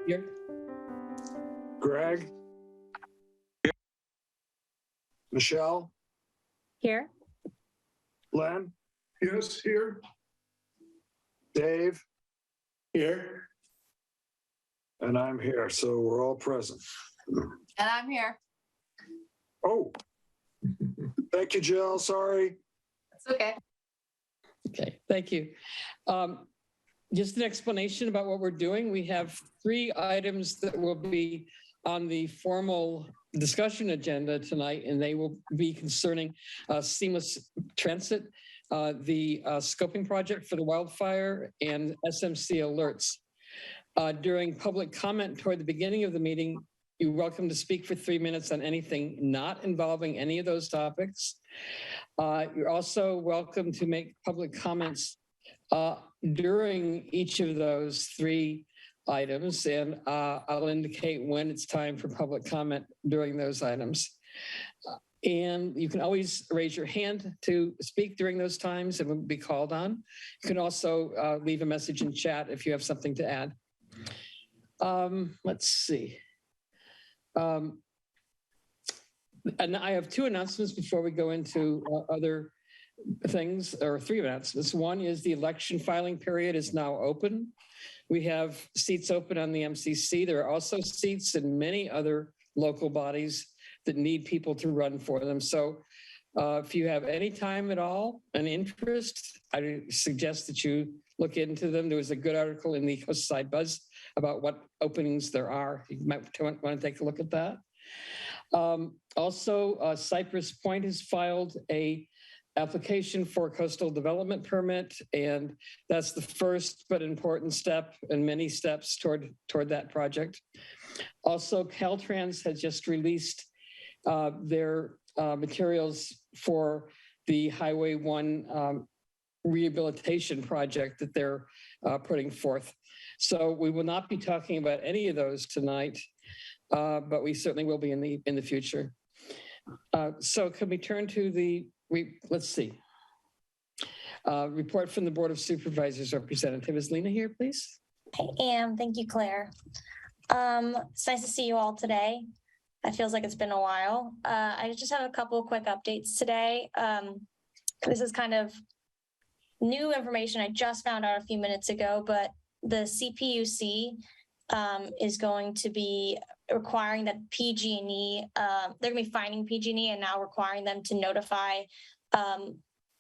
Here. Greg? Michelle? Here. Len? Yes, here. Dave? Here. And I'm here, so we're all present. And I'm here. Oh, thank you, Jill. Sorry. It's okay. Okay, thank you. Just an explanation about what we're doing. We have 3 items that will be on the formal discussion agenda tonight, and they will be concerning seamless transit, the scoping project for the wildfire, and SMC alerts. During public comment toward the beginning of the meeting, you're welcome to speak for 3 minutes on anything not involving any of those topics. You're also welcome to make public comments during each of those 3 items, and I'll indicate when it's time for public comment during those items. And you can always raise your hand to speak during those times and will be called on. You can also leave a message in chat if you have something to add. Let's see. And I have 2 announcements before we go into other things, or 3 announcements. One is the election filing period is now open. We have seats open on the MCC. There are also seats in many other local bodies that need people to run for them. So if you have any time at all, an interest, I suggest that you look into them. There was a good article in the Coastside Buzz about what openings there are. You might want to take a look at that. Also, Cypress Point has filed a application for coastal development permit, and that's the first but important step in many steps toward that project. Also, Caltrans has just released their materials for the Highway 1 rehabilitation project that they're putting forth. So we will not be talking about any of those tonight, but we certainly will be in the future. So can we turn to the, let's see. Report from the Board of Supervisors representative. Is Lena here, please? I am. Thank you, Claire. It's nice to see you all today. It feels like it's been a while. I just have a couple of quick updates today. This is kind of new information I just found out a few minutes ago, but the CPUC is going to be requiring that PG&E, they're going to be finding PG&E and now requiring them to notify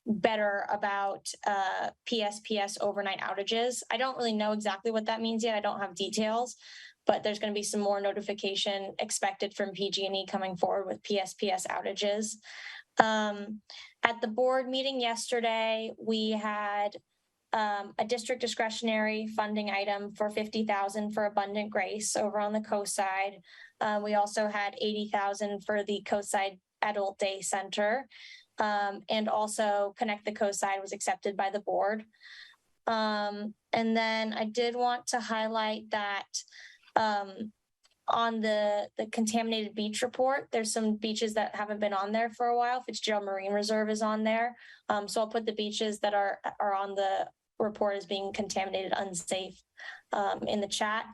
better about PSPS overnight outages. I don't really know exactly what that means yet. I don't have details, but there's going to be some more notification expected from PG&E coming forward with PSPS outages. At the board meeting yesterday, we had a district discretionary funding item for $50,000 for Abundant Grace over on the coast side. We also had $80,000 for the Coastside Adult Day Center, and also Connect the Coastside was accepted by the board. And then I did want to highlight that on the contaminated beach report, there's some beaches that haven't been on there for a while. Fitzgerald Marine Reserve is on there. So I'll put the beaches that are on the report as being contaminated, unsafe in the chat.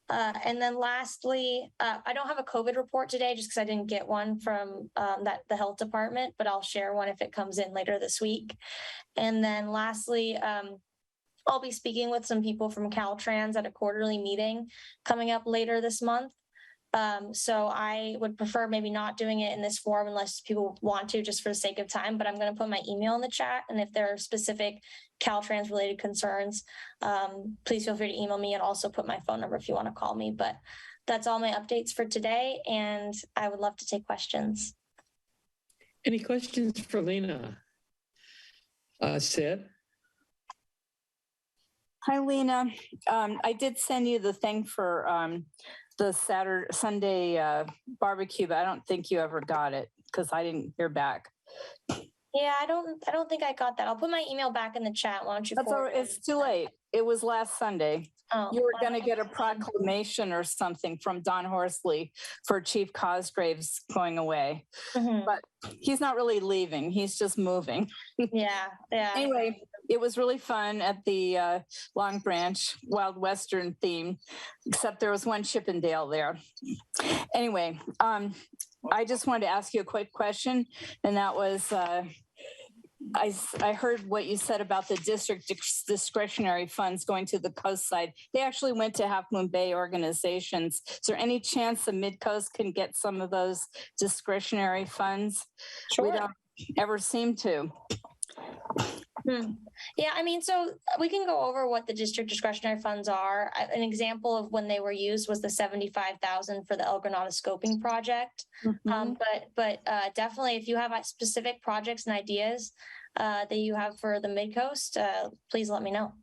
And then lastly, I don't have a COVID report today just because I didn't get one from the health department, but I'll share one if it comes in later this week. And then lastly, I'll be speaking with some people from Caltrans at a quarterly meeting coming up later this month. So I would prefer maybe not doing it in this form unless people want to, just for the sake of time, but I'm going to put my email in the chat. And if there are specific Caltrans related concerns, please feel free to email me and also put my phone number if you want to call me. But that's all my updates for today. And I would love to take questions. Any questions for Lena? Sid? Hi, Lena. I did send you the thing for the Sunday barbecue, but I don't think you ever got it because I didn't hear back. Yeah, I don't think I got that. I'll put my email back in the chat. Why don't you? That's all right. It's too late. It was last Sunday. Oh, you were going to get a proclamation or something from Don Horsley for Chief Cosgrave's going away, but he's not really leaving. He's just moving. Yeah. Anyway, it was really fun at the Long Branch Wild Western theme, except there was one Chippendale there. Anyway, I just wanted to ask you a quick question, and that was, I heard what you said about the district discretionary funds going to the coast side. They actually went to Half Moon Bay organizations. Is there any chance the Midcoast can get some of those discretionary funds? We Sure. don't ever seem to. Yeah, I mean, so we can go over what the district discretionary funds are. An example of when they were used was the 75,000 for the El Granada scoping project. But definitely, if you have specific projects and ideas that you have for the Midcoast, please let me know.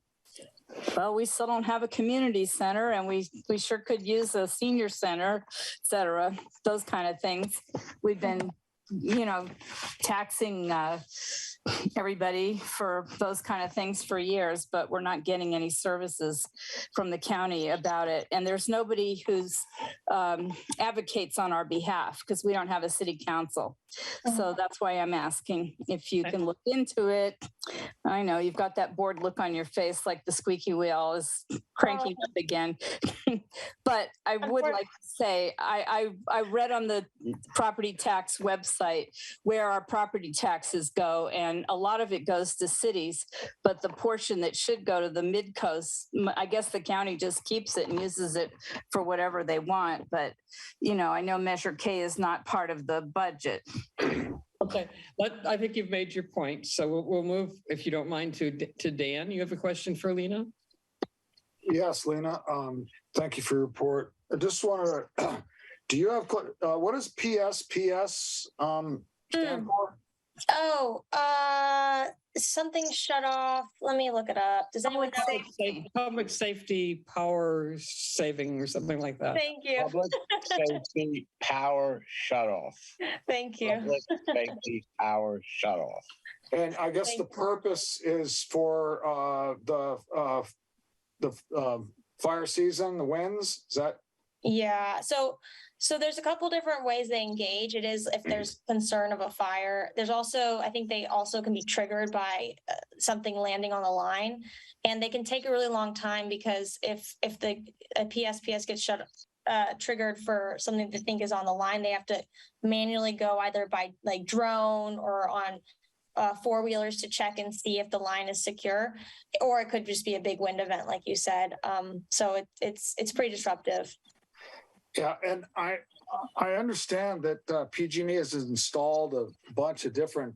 Well, we still don't have a community center, and we sure could use a senior center, et cetera, those kind of things. We've been, taxing everybody for those kind of things for years, but we're not getting any services from the county about it. And there's nobody who's advocates on our behalf because we don't have a city council. So that's why I'm asking if you can look into it. I know you've got that bored look on your face like the squeaky wheel is cranking up again. But I would like to say, I read on the property tax website where our property taxes go, and a lot of it goes to cities, but the portion that should go to the Midcoast, I guess the county just keeps it and uses it for whatever they want. But, I know Measure K is not part of the budget. Okay, I think you've made your point. So we'll move, if you don't mind, to Dan. You have a question for Lena? Yes, Lena. Thank you for your report. I just wanted to, do you have, what does PSPS stand for? Oh, something shut off. Let me look it up. Does anyone know? Public safety power saving or something like that. Thank you. Public safety power shutoff. Thank you. Public safety power shutoff. And I guess the purpose is for the fire season, the winds. Is that? Yeah. So there's a couple different ways they engage. It is if there's concern of a fire. There's also, I think they also can be triggered by something landing on the line, and they can take a really long time because if the PSPS gets triggered for something they think is on the line, they have to manually go either by like drone or on four-wheelers to check and see if the line is secure, or it could just be a big wind event, like you said. So it's pretty disruptive. Yeah, and I understand that PG&E has installed a bunch of different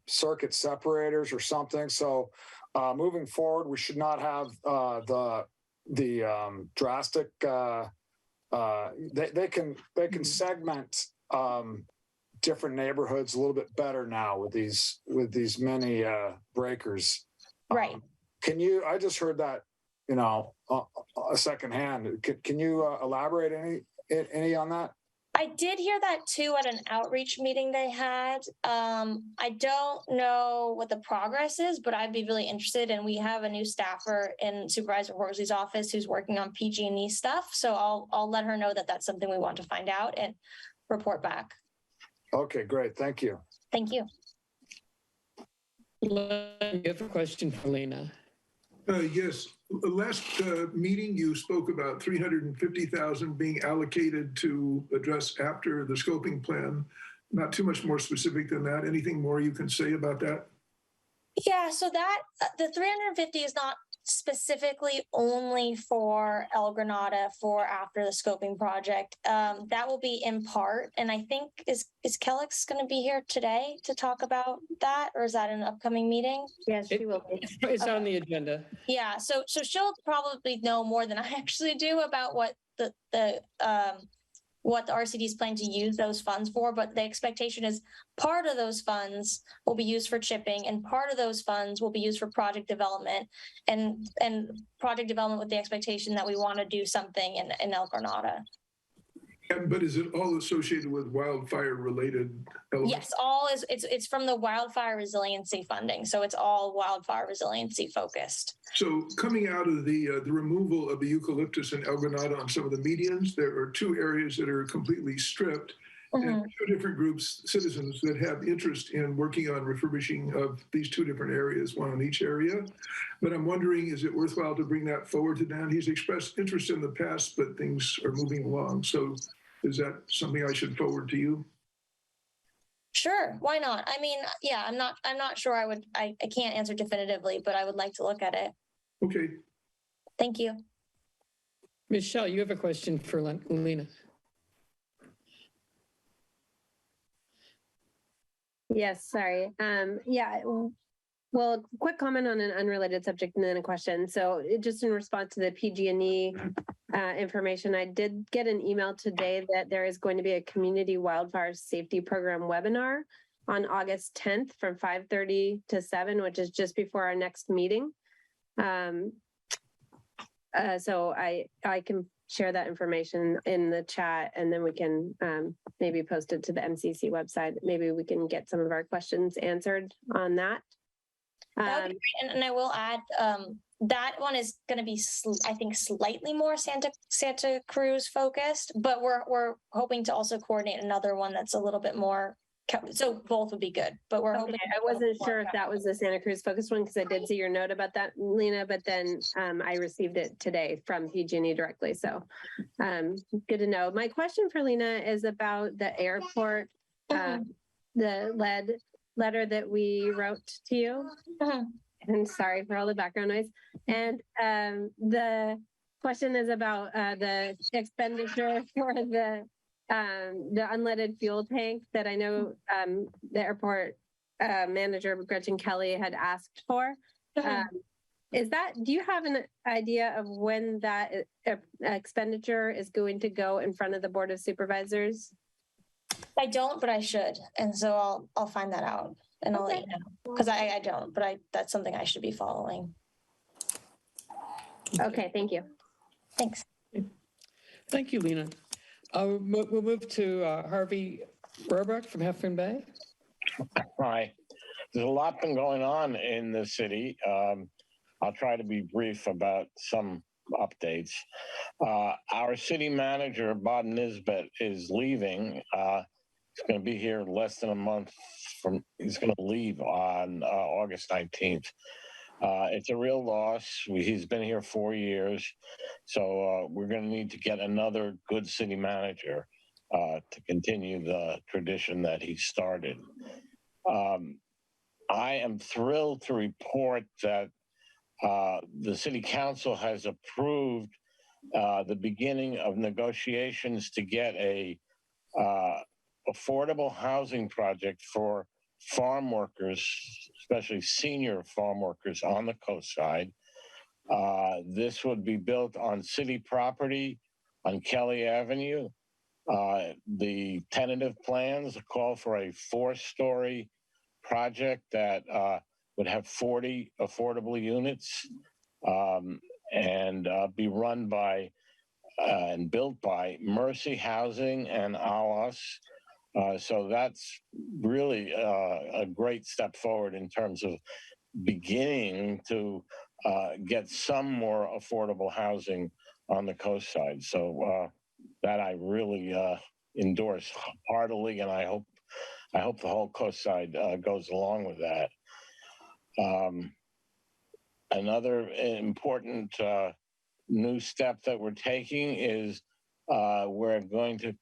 circuit separators or something. So moving forward, we should not have the drastic. They can segment different neighborhoods a little bit better now with these many breakers. Right. Can you? I just heard that. A secondhand. Can you elaborate any on that? I did hear that too at an outreach meeting they had. I don't know what the progress is, but I'd be really interested. And we have a new staffer in Supervisor Horsley's office who's working on PG&E stuff. So I'll let her know that that's something we want to find out and report back. Okay, great. Thank you. Thank you. You have a question for Lena? Yes, last meeting you spoke about 350,000 being allocated to address after the scoping plan. Not too much more specific than that. Anything more you can say about that? Yeah, so that the 350 is not specifically only for El Granada for after the scoping project. That will be in part, and I think is Kellex going to be here today to talk about that, or is that an upcoming meeting? Yes, she will be. It's on the agenda. Yeah, so she'll probably know more than I actually do about what the RCDs plan to use those funds for, but the expectation is part of those funds will be used for chipping and part of those funds will be used for project development and project development with the expectation that we want to do something in El Granada. But is it all associated with wildfire related elements? Yes, it's from the wildfire resiliency funding. So it's all wildfire resiliency focused. So coming out of the removal of the eucalyptus in El Granada on some of the medians, there are two areas that are completely stripped. and two different groups, citizens that have interest in working on refurbishing of these two different areas, one in each area. But I'm wondering, is it worthwhile to bring that forward to Dan? He's expressed interest in the past, but things are moving along. So is that something I should forward to you? Sure, why not? I mean, yeah, I'm not sure I can't answer definitively, but I would like to look at it. Okay. Thank you. Michelle, you have a question for Lena. Yes, sorry. Yeah, well, quick comment on an unrelated subject and then a question. So just in response to the PG&E information, I did get an email today that there is going to be a community wildfire safety program webinar on August 10th from 5:30 to 7, which is just before our next meeting. So I can share that information in the chat, and then we can maybe post it to the MCC website. Maybe we can get some of our questions answered on that. That would be great. And I will add, that one is going to be, I think, slightly more Santa Cruz focused, but we're hoping to also coordinate another one that's a little bit more. So both would be good, but we're hoping. I wasn't sure if that was the Santa Cruz focused one because I did see your note about that, Lena, but then I received it today from PG&E directly. So good to know. My question for Lena is about the airport, the lead letter that we wrote to you. And sorry for all the background noise. And the question is about the expenditure for the unleaded fuel tank that I know the airport manager Gretchen Kelly had asked for. Is that, do you have an idea of when that expenditure is going to go in front of the Board of Supervisors? I don't, but I should. And so I'll find that out and I'll let you know. Because I don't, but that's something I should be following. Okay, thank you. Thanks. Thank you, Lena. We'll move to Harvey Burbuck from Heffern Bay. Hi. There's a lot been going on in the city. I'll try to be brief about some updates. Our city manager, Bob Nisbet, is leaving. He's going to be here less than a month he's going to leave on August 19th. It's a real loss. He's been here 4 years. So we're going to need to get another good city manager to continue the tradition that he started. I am thrilled to report that the city council has approved the beginning of negotiations to get a affordable housing project for farm workers, especially senior farm workers on the coast side. This would be built on city property on Kelly Avenue. The tentative plans call for a 4-story project that would have 40 affordable units and be run by and built by Mercy Housing and ALAS. So that's really a great step forward in terms of beginning to get some more affordable housing on the coast side. So that I really endorse heartily, and I hope the whole coast side goes along with that. Another important new step that we're taking is we're going to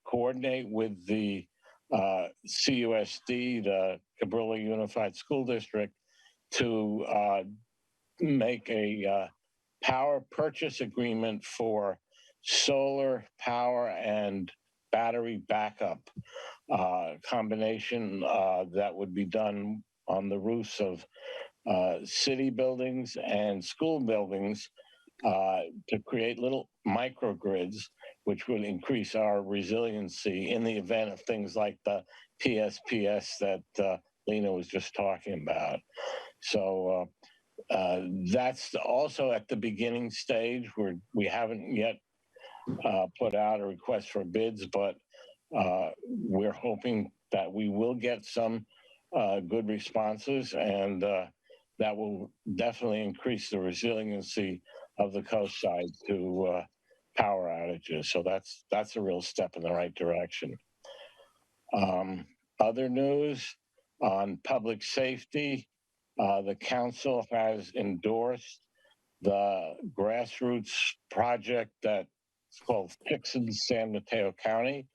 coordinate with the CUSD, the Cabrillo Unified School District, to make a power purchase agreement for solar power and battery backup combination that would be done on the roofs of city buildings and school buildings to create little microgrids, which would increase our resiliency in the event of things like the PSPS that Lena was just talking about. So that's also at the beginning stage where we haven't yet put out a request for bids, but we're hoping that we will get some good responses, and that will definitely increase the resiliency of the coast side to power outages. So that's a real step in the right direction. Other news on public safety, the council has endorsed the grassroots project that's called Fixin' San Mateo County,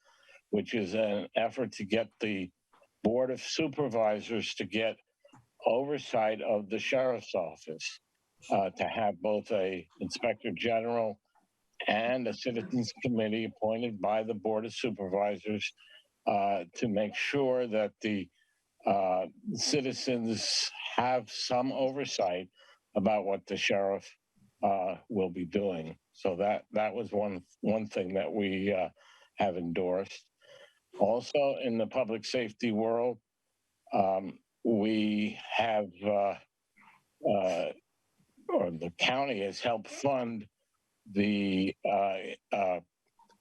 which is an effort to get the Board of Supervisors to get oversight of the sheriff's office, to have both a inspector general and a citizens committee appointed by the Board of Supervisors to make sure that the citizens have some oversight about what the sheriff will be doing. So that was one thing that we have endorsed. Also, in the public safety world, we have, or the county has helped fund the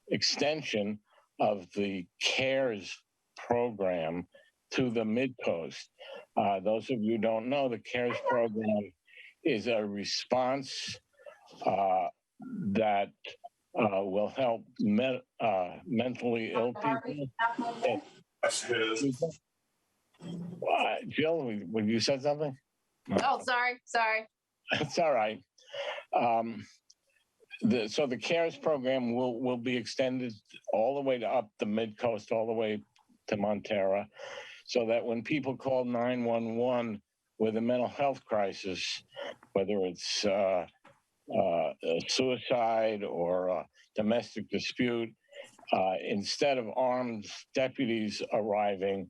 extension of the CARES program to the Midcoast. Those of you who don't know, the CARES program is a response that will help mentally ill people. Jill, would you said something? Oh, sorry. It's all right. So the CARES program will be extended all the way to up the Midcoast, all the way to Montera, so that when people call 911 with a mental health crisis, whether it's a suicide or a domestic dispute, instead of armed deputies arriving,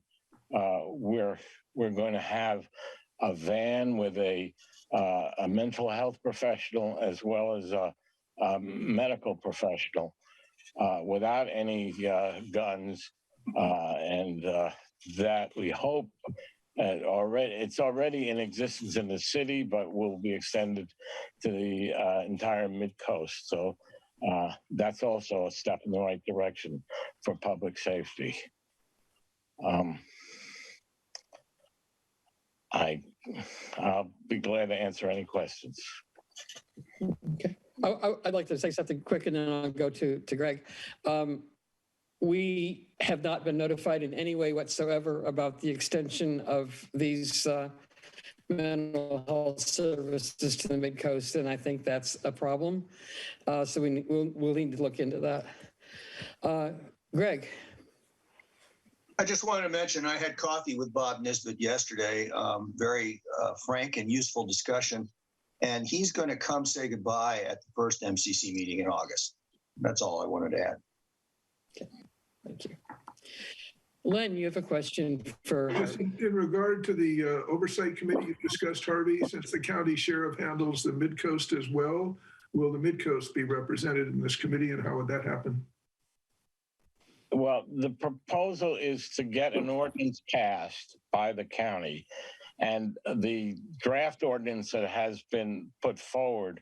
we're going to have a van with a mental health professional as well as a medical professional without any guns, and that we hope it's already in existence in the city, but will be extended to the entire Midcoast. So that's also a step in the right direction for public safety. I'll be glad to answer any questions. Okay. I'd like to say something quick and then I'll go to Greg. We have not been notified in any way whatsoever about the extension of these mental health services to the Midcoast, and I think that's a problem. So we'll need to look into that. Greg. I just wanted to mention I had coffee with Bob Nisbet yesterday. Very frank and useful discussion. And he's going to come say goodbye at the first MCC meeting in August. That's all I wanted to add. Okay, thank you. Len, you have a question for Harvey. In regard to the oversight committee you discussed, Harvey, since the county sheriff handles the Midcoast as well, will the Midcoast be represented in this committee, and how would that happen? Well, the proposal is to get an ordinance passed by the county, and the draft ordinance that has been put forward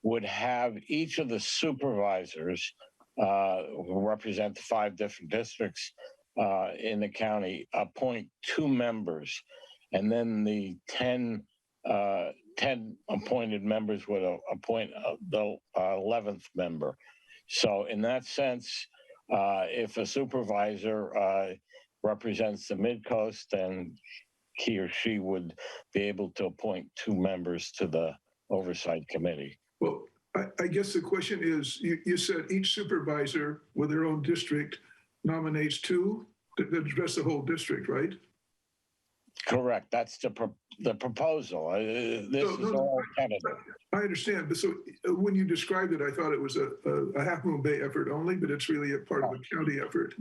would have each of the supervisors who represent the 5 different districts in the county appoint 2 members, and then the 10 appointed members would appoint the 11th member. So in that sense, if a supervisor represents the Midcoast, then he or she would be able to appoint 2 members to the oversight committee. Well, I guess the question is, you said each supervisor with their own district nominates 2 that address the whole district, right? Correct. That's the proposal. This is all tentative. I understand, but so when you described it, I thought it was a Half Moon Bay effort only, but it's really a part of a county effort.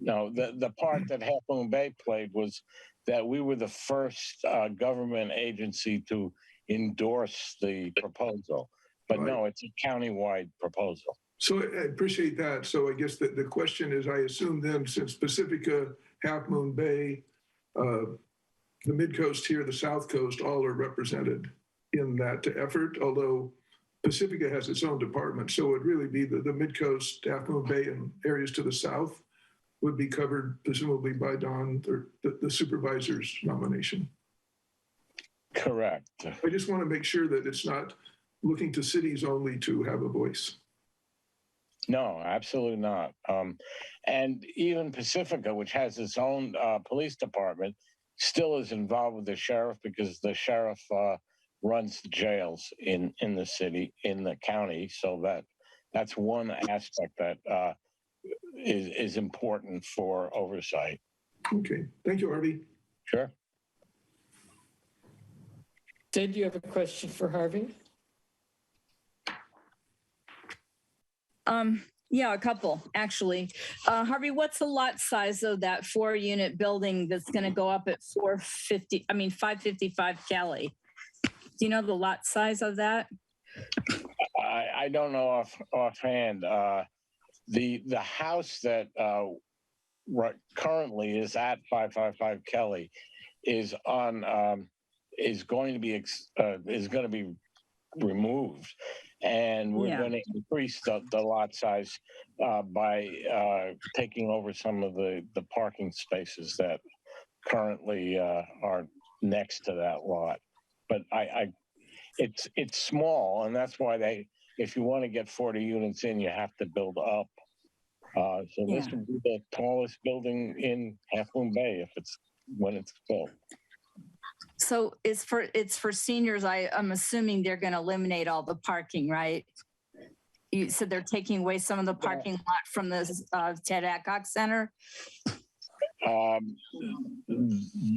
No. The part that Half Moon Bay played was that we were the first government agency to endorse the proposal. But right. No, it's a county-wide proposal. So I appreciate that. So I guess the question is, I assume then, since Pacifica, Half Moon Bay, the Midcoast here, the South Coast, all are represented in that effort, although Pacifica has its own department. So it would really be the Midcoast, Half Moon Bay, and areas to the south would be covered presumably by Don, or the supervisor's nomination. Correct. I just want to make sure that it's not looking to cities only to have a voice. No, absolutely not. And even Pacifica, which has its own police department, still is involved with the sheriff because the sheriff runs the jails in the city, in the county. So that's one aspect that is important for oversight. Okay, thank you, Harvey. Sure. Did you have a question for Harvey? Yeah, a couple, actually. Harvey, what's the lot size of that 4-unit building that's going to go up at 555 Kelly? Do you know the lot size of that? I don't know offhand. The house that currently is at 555 Kelly is going to be removed, and we're going to increase the lot size by taking over some of the parking spaces that currently are next to that lot. But it's small, and that's why if you want to get 40 units in, you have to build up. So this will be the tallest building in Half Moon Bay when it's built. So it's for seniors. I'm assuming they're going to eliminate all the parking, right? You said they're taking away some of the parking lot from the Ted Adcock Center.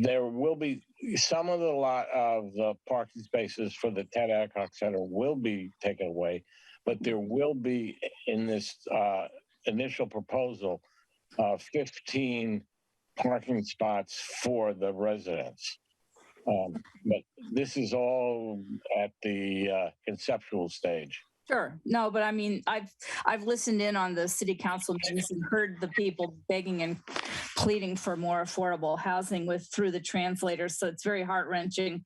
There will be some of the parking spaces for the Ted Adcock Center will be taken away, but there will be in this initial proposal 15 parking spots for the residents. But this is all at the conceptual stage. Sure. No, but I mean, I've listened in on the city council meetings and heard the people begging and pleading for more affordable housing through the translators. So it's very heart-wrenching.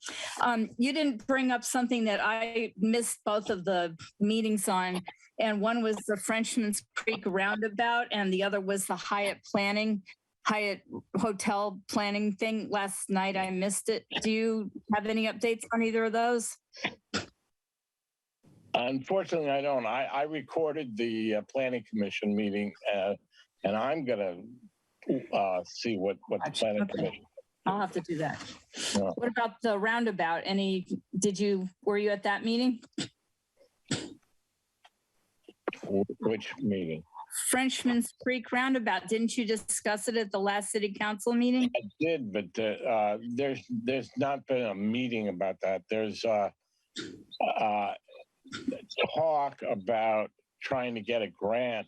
You didn't bring up something that I missed both of the meetings on, and one was the Frenchman's Creek roundabout, and the other was the Hyatt hotel planning thing. Last night I missed it. Do you have any updates on either of those? Unfortunately, I don't. I recorded the planning commission meeting, and I'm gonna see what the planning commission. I'll have to do that. Yeah. What about the roundabout? Were you at that meeting? Which meeting? Frenchman's Creek roundabout. Didn't you discuss it at the last city council meeting? I did, but there's not been a meeting about that. There's talk about trying to get a grant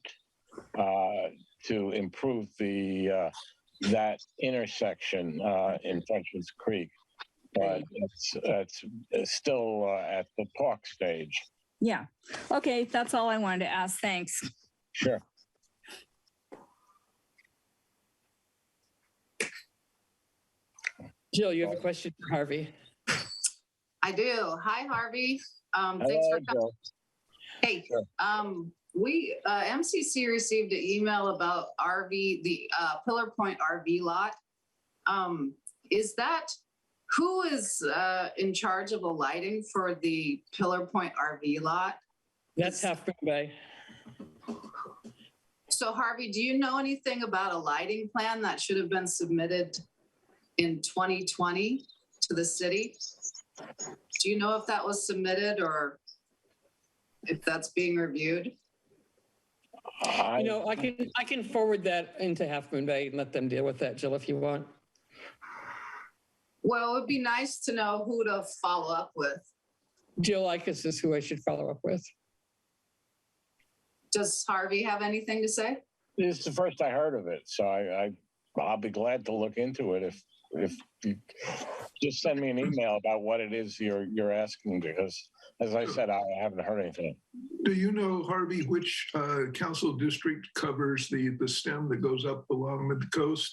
to improve that intersection in Frenchman's Creek, but it's still at the talk stage. Yeah. Okay, that's all I wanted to ask. Thanks. Sure. Jill, you have a question for Harvey? I do. Hi, Harvey. Thanks Hello, for coming. Jill. Hey, Sure. we MCC received an email about the Pillar Point RV lot. Who is in charge of the lighting for the Pillar Point RV lot? That's Half Moon Bay. So Harvey, do you know anything about a lighting plan that should have been submitted in 2020 to the city? Do you know if that was submitted or if that's being reviewed? I can forward that into Half Moon Bay and let them deal with that, Jill, if you want. Well, it would be nice to know who to follow up with. Jill Ickes is who I should follow up with. Does Harvey have anything to say? This is the first I heard of it, so I'll be glad to look into it if you just send me an email about what it is you're asking, because as I said, I haven't heard anything. Do you know, Harvey, which council district covers the stem that goes up along Midcoast?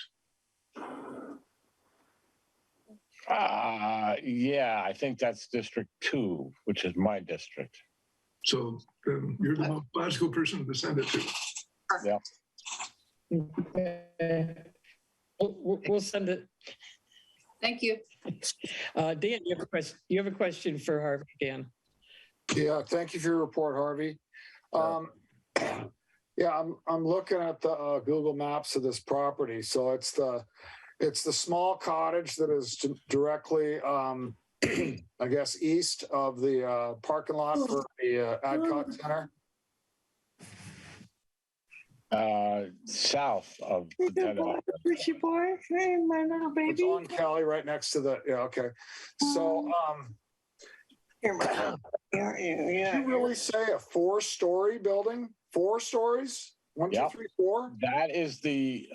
Yeah, I think that's District 2, which is my district. So you're the most logical person to send it to. Yeah. Okay. We'll send it. Thank you. Dan, you have a question for Harvey, Dan. Yeah, thank you for your report, Harvey. Yeah, I'm looking at the Google Maps of this property. So it's the small cottage that is directly, I guess, east of the parking lot for the Adcock Center. South of Hey, the good head boy, office. pretty boy. Hey, my little It's baby. on Kelly, right next to the. Yeah, okay. So, Here, my are you? did Yeah. you really say a 4-story building? 4 stories? 1, 2, Yep. 3, 4. That is the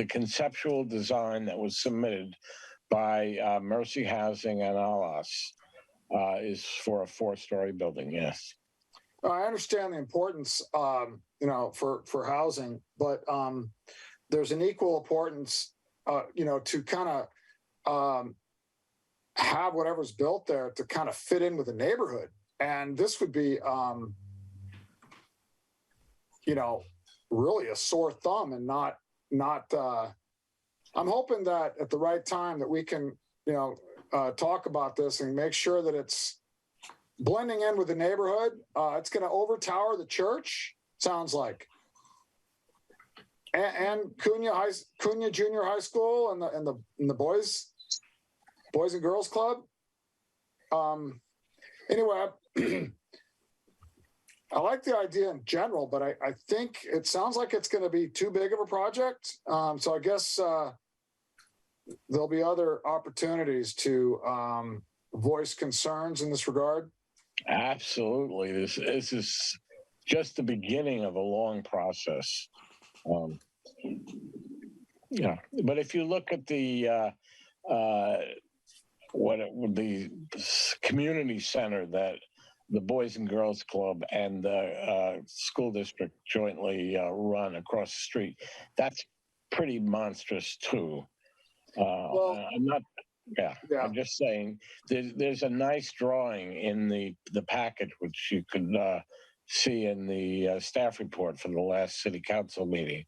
conceptual design that was submitted by Mercy Housing and Alas is for a 4-story building. Yes. I understand the importance, for housing, but there's an equal importance, to kind of have whatever's built there to kind of fit in with the neighborhood. And this would be, really a sore thumb and not. I'm hoping that at the right time that we can, talk about this and make sure that it's blending in with the neighborhood. It's going to overtower the church, sounds like, and Cunha Junior High School and the Boys and Girls Club. Anyway, I like the idea in general, but I think it sounds like it's going to be too big of a project. So I guess there'll be other opportunities to voice concerns in this regard. Absolutely. This is just the beginning of a long process. Yeah, but if you look at the the community center that the Boys and Girls Club and the school district jointly run across the street, that's pretty monstrous too. I'm not. Yeah, I'm just saying there's a nice drawing in the package, which you could see in the staff report from the last city council meeting,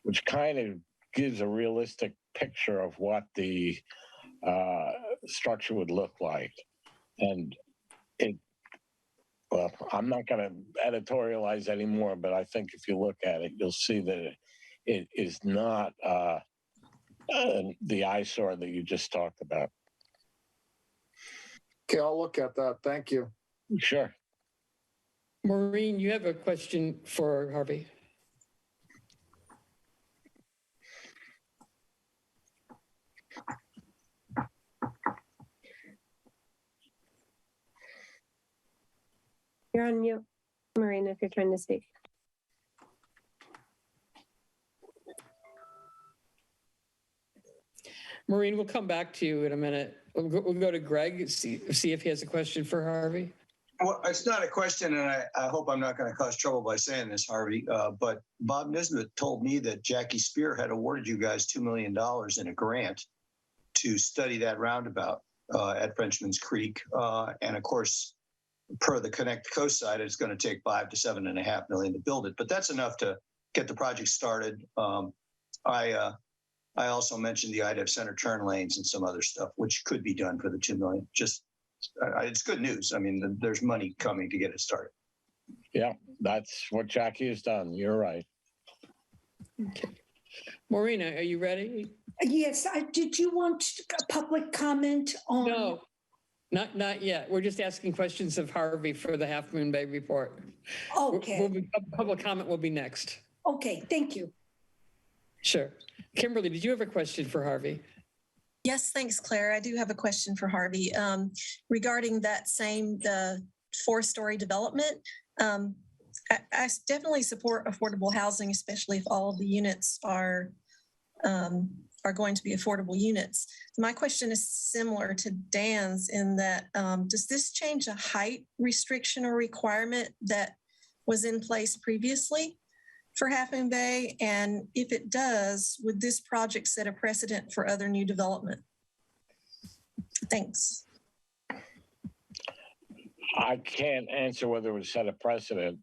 which kind of gives a realistic picture of what the structure would look like. And well, I'm not going to editorialize anymore, but I think if you look at it, you'll see that it is not the eyesore that you just talked about. Okay, I'll look at that. Thank you. Sure. Maureen, you have a question for Harvey. You're on mute, Marina, if you're trying to speak. Maureen, we'll come back to you in a minute. We'll go to Greg, see if he has a question for Harvey. Well, it's not a question, and I hope I'm not going to cause trouble by saying this, Harvey, but Bob Nisbet told me that Jackie Spear had awarded you guys $2 million in a grant to study that roundabout at Frenchman's Creek. And of course, per the Connect Coast side, it's going to take $5 to $7.5 million to build it, but that's enough to get the project started. I also mentioned the IDEF center turn lanes and some other stuff, which could be done for the $2 million. Just it's good news. I mean, there's money coming to get it started. Yeah, that's what Jackie has done. You're right. Okay. Maureen, are you ready? Yes, did you want a public comment on? No, not yet. We're just asking questions of Harvey for the Half Moon Bay report. Okay. Public comment will be next. Okay, thank you. Sure. Kimberly, did you have a question for Harvey? Yes, thanks, Claire. I do have a question for Harvey regarding that same 4-story development. I definitely support affordable housing, especially if all of the units are going to be affordable units. My question is similar to Dan's in that does this change a height restriction or requirement that was in place previously for Half Moon Bay? And if it does, would this project set a precedent for other new development? Thanks. I can't answer whether it would set a precedent.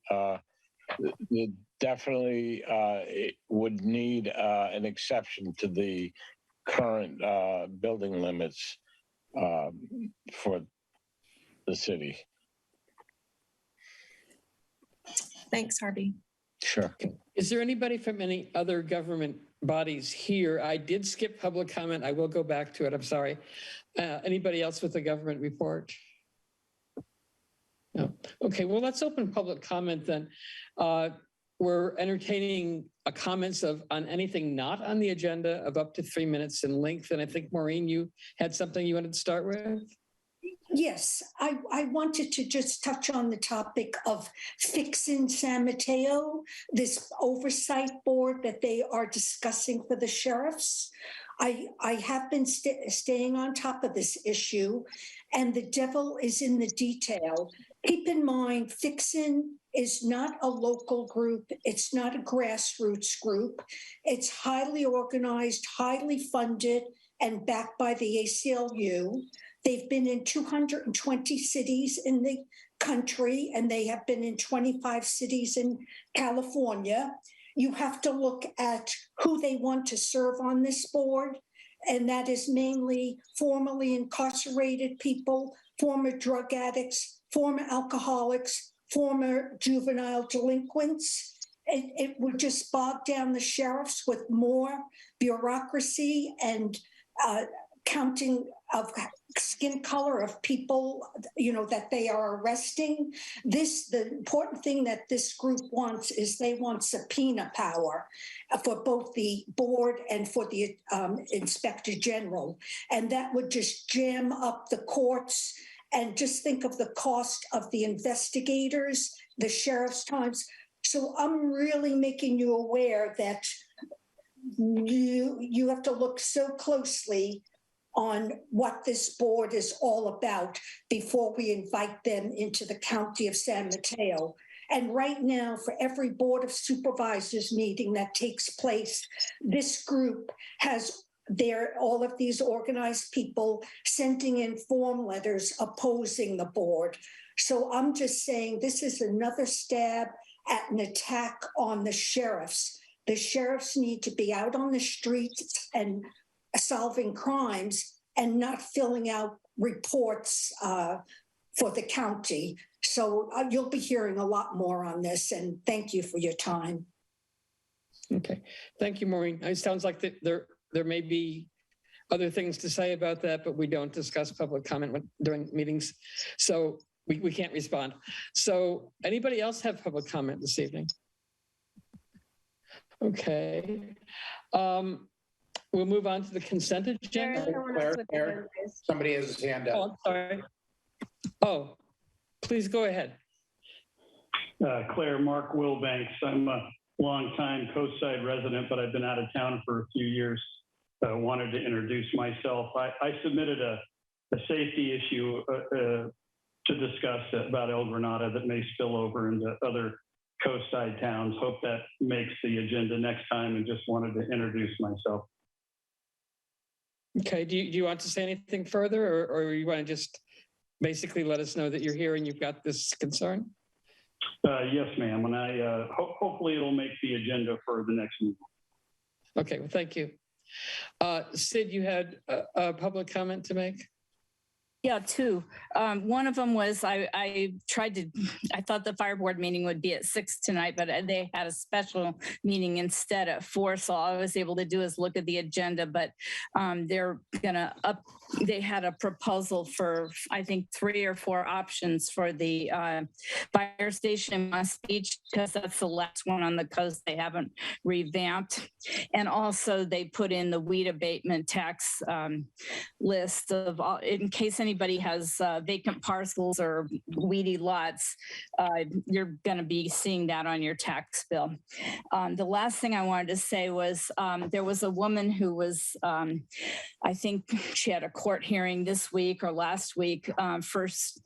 It definitely it would need an exception to the current building limits for the city. Thanks, Harvey. Sure. Is there anybody from any other government bodies here? I did skip public comment. I will go back to it. I'm sorry. Anybody else with a government report? No. Okay, well, let's open public comment then. We're entertaining comments on anything not on the agenda of up to 3 minutes in length. And I think, Maureen, you had something you wanted to start with? Yes, I wanted to just touch on the topic of fixing San Mateo, this oversight board that they are discussing for the sheriffs. I have been staying on top of this issue, and the devil is in the detail. Keep in mind, Fixin is not a local group. It's not a grassroots group. It's highly organized, highly funded, and backed by the ACLU. They've been in 220 cities in the country, and they have been in 25 cities in California. You have to look at who they want to serve on this board, and that is mainly formerly incarcerated people, former drug addicts, former alcoholics, former juvenile delinquents. It would just bog down the sheriffs with more bureaucracy and counting of skin color of people, that they are arresting. The important thing that this group wants is they want subpoena power for both the board and for the inspector general. And that would just jam up the courts. And just think of the cost of the investigators, the sheriff's times. So I'm really making you aware that you have to look so closely on what this board is all about before we invite them into the county of San Mateo. And right now, for every board of supervisors meeting that takes place, this group has all of these organized people sending in form letters opposing the board. So I'm just saying this is another stab at an attack on the sheriffs. The sheriffs need to be out on the streets and solving crimes and not filling out reports for the county. So you'll be hearing a lot more on this, and thank you for your time. Okay, thank you, Maureen. It sounds like there may be other things to say about that, but we don't discuss public comment during meetings, so we can't respond. So anybody else have public comment this evening? Okay. We'll move on to the consent agenda. Claire, somebody has his hand up. Oh, I'm sorry. Oh, please go ahead. Claire, Mark Wilbanks. I'm a longtime Coastside resident, but I've been out of town for a few years. Wanted to introduce myself. I submitted a safety issue to discuss about El Granada that may spill over into other Coastside towns. Hope that makes the agenda next time, and just wanted to introduce myself. Okay, do you want to say anything further, or you want to just basically let us know that you're here and you've got this concern? Yes, ma'am, and hopefully it'll make the agenda for the next meeting. Okay, well, thank you. Sid, you had a public comment to make? Yeah, two. One of them was I thought the fire board meeting would be at 6 tonight, but they had a special meeting instead at 4. So all I was able to do is look at the agenda, but they had a proposal for, I think, 3 or 4 options for the fire station in West Beach, because that's the last one on the coast they haven't revamped. And also they put in the weed abatement tax list of all, in case anybody has vacant parcels or weedy lots, you're going to be seeing that on your tax bill. The last thing I wanted to say was there was a woman who was, I think she had a court hearing this week or last week, first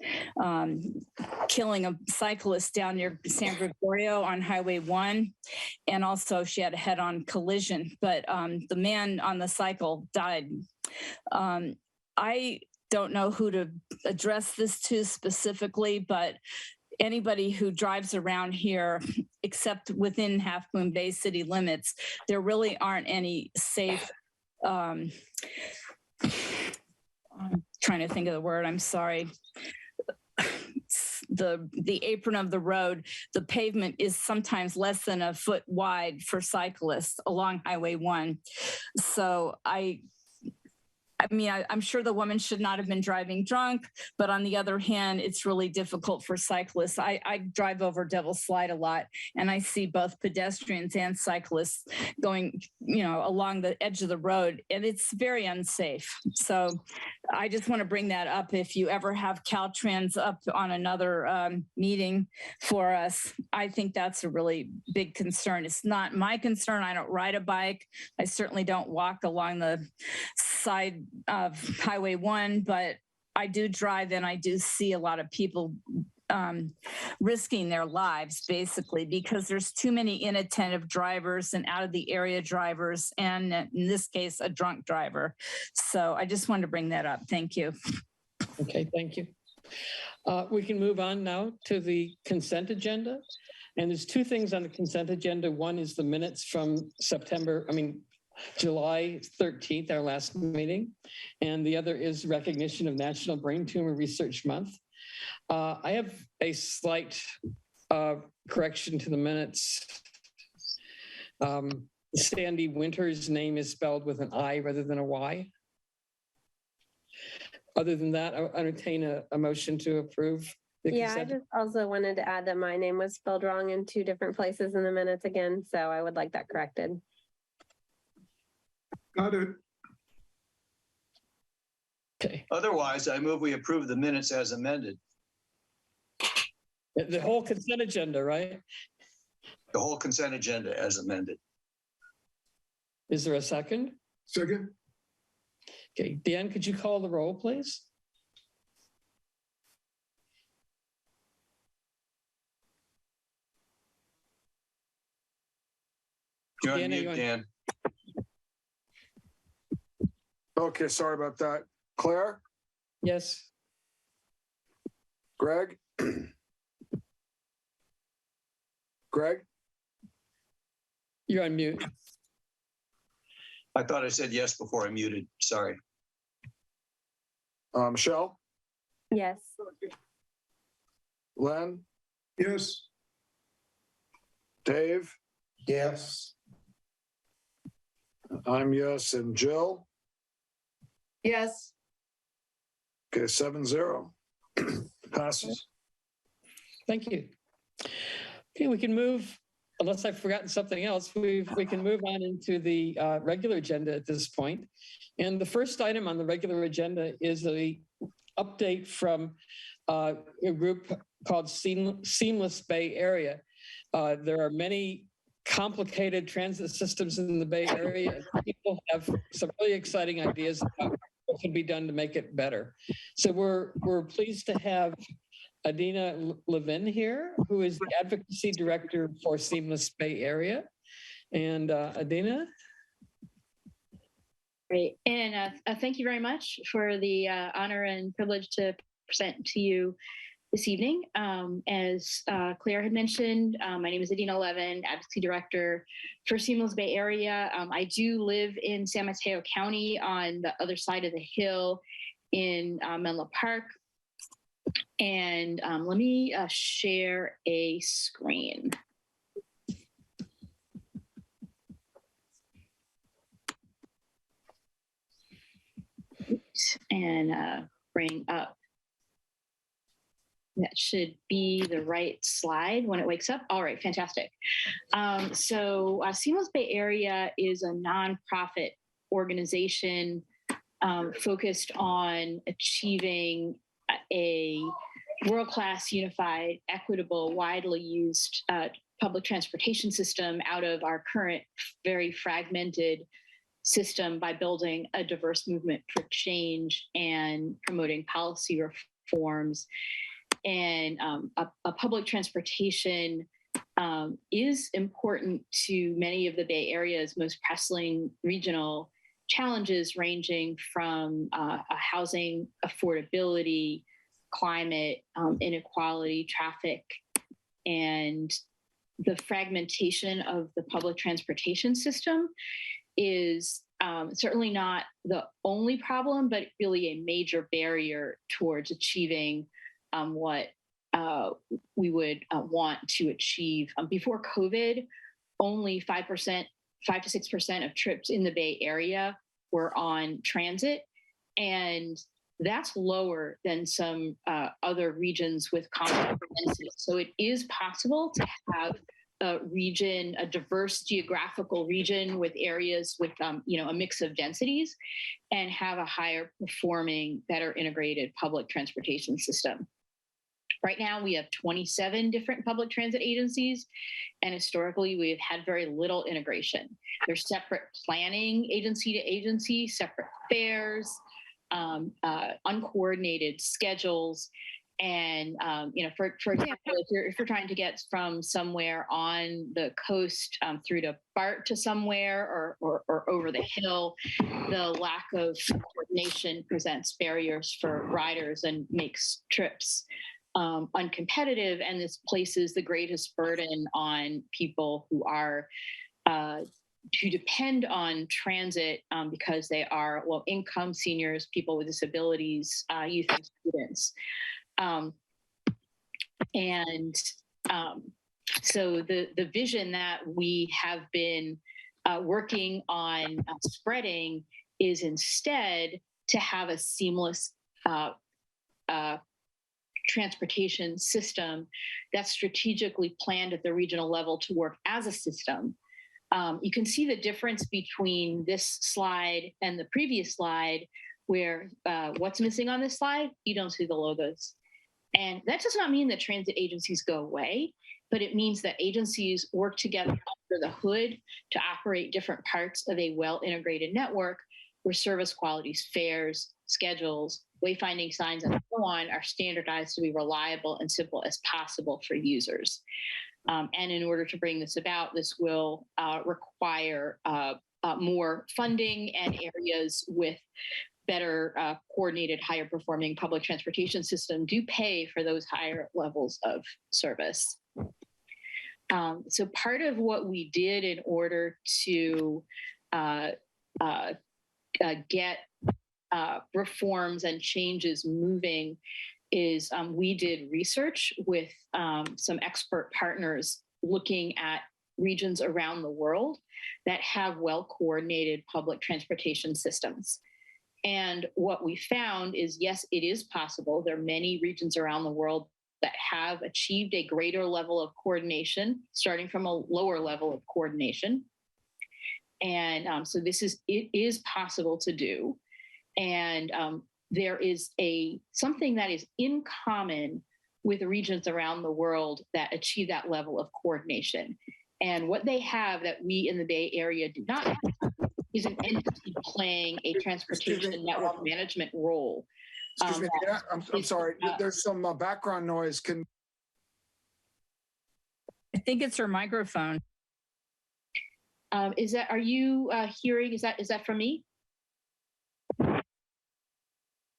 killing a cyclist down near San Gregorio on Highway 1. And also she had a head-on collision, but the man on the cycle died. I don't know who to address this to specifically, but anybody who drives around here, except within Half Moon Bay city limits, there really aren't any safe, I'm trying to think of the word, I'm sorry. the apron of the road, the pavement is sometimes less than a foot wide for cyclists along Highway 1. So I'm sure the woman should not have been driving drunk, but on the other hand, it's really difficult for cyclists. I drive over Devil's Slide a lot, and I see both pedestrians and cyclists going, along the edge of the road, and it's very unsafe. So I just want to bring that up. If you ever have Caltrans up on another meeting for us, I think that's a really big concern. It's not my concern. I don't ride a bike. I certainly don't walk along the side of Highway 1, but I do drive, and I do see a lot of people risking their lives basically because there's too many inattentive drivers and out of the area drivers, and in this case, a drunk driver. So I just wanted to bring that up. Thank you. Okay, thank you. We can move on now to the consent agenda. And there's two things on the consent agenda. One is the minutes from July 13th, our last meeting, and the other is recognition of National Brain Tumor Research Month. I have a slight correction to the minutes. Sandy Winter's name is spelled with an I rather than a Y. Other than that, I entertain a motion to approve. Yeah, I just also wanted to add that my name was spelled wrong in 2 different places in the minutes again, so I would like that corrected. Got it. Okay. Otherwise, I move we approve the minutes as amended. The whole consent agenda, right? The whole consent agenda as amended. Is there a second? Second. Okay, Dan, could you call the roll, please? You're on mute, Dan. Okay, sorry about that. Claire? Yes. Greg? Greg? You're on mute. I thought I said yes before I muted. Sorry. Michelle? Yes. Len? Yes. Dave? Yes. I'm yes. And Jill? Yes. Okay, 7-0. Passes. Thank you. Okay, we can move, unless I've forgotten something else, we can move on into the regular agenda at this point. And the first item on the regular agenda is a update from a group called Seamless Bay Area. There are many complicated transit systems in the Bay Area. People have some really exciting ideas about what can be done to make it better. So we're pleased to have Adina Levin here, who is the Advocacy Director for Seamless Bay Area. And Adina? Great, and thank you very much for the honor and privilege to present to you this evening. As Claire had mentioned, my name is Adina Levin, Advocacy Director for Seamless Bay Area. I do live in San Mateo County on the other side of the hill in Menlo Park. And let me share a screen. And bring up. That should be the right slide when it wakes up. All right, fantastic. So Seamless Bay Area is a nonprofit organization focused on achieving a world-class, unified, equitable, widely used public transportation system out of our current very fragmented system by building a diverse movement for change and promoting policy reforms. And a public transportation is important to many of the Bay Area's most pressing regional challenges, ranging from housing affordability, climate inequality, traffic, and the fragmentation of the public transportation system is certainly not the only problem, but really a major barrier towards achieving what we would want to achieve. Before COVID, only 5 to 6% of trips in the Bay Area were on transit. And that's lower than some other regions with compact density. So it is possible to have a region, a diverse geographical region with areas with, a mix of densities, and have a higher performing, better integrated public transportation system. Right now, we have 27 different public transit agencies, and historically, we've had very little integration. There's separate planning agency to agency, separate fares, uncoordinated schedules. And, for example, if you're trying to get from somewhere on the coast through to BART to somewhere or over the hill, the lack of coordination presents barriers for riders and makes trips uncompetitive. And this places the greatest burden on people who are who depend on transit because they are low income, seniors, people with disabilities, youth and students. So the vision that we have been working on spreading is instead to have a seamless transportation system that's strategically planned at the regional level to work as a system. You can see the difference between this slide and the previous slide, where what's missing on this slide? You don't see the logos. And that does not mean that transit agencies go away, but it means that agencies work together under the hood to operate different parts of a well-integrated network where service qualities, fares, schedules, wayfinding signs, and so on are standardized to be reliable and simple as possible for users. And in order to bring this about, this will require more funding, and areas with better coordinated, higher performing public transportation system do pay for those higher levels of service. So part of what we did in order to get reforms and changes moving is we did research with some expert partners looking at regions around the world that have well-coordinated public transportation systems. And what we found is, yes, it is possible. There are many regions around the world that have achieved a greater level of coordination, starting from a lower level of coordination. And so it is possible to do. And there is something that is in common with regions around the world that achieve that level of coordination. And what they have that we in the Bay Area do not have is an entity playing a transportation network management role. Excuse me, I'm sorry, there's some background noise. I think it's her microphone. Are you hearing, is that from me?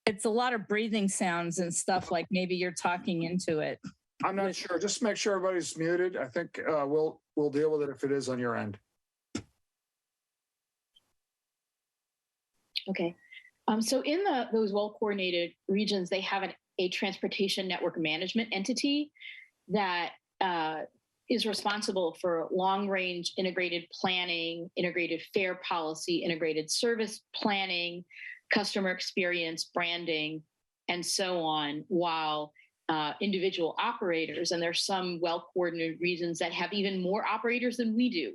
It's a lot of breathing sounds and stuff, like maybe you're talking into it. I'm not sure. Just make sure everybody's muted. I think we'll deal with it if it is on your end. Okay. So in those well-coordinated regions, they have a transportation network management entity that is responsible for long-range integrated planning, integrated fare policy, integrated service planning, customer experience, branding, and so on, while individual operators, and there's some well-coordinated regions that have even more operators than we do,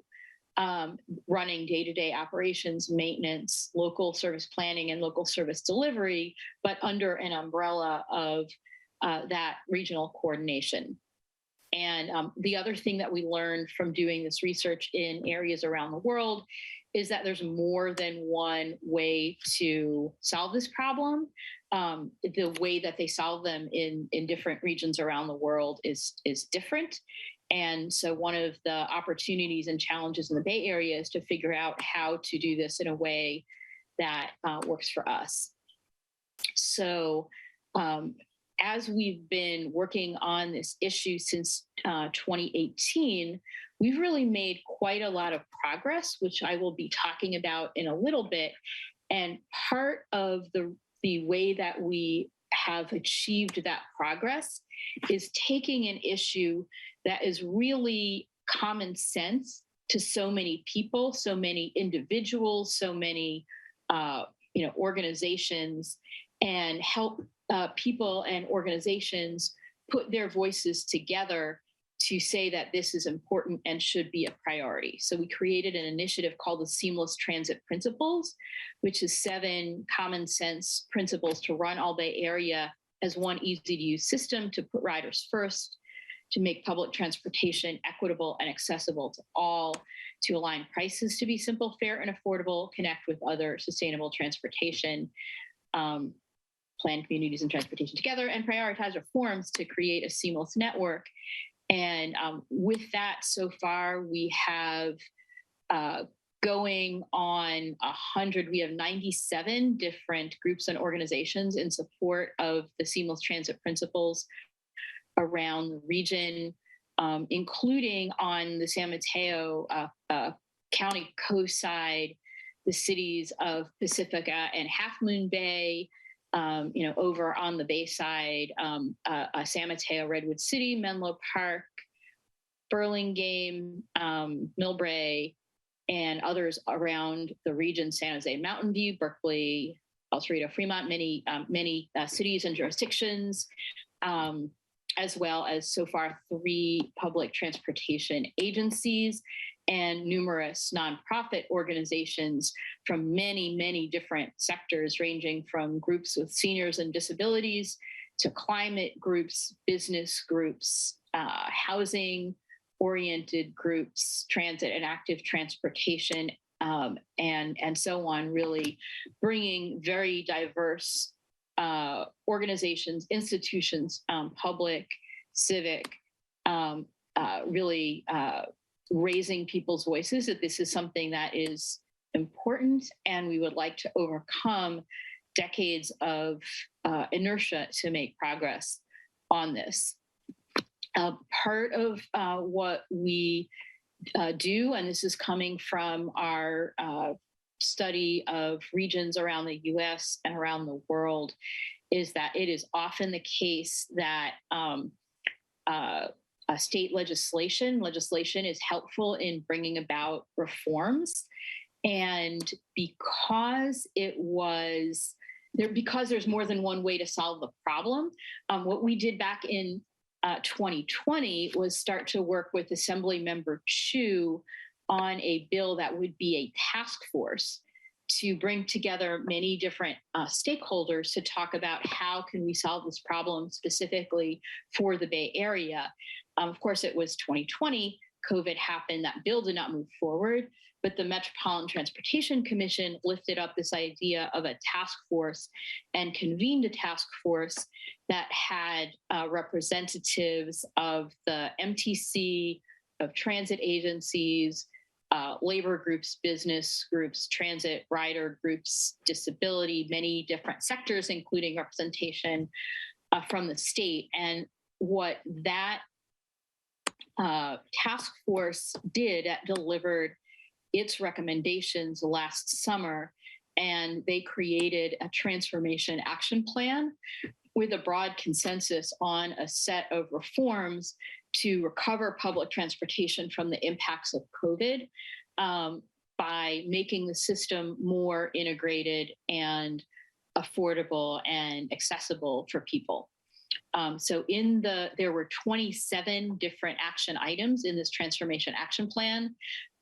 running day-to-day operations, maintenance, local service planning, and local service delivery, but under an umbrella of that regional coordination. And the other thing that we learned from doing this research in areas around the world is that there's more than one way to solve this problem. The way that they solve them in different regions around the world is different. And so one of the opportunities and challenges in the Bay Area is to figure out how to do this in a way that works for us. So as we've been working on this issue since 2018, we've really made quite a lot of progress, which I will be talking about in a little bit. And part of the way that we have achieved that progress is taking an issue that is really common sense to so many people, so many individuals, so many organizations, and help people and organizations put their voices together to say that this is important and should be a priority. So we created an initiative called the Seamless Transit Principles, which is 7 common sense principles to run all Bay Area as one easy to use system, to put riders first, to make public transportation equitable and accessible to all, to align prices to be simple, fair, and affordable, connect with other sustainable transportation, plan communities and transportation together, and prioritize reforms to create a seamless network. And with that, so far, we have going on 100, we have 97 different groups and organizations in support of the Seamless Transit Principles around the region, including on the San Mateo County coast side, the cities of Pacifica and Half Moon Bay, over on the Bay side, San Mateo, Redwood City, Menlo Park, Burlingame, Millbrae, and others around the region, San Jose, Mountain View, Berkeley, El Cerrito, Fremont, many cities and jurisdictions, as well as so far 3 public transportation agencies and numerous nonprofit organizations from many, many different sectors, ranging from groups with seniors and disabilities to climate groups, business groups, housing-oriented groups, transit and active transportation, and so on, really bringing very diverse organizations, institutions, public, civic, really raising people's voices that this is something that is important, and we would like to overcome decades of inertia to make progress on this. Part of what we do, and this is coming from our study of regions around the US and around the world, is that it is often the case that state legislation is helpful in bringing about reforms. And because there's more than one way to solve the problem, what we did back in 2020 was start to work with Assembly Member Chu on a bill that would be a task force to bring together many different stakeholders to talk about how can we solve this problem specifically for the Bay Area. Of course, it was 2020, COVID happened, that bill did not move forward, but the Metropolitan Transportation Commission lifted up this idea of a task force and convened a task force that had representatives of the MTC, of transit agencies, labor groups, business groups, transit rider groups, disability, many different sectors, including representation from the state. And what that task force did, delivered its recommendations last summer, and they created a transformation action plan with a broad consensus on a set of reforms to recover public transportation from the impacts of COVID by making the system more integrated and affordable and accessible for people. So there were 27 different action items in this transformation action plan,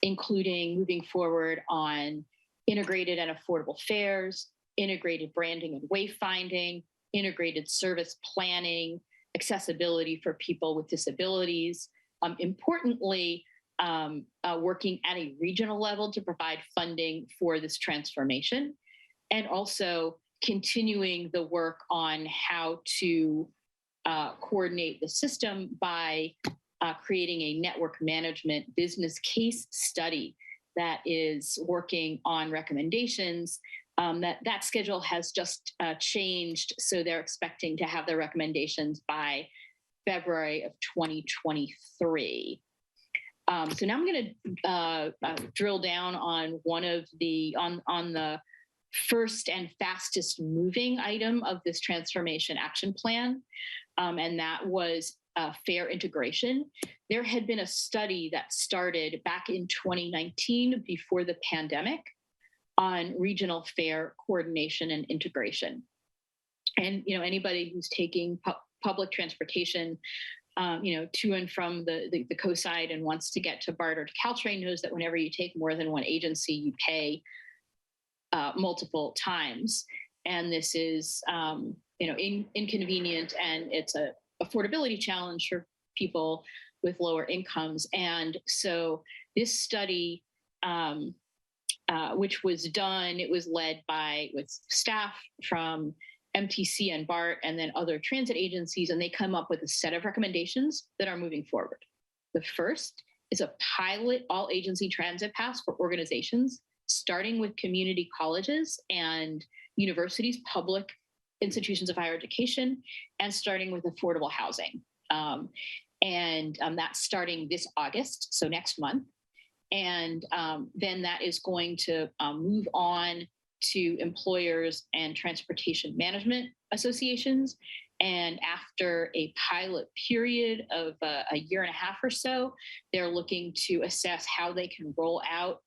including moving forward on integrated and affordable fares, integrated branding and wayfinding, integrated service planning, accessibility for people with disabilities. Importantly, working at a regional level to provide funding for this transformation, and also continuing the work on how to coordinate the system by creating a network management business case study that is working on recommendations. That schedule has just changed, so they're expecting to have their recommendations by February of 2023. So now I'm going to drill down on one of the first and fastest moving item of this transformation action plan, and that was fare integration. There had been a study that started back in 2019 before the pandemic on regional fare coordination and integration. And anybody who's taking public transportation to and from the coast side and wants to get to BART or to Caltrain knows that whenever you take more than one agency, you pay multiple times. And this is, inconvenient, and it's a affordability challenge for people with lower incomes. And so this study, which was done, it was led with staff from MCC and BART and then other transit agencies, and they come up with a set of recommendations that are moving forward. The first is a pilot all agency transit pass for organizations, starting with community colleges and universities, public institutions of higher education, and starting with affordable housing. That's starting this August, so next month. And then that is going to move on to employers and transportation management associations. And after a pilot period of a year and a half or so, they're looking to assess how they can roll out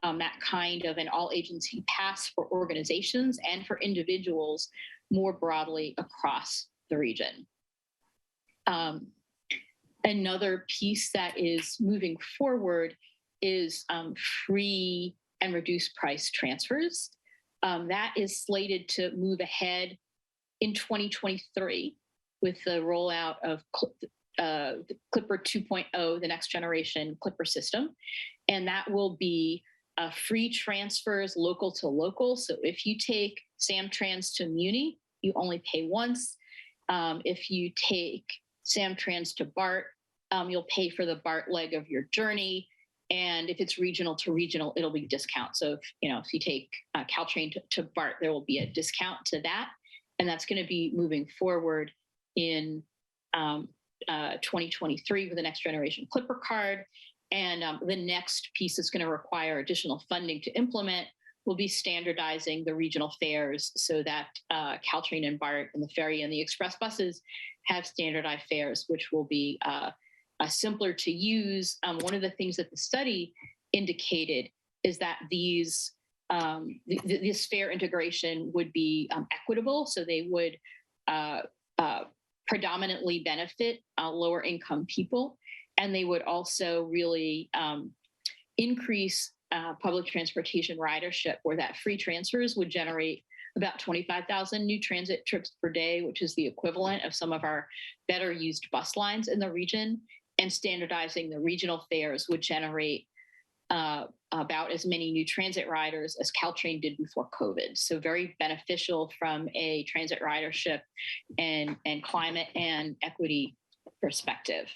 that kind of an all agency pass for organizations and for individuals more broadly across the region. Another piece that is moving forward is free and reduced price transfers. That is slated to move ahead in 2023 with the rollout of the Clipper 2.0, the next generation Clipper system. And that will be free transfers local to local. So if you take Samtrans to Muni, you only pay once. If you take Samtrans to BART, you'll pay for the BART leg of your journey. And if it's regional to regional, it'll be discount. So if you take Caltrain to BART, there will be a discount to that. And that's going to be moving forward in 2023 with the next generation Clipper card. And the next piece that's going to require additional funding to implement will be standardizing the regional fares so that Caltrain and BART and the ferry and the express buses have standardized fares, which will be simpler to use. One of the things that the study indicated is that this fare integration would be equitable, so they would predominantly benefit lower income people, and they would also really increase public transportation ridership, where that free transfers would generate about 25,000 new transit trips per day, which is the equivalent of some of our better used bus lines in the region. And standardizing the regional fares would generate about as many new transit riders as Caltrain did before COVID. So very beneficial from a transit ridership and climate and equity perspective.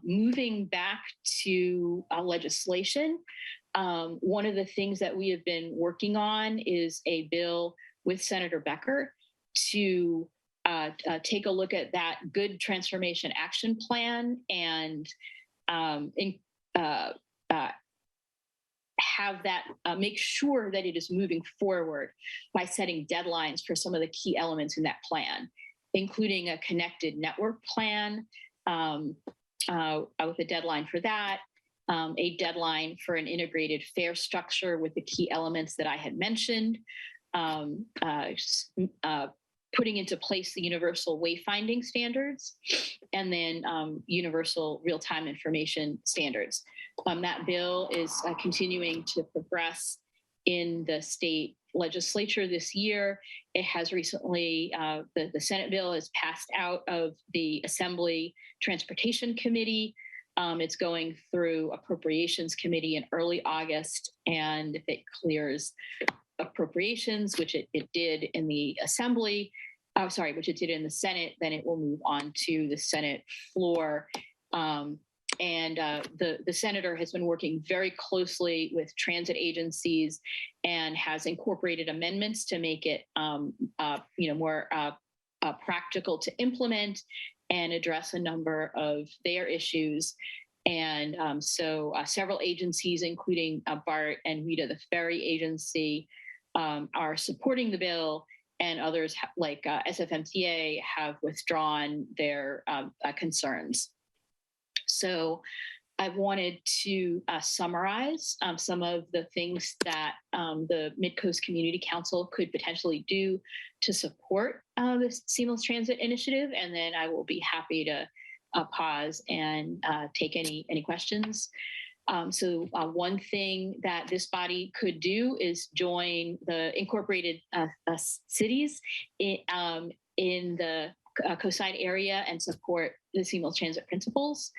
Moving back to legislation, one of the things that we have been working on is a bill with Senator Becker to take a look at that good transformation action plan and have that make sure that it is moving forward by setting deadlines for some of the key elements in that plan, including a connected network plan with a deadline for that, a deadline for an integrated fare structure with the key elements that I had mentioned, putting into place the universal wayfinding standards, and then universal real-time information standards. That bill is continuing to progress in the state legislature this year. It has recently, the Senate bill is passed out of the Assembly Transportation Committee. It's going through Appropriations Committee in early August, and if it clears appropriations, which it did in the Assembly, which it did in the Senate, then it will move on to the Senate floor. The senator has been working very closely with transit agencies and has incorporated amendments to make it more practical to implement and address a number of their issues. And so several agencies, including BART and WIDA, the ferry agency, are supporting the bill, and others like SFMTA have withdrawn their concerns. So I wanted to summarize some of the things that the Midcoast Community Council could potentially do to support the Seamless Transit Initiative, and then I will be happy to pause and take any questions. So one thing that this body could do is join the incorporated cities in the coastside area and support the Seamless Transit principles.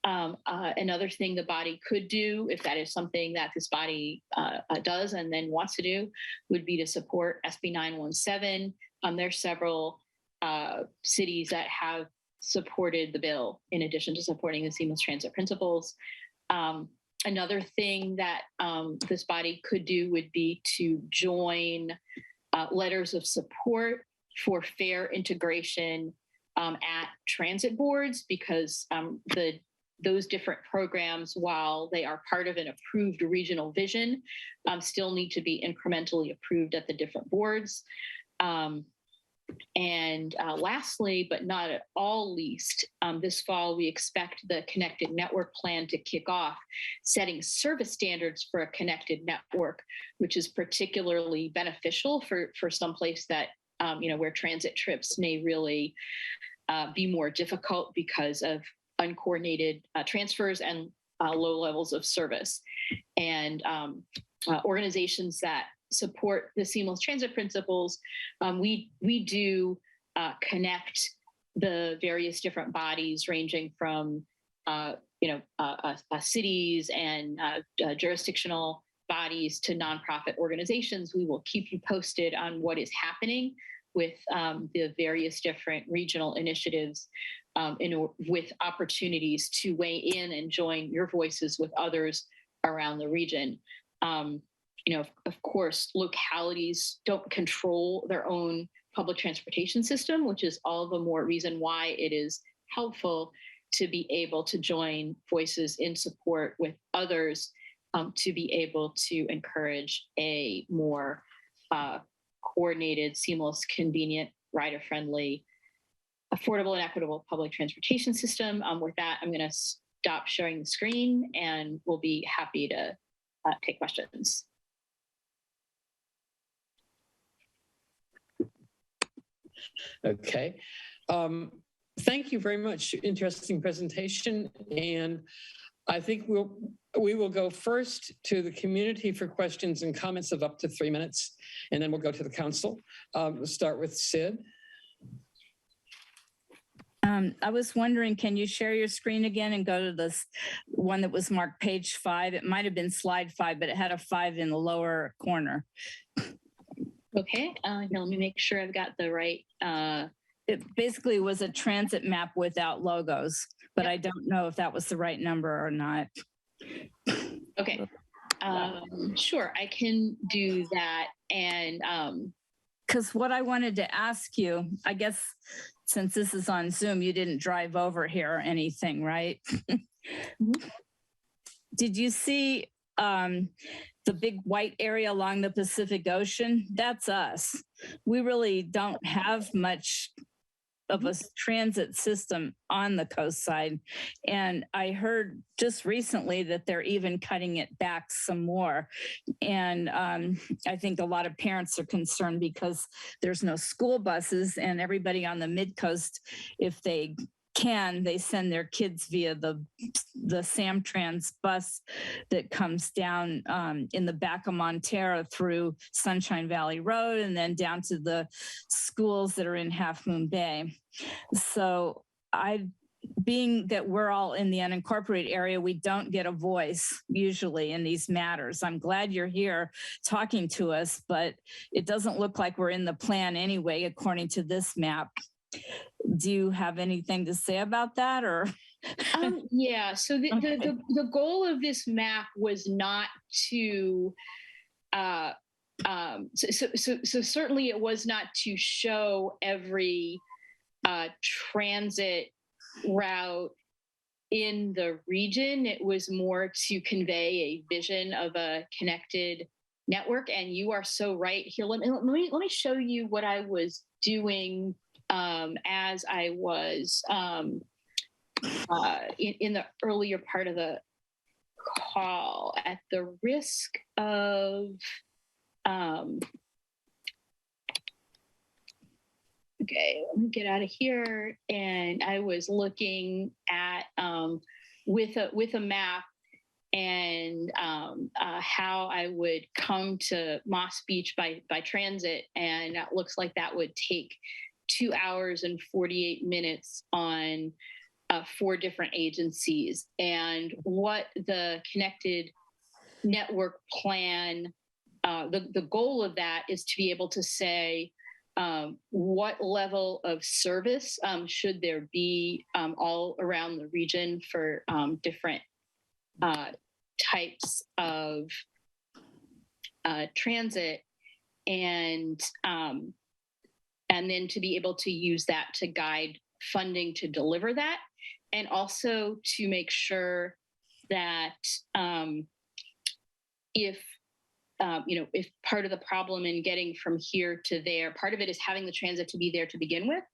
Another thing the body could do, if that is something that this body does and then wants to do, would be to support SB 917. There's several cities that have supported the bill in addition to supporting the Seamless Transit principles. Another thing that this body could do would be to join letters of support for fair integration at transit boards, because those different programs, while they are part of an approved regional vision, still need to be incrementally approved at the different boards. And lastly, but not at all least, this fall, we expect the Connected Network Plan to kick off, setting service standards for a connected network, which is particularly beneficial for some place that, where transit trips may really be more difficult because of uncoordinated transfers and low levels of service. And organizations that support the Seamless Transit principles, we do connect the various different bodies ranging from cities and jurisdictional bodies to nonprofit organizations. We will keep you posted on what is happening with the various different regional initiatives, with opportunities to weigh in and join your voices with others around the region. Of course, localities don't control their own public transportation system, which is all the more reason why it is helpful to be able to join voices in support with others to be able to encourage a more coordinated, seamless, convenient, rider-friendly, affordable and equitable public transportation system. With that, I'm going to stop sharing the screen and we'll be happy to take questions. Okay. Thank you very much. Interesting presentation. And I think we will go first to the community for questions and comments of up to 3 minutes, and then we'll go to the council. We'll start with Sid. I was wondering, can you share your screen again and go to this one that was marked page 5? It might have been slide 5, but it had a 5 in the lower corner. Okay, now let me make sure I've got the right. It basically was a transit map without logos, but I don't know if that was the right number or not. Okay, sure, I can do that. And because what I wanted to ask you, I guess, since this is on Zoom, you didn't drive over here or anything, right? Did you see the big white area along the Pacific Ocean? That's us. We really don't have much of a transit system on the coast side. And I heard just recently that they're even cutting it back some more. And I think a lot of parents are concerned because there's no school buses, and everybody on the Midcoast, if they can, they send their kids via the Samtrans bus that comes down in the back of Montero through Sunshine Valley Road and then down to the schools that are in Half Moon Bay. So being that we're all in the unincorporated area, we don't get a voice usually in these matters. I'm glad you're here talking to us, but it doesn't look like we're in the plan anyway, according to this map. Do you have anything to say about that, or? Yeah, so the goal of this map was not to, so certainly it was not to show every transit route in the region. It was more to convey a vision of a connected network. And you are so right. Here, let me show you what I was doing as I was in the earlier part of the call, at the risk of okay, let me get out of here. And I was looking at with a map and how I would come to Moss Beach by transit, and that looks like that would take 2 hours and 48 minutes on 4 different agencies. And what the connected network plan, the goal of that is to be able to say what level of service should there be all around the region for different types of transit, and then to be able to use that to guide funding to deliver that, and also to make sure that if part of the problem in getting from here to there, part of it is having the transit to be there to begin with,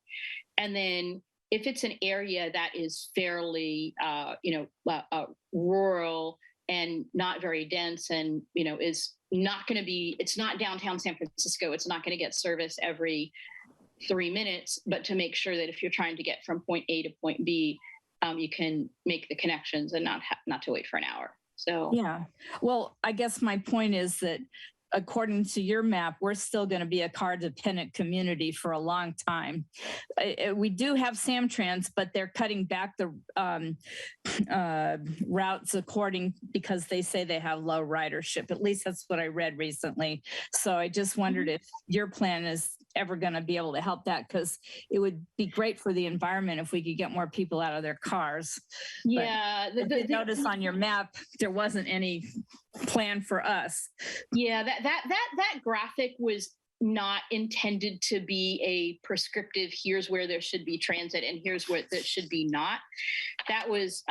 and then if it's an area that is fairly rural and not very dense, and is not going to be, it's not downtown San Francisco, it's not going to get service every 3 minutes, but to make sure that if you're trying to get from point A to point B, you can make the connections and not to wait for an hour. So yeah, well, I guess my point is that according to your map, we're still going to be a car-dependent community for a long time. We do have Samtrans, but they're cutting back the routes because they say they have low ridership. At least that's what I read recently. So I just wondered if your plan is ever going to be able to help that, because it would be great for the environment if we could get more people out of their cars. Yeah, notice on your map there wasn't any plan for us. Yeah, that graphic was not intended to be a prescriptive, here's where there should be transit and here's where there should be not. That was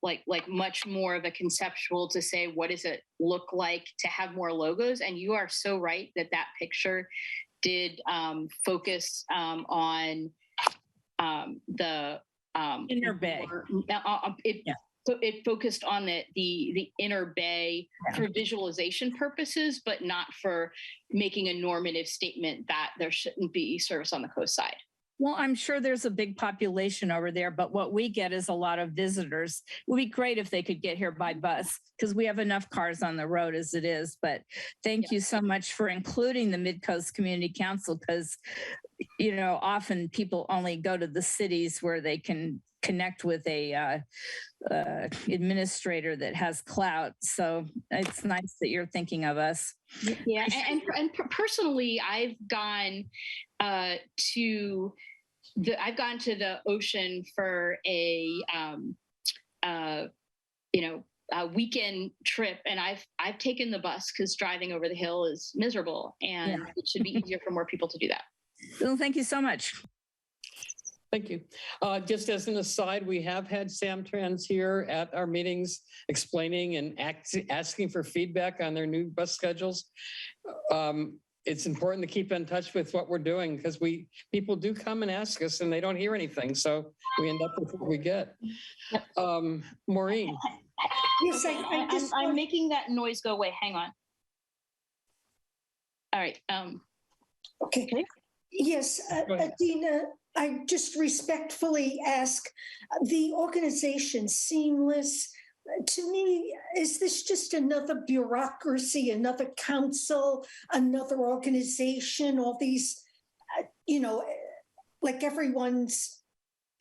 like much more of a conceptual to say, what does it look like to have more logos? And you are so right that picture did focus on the Inner Bay. So it focused on the Inner Bay for visualization purposes, but not for making a normative statement that there shouldn't be service on the coast side. Well, I'm sure there's a big population over there, but what we get is a lot of visitors. It would be great if they could get here by bus, because we have enough cars on the road as it is. But thank you so much for including the Midcoast Community Council, because, often people only go to the cities where they can connect with a administrator that has clout. So it's nice that you're thinking of us. Yeah, and personally, I've gone to the ocean for a weekend trip, and I've taken the bus because driving over the hill is miserable, and it should be easier for more people to do that. Well, thank you so much. Thank you. Just as an aside, we have had Samtrans here at our meetings explaining and asking for feedback on their new bus schedules. It's important to keep in touch with what we're doing, because people do come and ask us and they don't hear anything. So we end up with what we get. Maureen. Yes, I'm making that noise go away. Hang on. All right. Okay. Yes, Adina, I just respectfully ask, the organization Seamless, to me, is this just another bureaucracy, another council, another organization, all these, like everyone's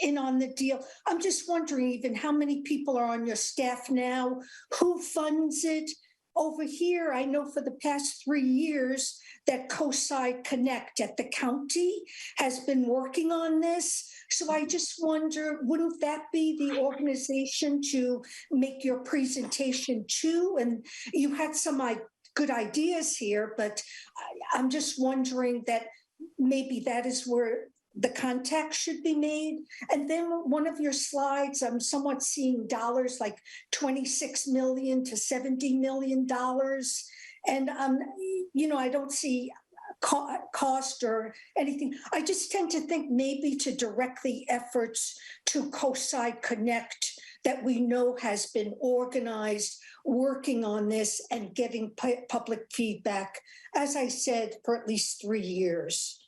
in on the deal? I'm just wondering even how many people are on your staff now, who funds it? Over here, I know for the past 3 years that Coastside Connect at the county has been working on this. So I just wonder, wouldn't that be the organization to make your presentation to? And you had some good ideas here, but I'm just wondering that maybe that is where the contact should be made. And then one of your slides, I'm somewhat seeing dollars like $26 million to $70 million. And, I don't see cost or anything. I just tend to think maybe to direct the efforts to Coastside Connect that we know has been organized, working on this and getting public feedback, as I said, for at least 3 years.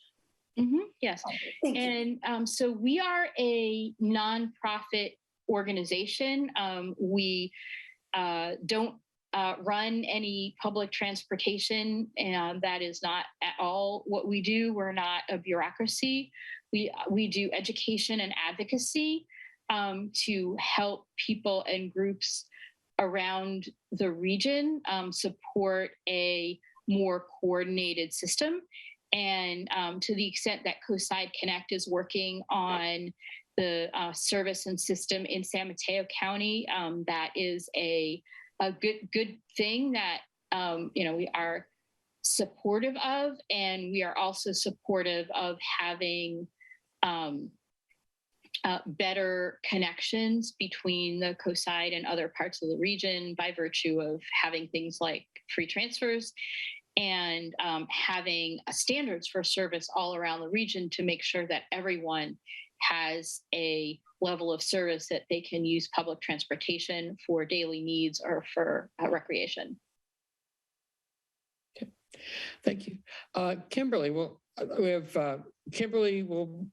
Yes. Thank you. And so we are a nonprofit organization. We don't run any public transportation, and that is not at all what we do. We're not a bureaucracy. We do education and advocacy to help people and groups around the region support a more coordinated system. And to the extent that Coastside Connect is working on the service and system in San Mateo County, that is a good thing that we are supportive of, and we are also supportive of having better connections between the Coastside and other parts of the region by virtue of having things like free transfers and having standards for service all around the region to make sure that everyone has a level of service that they can use public transportation for daily needs or for recreation. Okay. Thank you. Kimberly, Kimberly will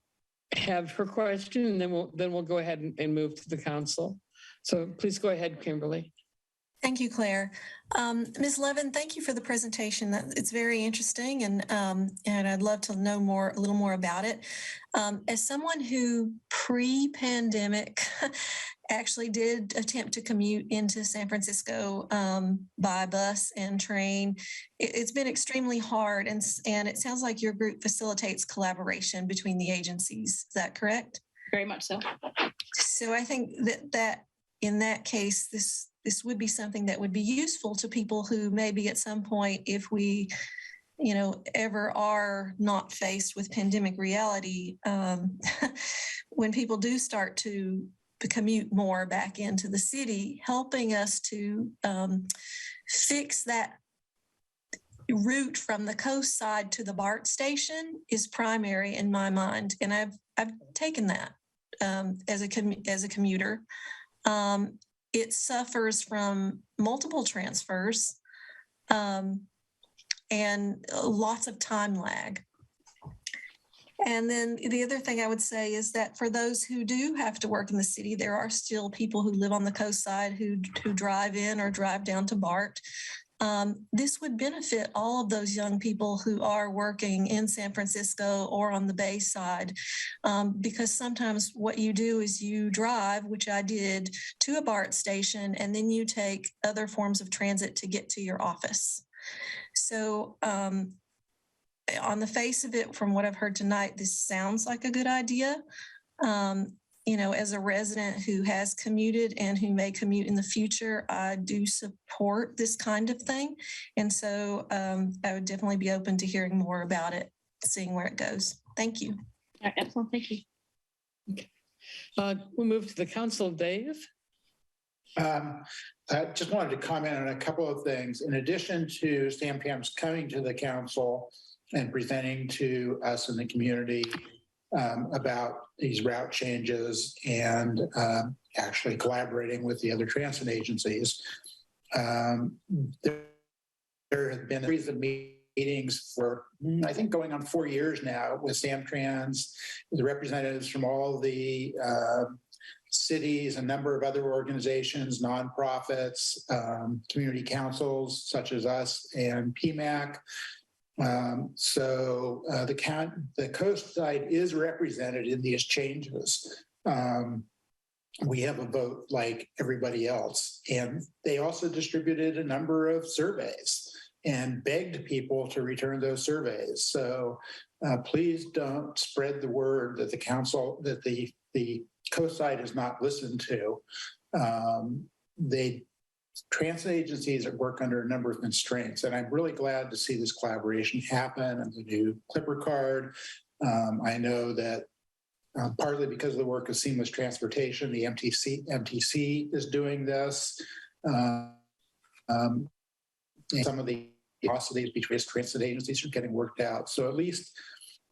have her question, and then we'll go ahead and move to the council. So please go ahead, Kimberly. Thank you, Claire. Ms. Levin, thank you for the presentation. It's very interesting, and I'd love to know a little more about it. As someone who pre-pandemic actually did attempt to commute into San Francisco by bus and train, it's been extremely hard, and it sounds like your group facilitates collaboration between the agencies. Is that correct? Very much so. So I think that in that case, this would be something that would be useful to people who maybe at some point, if we, ever are not faced with pandemic reality, when people do start to commute more back into the city, helping us to fix that route from the coast side to the BART station is primary in my mind. And I've taken that as a commuter. It suffers from multiple transfers and lots of time lag. And then the other thing I would say is that for those who do have to work in the city, there are still people who live on the coast side who drive in or drive down to BART. This would benefit all of those young people who are working in San Francisco or on the Bay side, because sometimes what you do is you drive, which I did, to a BART station, and then you take other forms of transit to get to your office. So on the face of it, from what I've heard tonight, this sounds like a good idea. As a resident who has commuted and who may commute in the future, I do support this kind of thing. And so I would definitely be open to hearing more about it, seeing where it goes. Thank you. Excellent. Thank you. Okay. We'll move to the council. Dave? I just wanted to comment on a couple of things. In addition to SAMPAM's coming to the council and presenting to us in the community about these route changes and actually collaborating with the other transit agencies. There have been a series of meetings for, I think, going on 4 years now with SamTrans, the representatives from all the cities, a number of other organizations, nonprofits, community councils such as us and PMAC. So the coast side is represented in these changes. We have a vote like everybody else. And they also distributed a number of surveys and begged people to return those surveys. So please don't spread the word that the council, that the coast side is not listened to. Transit agencies work under a number of constraints, and I'm really glad to see this collaboration happen and the new Clipper card. I know that partly because of the work of seamless transportation, the MTC is doing this. And some of the velocities between transit agencies are getting worked out. So at least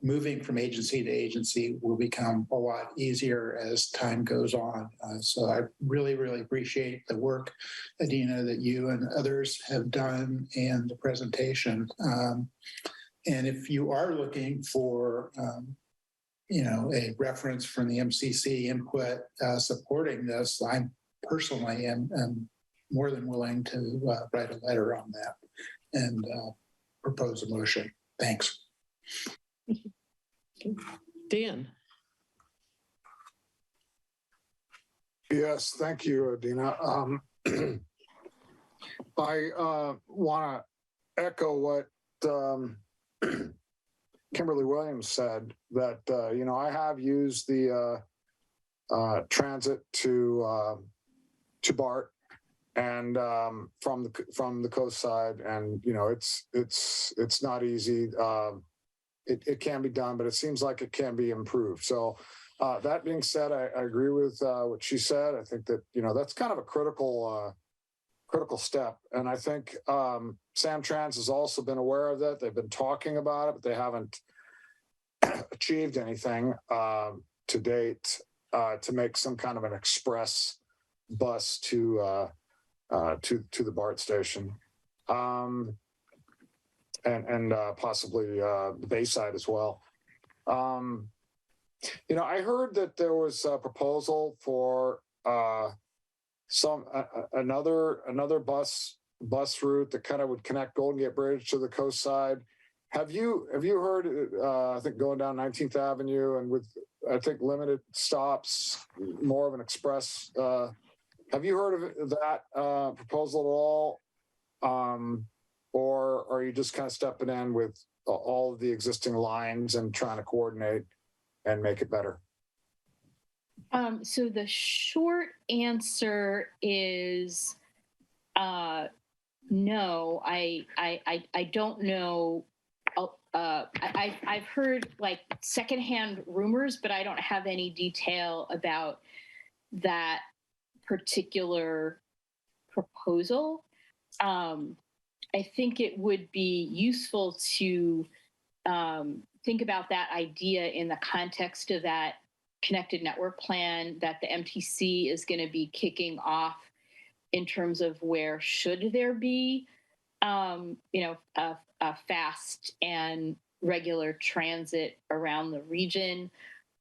moving from agency to agency will become a lot easier as time goes on. So I really, really appreciate the work, Adina, that you and others have done and the presentation. And if you are looking for, a reference from the MCC input supporting this, I personally am more than willing to write a letter on that and propose a motion. Thanks. Dan. Yes, thank you, Adina. I want to echo what Kimberly Williams said, that, I have used the transit to BART and from the coast side, and it's not easy. It can be done, but it seems like it can be improved. So that being said, I agree with what she said. I think that that's kind of a critical step, and I think Samtrans has also been aware of that. They've been talking about it, but they haven't achieved anything to date to make some kind of an express bus to the BART station. And possibly the Bayside as well. I heard that there was a proposal for another bus route that kind of would connect Golden Gate Bridge to the coast side. Have you heard? I think going down 19th Avenue and with limited stops, more of an express. Have you heard of that proposal at all? Or are you just kind of stepping in with all of the existing lines and trying to coordinate and make it better? So the short answer is no. I don't know. I've heard like secondhand rumors, but I don't have any detail about that particular proposal. I think it would be useful to think about that idea in the context of that connected network plan that the MTC is going to be kicking off in terms of where should there be, a fast and regular transit around the region.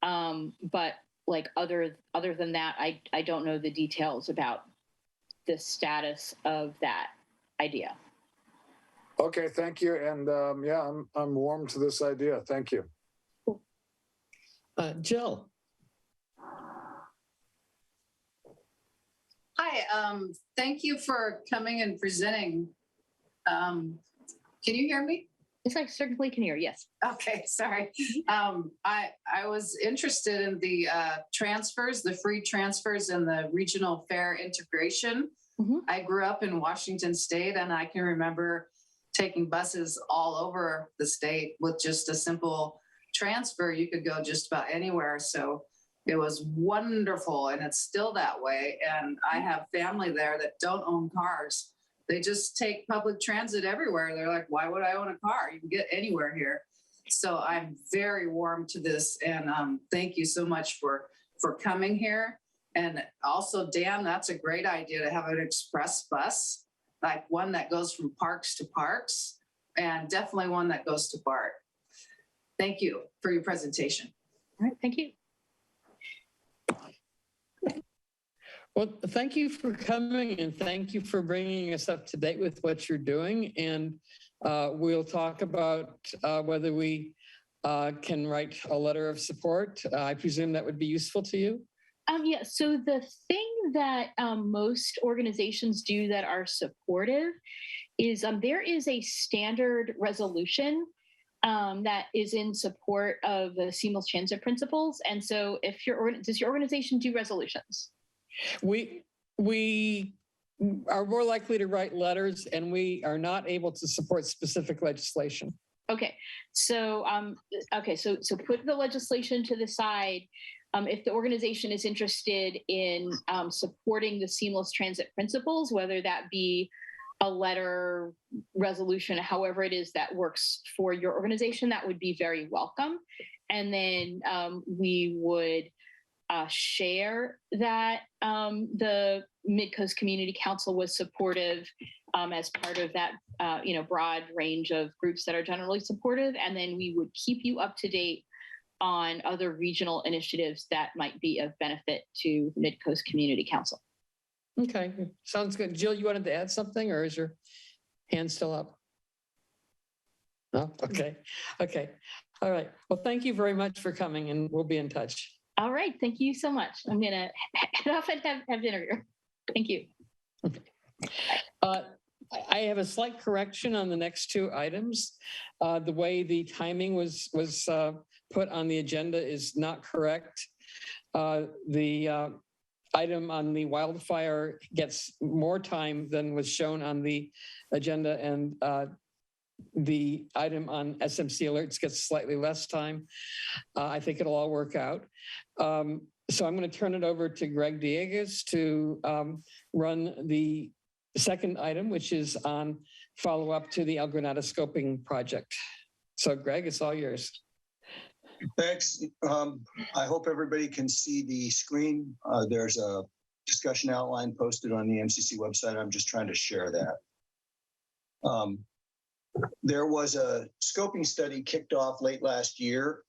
But like other than that, I don't know the details about the status of that idea. Okay, thank you. And I'm warm to this idea. Thank you. Jill. Hi, thank you for coming and presenting. Can you hear me? Yes, I certainly can hear. Yes. Okay, sorry. I was interested in the transfers, the free transfers and the regional fare integration. Mm-hmm. I grew up in Washington State, and I can remember taking buses all over the state with just a simple transfer. You could go just about anywhere. So it was wonderful, and it's still that way. And I have family there that don't own cars. They just take public transit everywhere. They're like, why would I own a car? You can get anywhere here. So I'm very warm to this. And thank you so much for coming here. And also, Dan, that's a great idea to have an express bus, like one that goes from parks to parks, and definitely one that goes to BART. Thank you for your presentation. All right, thank you. Well, thank you for coming, and thank you for bringing us up to date with what you're doing. And we'll talk about whether we can write a letter of support. I presume that would be useful to you. Yeah, so the thing that most organizations do that are supportive is there is a standard resolution that is in support of the seamless transit principles. And so does your organization do resolutions? We are more likely to write letters, and we are not able to support specific legislation. Okay, so so put the legislation to the side. If the organization is interested in supporting the seamless transit principles, whether that be a letter, resolution, however it is that works for your organization, that would be very welcome. And then we would share that the Midcoast Community Council was supportive as part of that broad range of groups that are generally supportive. And then we would keep you up to date on other regional initiatives that might be of benefit to the Midcoast Community Council. Okay, sounds good. Jill, you wanted to add something, or is your hand still up? No? Okay. All right. Well, thank you very much for coming, and we'll be in touch. All right. Thank you so much. I'm going to head off and have dinner here. Thank you. Okay. I have a slight correction on the next two items. The way the timing was put on the agenda is not correct. The item on the wildfire gets more time than was shown on the agenda, and the item on SMC alerts gets slightly less time. I think it'll all work out. So I'm going to turn it over to Greg Diegues to run the second item, which is on follow-up to the El Granada scoping project. So Greg, it's all yours. Thanks. I hope everybody can see the screen. There's a discussion outline posted on the MCC website. I'm just trying to share that. There was a scoping study kicked off late last year.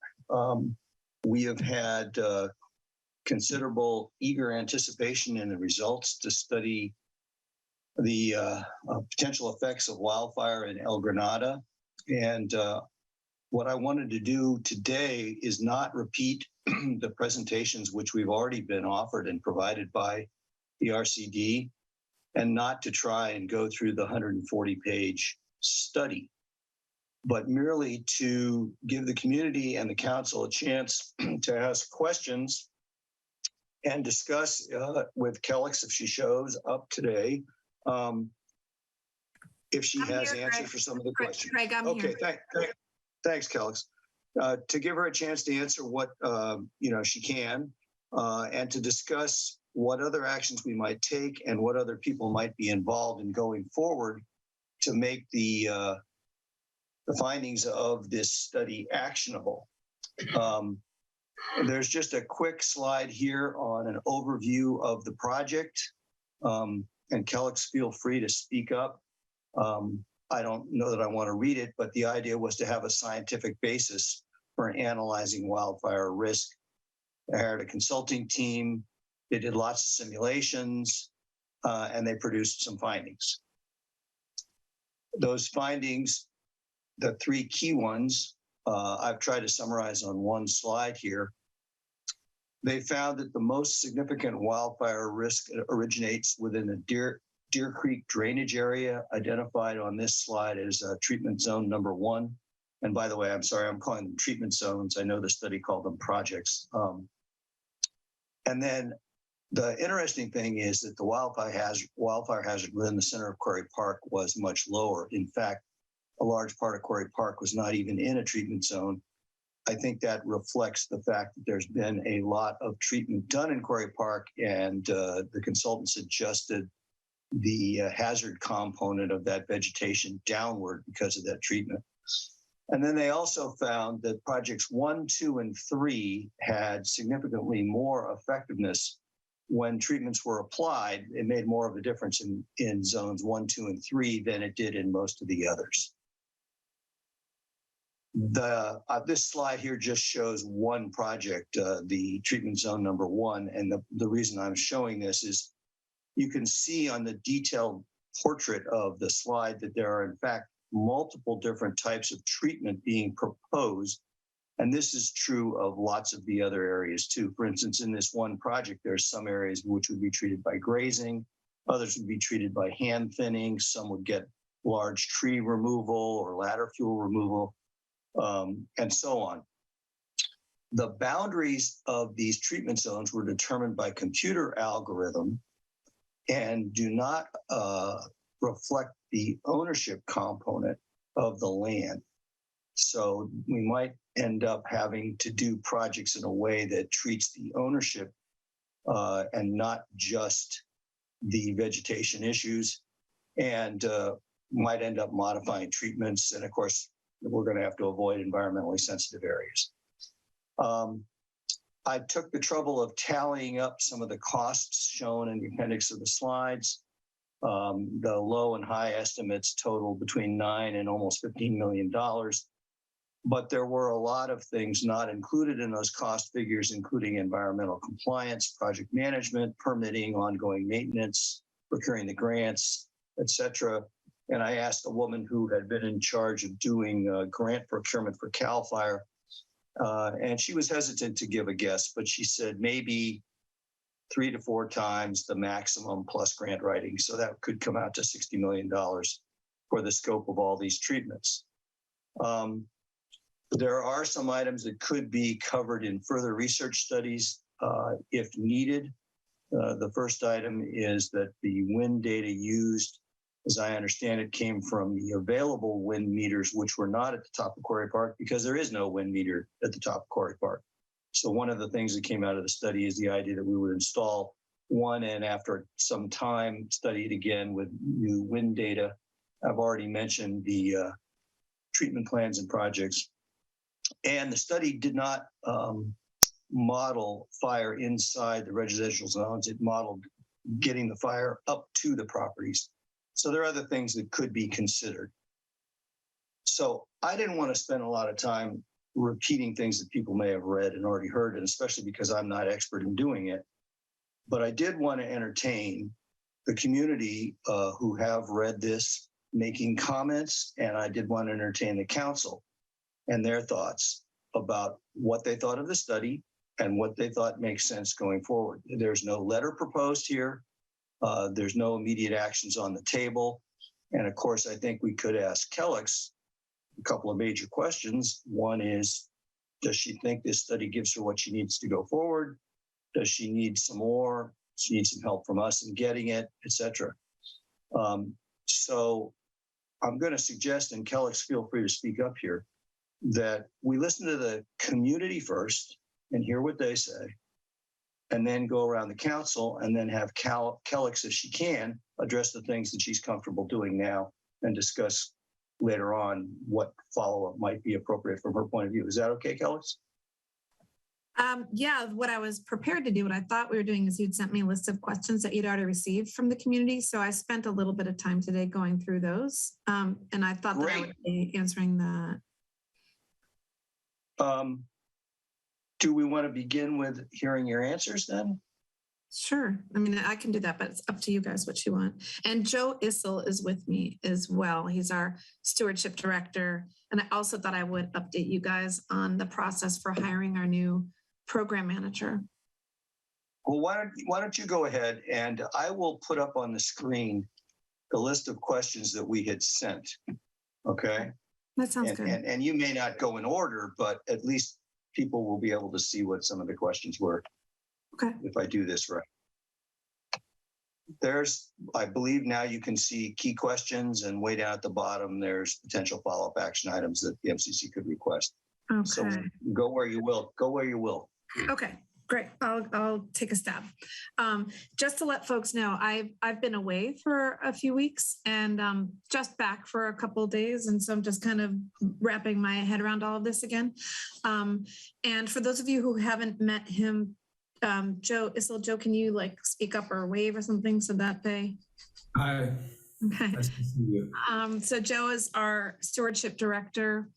We have had considerable eager anticipation in the results to study the potential effects of wildfire in El Granada. And what I wanted to do today is not repeat the presentations which we've already been offered and provided by the RCD, and not to try and go through the 140-page study, but merely to give the community and the council a chance to ask questions and discuss with Kellex, if she shows up today, if she has answers for some of the questions. Craig, I'm okay, here. Thanks, Kellex. To give her a chance to answer what she can, and to discuss what other actions we might take and what other people might be involved in going forward to make the findings of this study actionable. There's just a quick slide here on an overview of the project. And Kellex, feel free to speak up. I don't know that I want to read it, but the idea was to have a scientific basis for analyzing wildfire risk. I hired a consulting team. They did lots of simulations, and they produced some findings. Those findings, the three key ones, I've tried to summarize on one slide here. They found that the most significant wildfire risk originates within the Deer Creek drainage area, identified on this slide as treatment zone number 1. And by the way, I'm sorry, I'm calling them treatment zones. I know the study called them projects. And then the interesting thing is that the wildfire hazard within the center of Quarry Park was much lower. In fact, a large part of Quarry Park was not even in a treatment zone. I think that reflects the fact that there's been a lot of treatment done in Quarry Park, and the consultants adjusted the hazard component of that vegetation downward because of that treatment. And then they also found that projects 1, 2, and 3 had significantly more effectiveness when treatments were applied. It made more of a difference in zones 1, 2, and 3 than it did in most of the others. This slide here just shows one project, the treatment zone number 1. And the reason I'm showing this is you can see on the detailed portrait of the slide that there are, in fact, multiple different types of treatment being proposed. And this is true of lots of the other areas too. For instance, in this one project, there's some areas which would be treated by grazing, others would be treated by hand thinning, some would get large tree removal or ladder fuel removal, and so on. The boundaries of these treatment zones were determined by computer algorithm and do not reflect the ownership component of the land. So we might end up having to do projects in a way that treats the ownership and not just the vegetation issues, and might end up modifying treatments. And of course, we're going to have to avoid environmentally sensitive areas. I took the trouble of tallying up some of the costs shown in the appendix of the slides. The low and high estimates total between $9 and almost $15 million. But there were a lot of things not included in those cost figures, including environmental compliance, project management, permitting, ongoing maintenance, procuring the grants, et cetera. And I asked a woman who had been in charge of doing grant procurement for CAL FIRE, and she was hesitant to give a guess, but she said maybe 3 to 4 times the maximum plus grant writing. So that could come out to $60 million for the scope of all these treatments. There are some items that could be covered in further research studies if needed. The first item is that the wind data used, as I understand it, came from the available wind meters, which were not at the top of Quarry Park because there is no wind meter at the top of Quarry Park. So one of the things that came out of the study is the idea that we would install one, and after some time study it again with new wind data. I've already mentioned the treatment plans and projects. And the study did not model fire inside the residential zones. It modeled getting the fire up to the properties. So there are other things that could be considered. So I didn't want to spend a lot of time repeating things that people may have read and already heard, and especially because I'm not expert in doing it. But I did want to entertain the community who have read this making comments, and I did want to entertain the council and their thoughts about what they thought of the study and what they thought makes sense going forward. There's no letter proposed here. There's no immediate actions on the table. And of course, I think we could ask Kellex a couple of major questions. One is, does she think this study gives her what she needs to go forward? Does she need some more? She needs some help from us in getting it, et cetera. So I'm going to suggest, and Kellex, feel free to speak up here, that we listen to the community first and hear what they say, and then go around the council and then have Kellex, if she can, address the things that she's comfortable doing now and discuss later on what follow-up might be appropriate from her point of view. Is that okay, Kellex? Yeah, what I was prepared to do, what I thought we were doing is you'd sent me a list of questions that you'd already received from the community. So I spent a little bit of time today going through those. And I thought that I would be answering that. Do we want to begin with hearing your answers then? Sure. I mean, I can do that, but it's up to you guys what you want. And Joe Issel is with me as well. He's our stewardship director. And I also thought I would update you guys on the process for hiring our new program manager. Well, why don't you go ahead, and I will put up on the screen the list of questions that we had sent. Okay. That sounds good. And you may not go in order, but at least people will be able to see what some of the questions were. Okay. If I do this right. There's, I believe now you can see key questions, and way down at the bottom, there's potential follow-up action items that the MCC could request. Okay. So go where you will. Go where you will. Okay, great. I'll take a stab. Just to let folks know, I've been away for a few weeks and just back for a couple of days. And so I'm just kind of wrapping my head around all of this again. And for those of you who haven't met him, Joe Issel, Joe, can you like speak up or wave or something so that they... Hi. Okay. Nice to see you. So Joe is our stewardship director.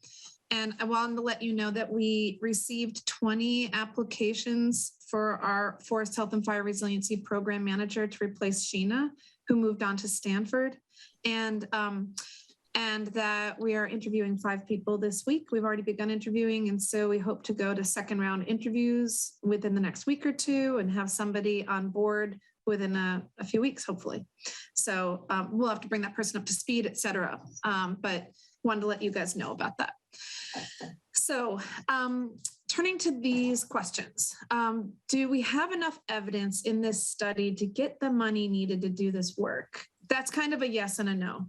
And I wanted to let you know that we received 20 applications for our Forest Health and Fire Resiliency Program Manager to replace Sheena, who moved on to Stanford. And that we are interviewing 5 people this week. We've already begun interviewing. And so we hope to go to second round interviews within the next week or two and have somebody on board within a few weeks, hopefully. So we'll have to bring that person up to speed, et cetera. But wanted to let you guys know about that. So turning to these questions, do we have enough evidence in this study to get the money needed to do this work? That's kind of a yes and a no.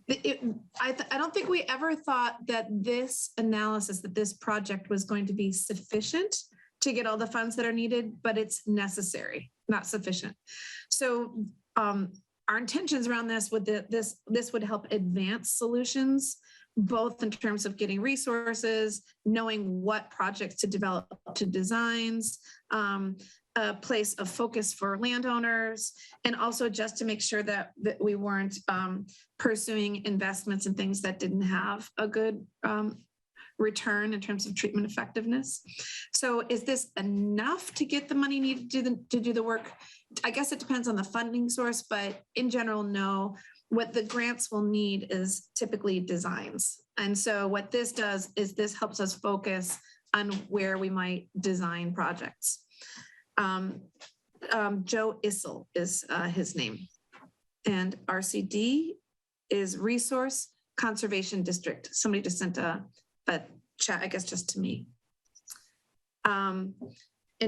I don't think we ever thought that this analysis, that this project was going to be sufficient to get all the funds that are needed, but it's necessary, not sufficient. So our intentions around this would help advance solutions, both in terms of getting resources, knowing what projects to develop to designs, a place of focus for landowners, and also just to make sure that we weren't pursuing investments in things that didn't have a good return in terms of treatment effectiveness. So is this enough to get the money needed to do the work? I guess it depends on the funding source, but in general, no. What the grants will need is typically designs. And so what this does is this helps us focus on where we might design projects. Joe Issel is his name. And RCD is Resource Conservation District. Somebody just sent a chat, I guess just to me. And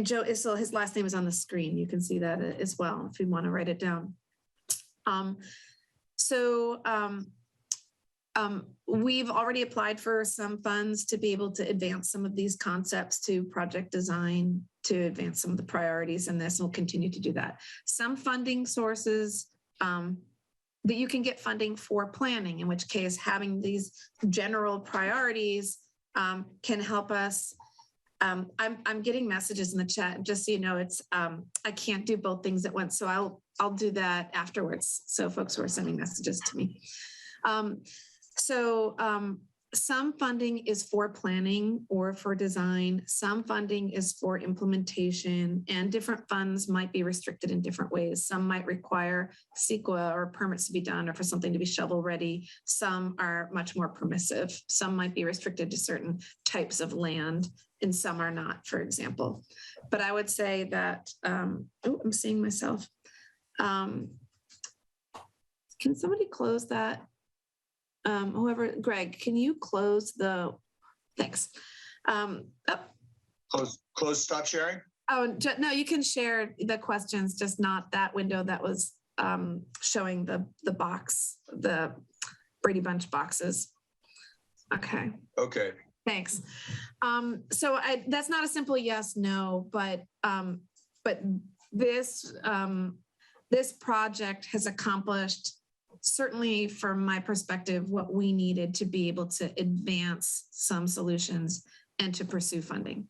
Joe Issel, his last name is on the screen. You can see that as well if you want to write it down. We've already applied for some funds to be able to advance some of these concepts to project design, to advance some of the priorities in this, and we'll continue to do that. Some funding sources that you can get funding for planning, in which case having these general priorities can help us. I'm getting messages in the chat, just so you know, it's I can't do both things at once, so I'll do that afterwards. So folks who are sending messages to me. Some funding is for planning or for design. Some funding is for implementation, and different funds might be restricted in different ways. Some might require CEQA or permits to be done or for something to be shovel ready. Some are much more permissive. Some might be restricted to certain types of land, and some are not, for example. But I would say that, I'm seeing myself. Can somebody close that? Whoever, Greg, can you close the, thanks. Close, stop sharing? Oh, no, you can share the questions, just not that window that was showing the box, the Brady Bunch boxes. Okay. Okay. Thanks. That's not a simple yes, no, but this project has accomplished, certainly from my perspective, what we needed to be able to advance some solutions and to pursue funding.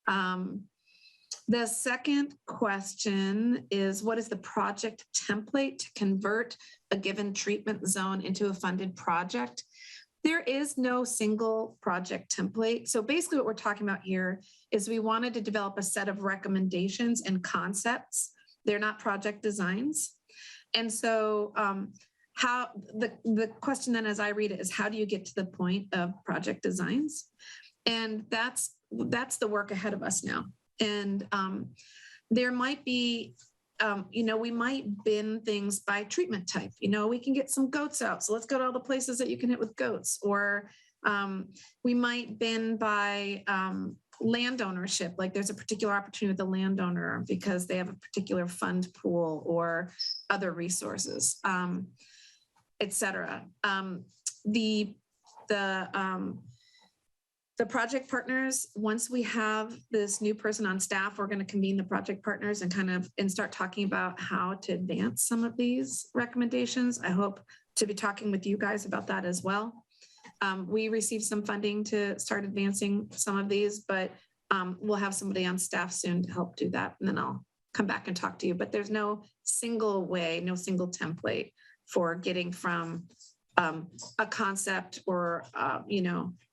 The second question is, what is the project template to convert a given treatment zone into a funded project? There is no single project template. So basically what we're talking about here is we wanted to develop a set of recommendations and concepts. They're not project designs. And so how the question then, as I read it, is how do you get to the point of project designs? And that's the work ahead of us now. And there might be, we might bin things by treatment type. We can get some goats out. So let's go to all the places that you can hit with goats. Or we might bin by land ownership, like there's a particular opportunity with the landowner because they have a particular fund pool or other resources, et cetera. The project partners, once we have this new person on staff, we're going to convene the project partners and start talking about how to advance some of these recommendations. I hope to be talking with you guys about that as well. We received some funding to start advancing some of these, but we'll have somebody on staff soon to help do that. And then I'll come back and talk to you. But there's no single way, no single template for getting from a concept or,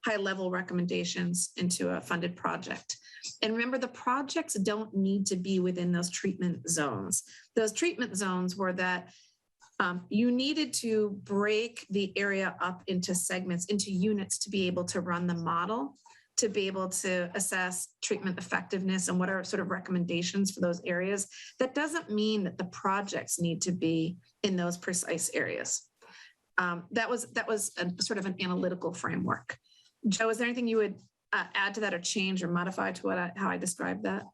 high level recommendations into a funded project. And remember, the projects don't need to be within those treatment zones. Those treatment zones were that you needed to break the area up into segments, into units to be able to run the model, to be able to assess treatment effectiveness and what are sort of recommendations for those areas. That doesn't mean that the projects need to be in those precise areas. That was a sort of an analytical framework. Joe, is there anything you would add to that or change or modify to how I described that?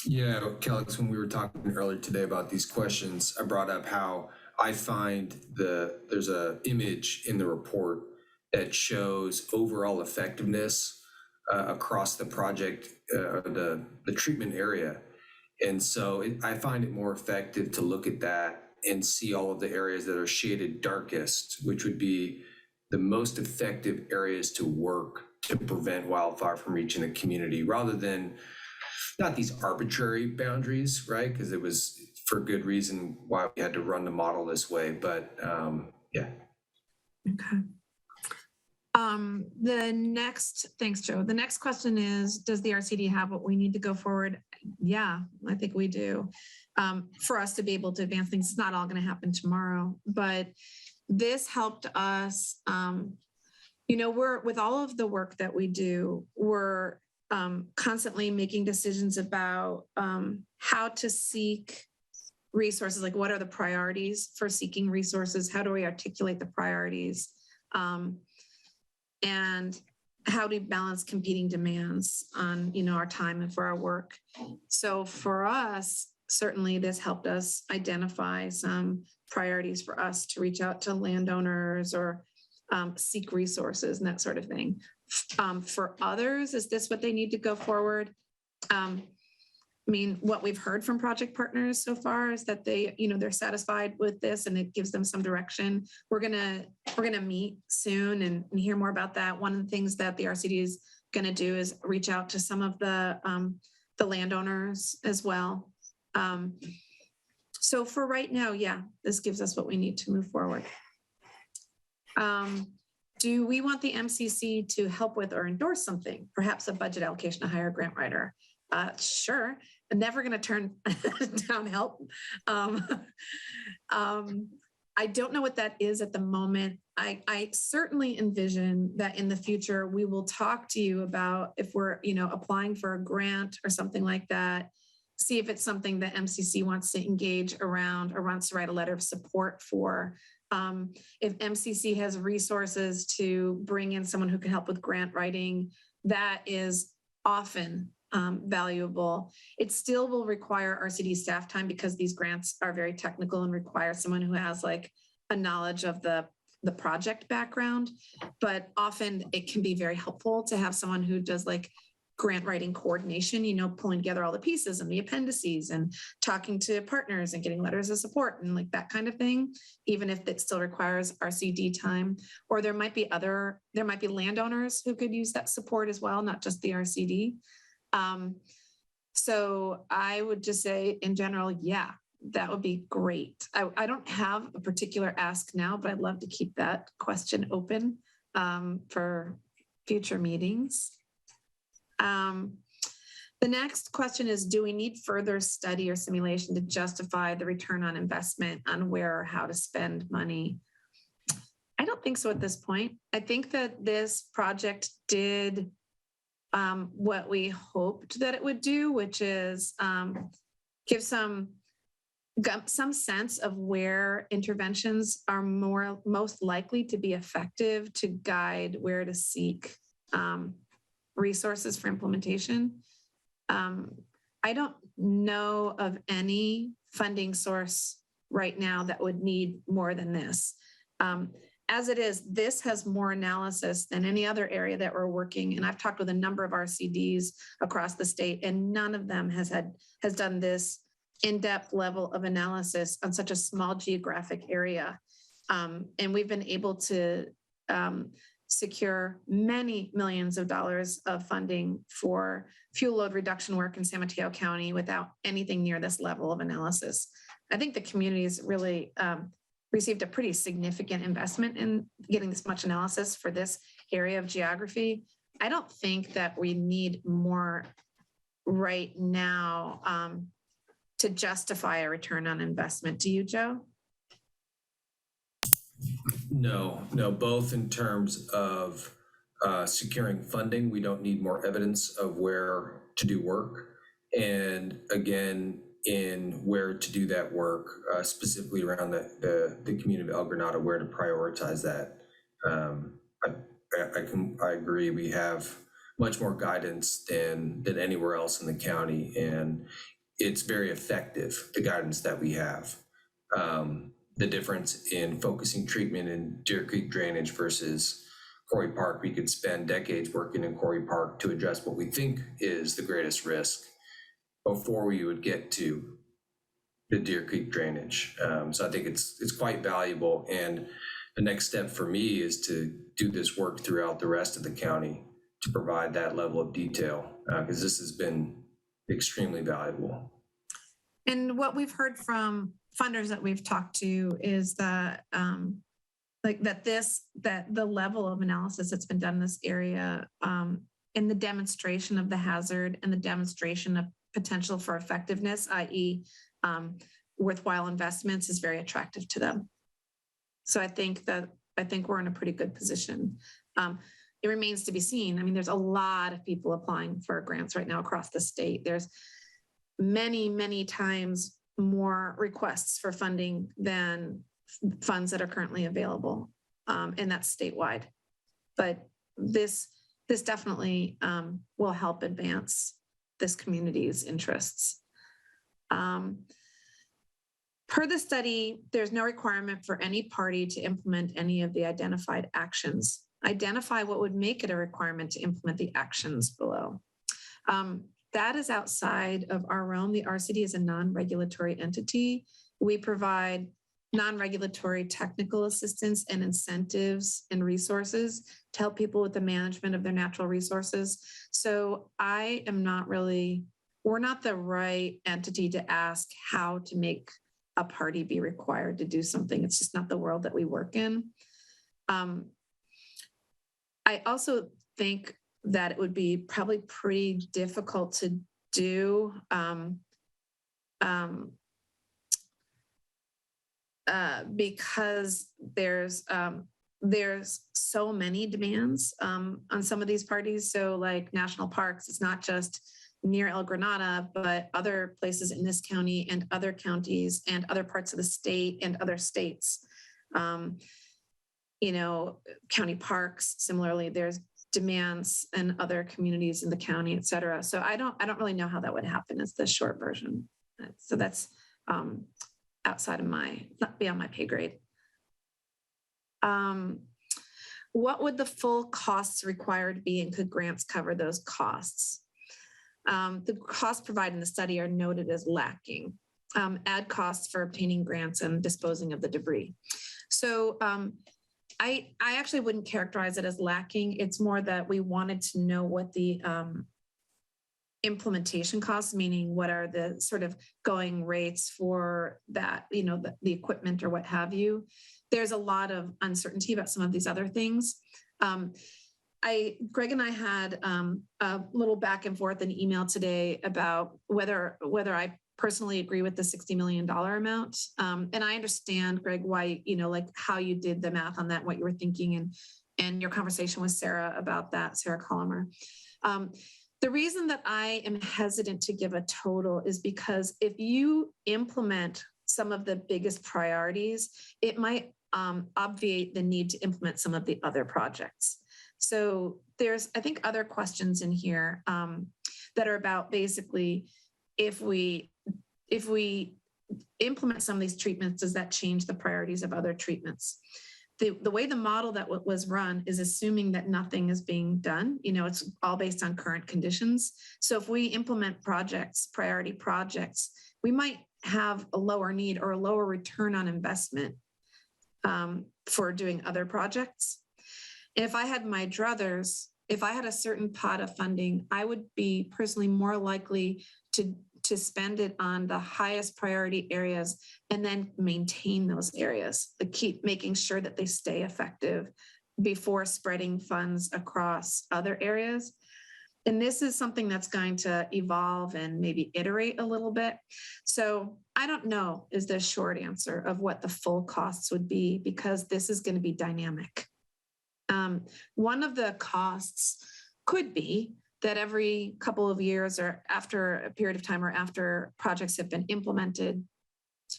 Yeah, Kelly, when we were talking earlier today about these questions, I brought up how I find there's a image in the report that shows overall effectiveness across the project, the treatment area. And so I find it more effective to look at that and see all of the areas that are shaded darkest, which would be the most effective areas to work to prevent wildfire from reaching the community, rather than not these arbitrary boundaries, right? Because it was for good reason why we had to run the model this way. But yeah. Okay. Thanks, Joe. The next question is, does the RCD have what we need to go forward? Yeah, I think we do. For us to be able to advance things, it's not all going to happen tomorrow, but this helped us. We're, with all of the work that we do, we're constantly making decisions about how to seek resources, like what are the priorities for seeking resources? How do we articulate the priorities? And how do we balance competing demands on, our time and for our work? So for us, certainly this helped us identify some priorities for us to reach out to landowners or seek resources and that sort of thing. For others, is this what they need to go forward? What we've heard from project partners so far is that they're satisfied with this and it gives them some direction. We're gonna meet soon and hear more about that. One of the things that the RCD is gonna do is reach out to some of the landowners as well. So for right now, yeah, this gives us what we need to move forward. Do we want the MCC to help with or endorse something? Perhaps a budget allocation to hire a grant writer? Sure. I'm never going to turn down help. I don't know what that is at the moment. I certainly envision that in the future, we will talk to you about if we're, applying for a grant or something like that, see if it's something that MCC wants to engage around or wants to write a letter of support for. If MCC has resources to bring in someone who can help with grant writing, that is often valuable. It still will require RCD staff time because these grants are very technical and require someone who has like a knowledge of the project background, but often it can be very helpful to have someone who does like grant writing coordination, pulling together all the pieces and the appendices and talking to partners and getting letters of support and like that kind of thing, even if it still requires RCD time. Or there might be landowners who could use that support as well, not just the RCD. So I would just say in general, yeah, that would be great. I don't have a particular ask now, but I'd love to keep that question open for future meetings. The next question is, do we need further study or simulation to justify the return on investment on where or how to spend money? I don't think so at this point. I think that this project did what we hoped that it would do, which is give some sense of where interventions are most likely to be effective to guide where to seek resources for implementation. I don't know of any funding source right now that would need more than this. As it is, this has more analysis than any other area that we're working. And I've talked with a number of RCDs across the state, and none of them has done this in-depth level of analysis on such a small geographic area. And we've been able to secure many millions of dollars of funding for fuel load reduction work in San Mateo County without anything near this level of analysis. I think the community's really received a pretty significant investment in getting this much analysis for this area of geography. I don't think that we need more right now to justify a return on investment. Do you, Joe? No, both in terms of securing funding, we don't need more evidence of where to do work. And again, in where to do that work, specifically around the community of El Granado, where to prioritize that. I agree, we have much more guidance than anywhere else in the county, and it's very effective, the guidance that we have. the difference in focusing treatment in Deer Creek drainage versus Quarry Park. We could spend decades working in Quarry Park to address what we think is the greatest risk before we would get to the Deer Creek drainage. So I think it's quite valuable. And the next step for me is to do this work throughout the rest of the county to provide that level of detail, because this has been extremely valuable. And what we've heard from funders that we've talked to is that that the level of analysis that's been done in this area, in the demonstration of the hazard and the demonstration of potential for effectiveness, i.e. Worthwhile investments, is very attractive to them. So I think we're in a pretty good position. It remains to be seen. I mean, there's a lot of people applying for grants right now across the state. There's many, many times more requests for funding than funds that are currently available, and that's statewide. But this definitely will help advance this community's interests. Per the study, there's no requirement for any party to implement any of the identified actions. Identify what would make it a requirement to implement the actions below. That is outside of our realm. The RCD is a non-regulatory entity. We provide non-regulatory technical assistance and incentives and resources to help people with the management of their natural resources. So we're not the right entity to ask how to make a party be required to do something. It's just not the world that we work in. I also think that it would be probably pretty difficult to do because there's so many demands on some of these parties. So like national parks, it's not just near El Granada, but other places in this county and other counties and other parts of the state and other states. County parks, similarly, there's demands in other communities in the county, et cetera. So I don't really know how that would happen is the short version. So that's outside of not beyond my pay grade. What would the full costs required be, and could grants cover those costs? The costs provided in the study are noted as lacking. Add costs for obtaining grants and disposing of the debris. So I actually wouldn't characterize it as lacking. It's more that we wanted to know what the implementation costs, meaning what are the sort of going rates for that, the equipment or what have you. There's a lot of uncertainty about some of these other things. Greg and I had a little back and forth in email today about whether I personally agree with the $60 million amount. And I understand, Greg, why, like how you did the math on that, what you were thinking, and your conversation with Sarah about that, Sarah Colomer. The reason that I am hesitant to give a total is because if you implement some of the biggest priorities, it might obviate the need to implement some of the other projects. So there's, I think, other questions in here that are about basically, if we implement some of these treatments, does that change the priorities of other treatments? The way the model that was run is assuming that nothing is being done. It's all based on current conditions. So if we implement priority projects, we might have a lower need or a lower return on investment for doing other projects. And if I had my druthers, if I had a certain pot of funding, I would be personally more likely to spend it on the highest priority areas and then maintain those areas, but keep making sure that they stay effective before spreading funds across other areas. And this is something that's going to evolve and maybe iterate a little bit. So I don't know is the short answer of what the full costs would be, because this is going to be dynamic. One of the costs could be that every couple of years or after a period of time or after projects have been implemented,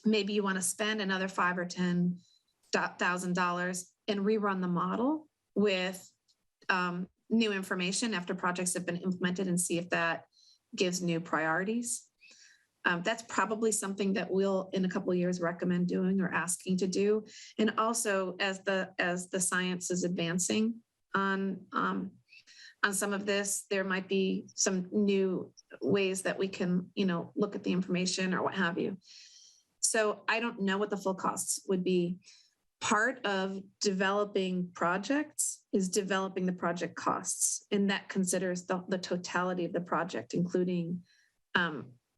maybe you want to spend another $5,000 or $10,000 and rerun the model with new information after projects have been implemented and see if that gives new priorities. That's probably something that we'll, in a couple of years, recommend doing or asking to do. And also, as the science is advancing on some of this, there might be some new ways that we can, look at the information or what have you. So I don't know what the full costs would be. Part of developing projects is developing the project costs, and that considers the totality of the project, including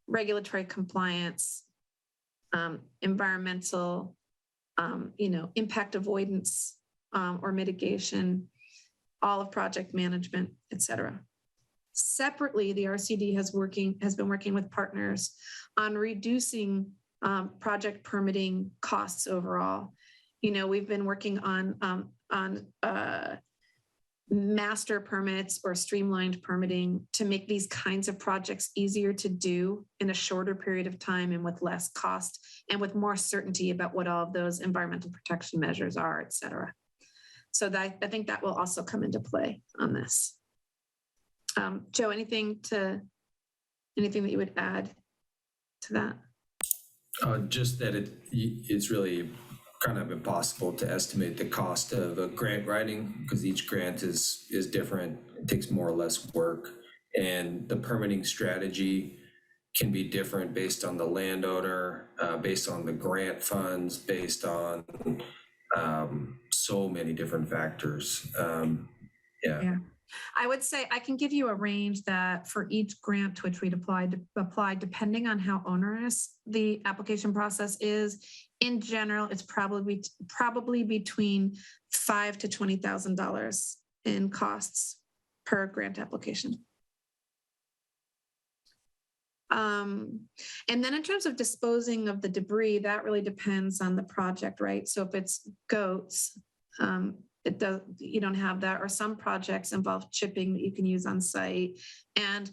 regulatory compliance, environmental, impact avoidance or mitigation, all of project management, et cetera. Separately, the RCD has been working with partners on reducing project permitting costs overall. We've been working on master permits or streamlined permitting to make these kinds of projects easier to do in a shorter period of time and with less cost and with more certainty about what all of those environmental protection measures are, et cetera. So I think that will also come into play on this. Joe, anything that you would add to that? Just that it's really kind of impossible to estimate the cost of a grant writing because each grant is different. It takes more or less work, and the permitting strategy can be different based on the landowner, based on the grant funds, based on so many different factors. Yeah. I would say I can give you a range that for each grant to which we'd apply, depending on how onerous the application process is. In general, it's probably between $5,000 to $20,000 in costs per grant application. And then in terms of disposing of the debris, that really depends on the project, right? So if it's goats, you don't have that, or some projects involve chipping that you can use on site. And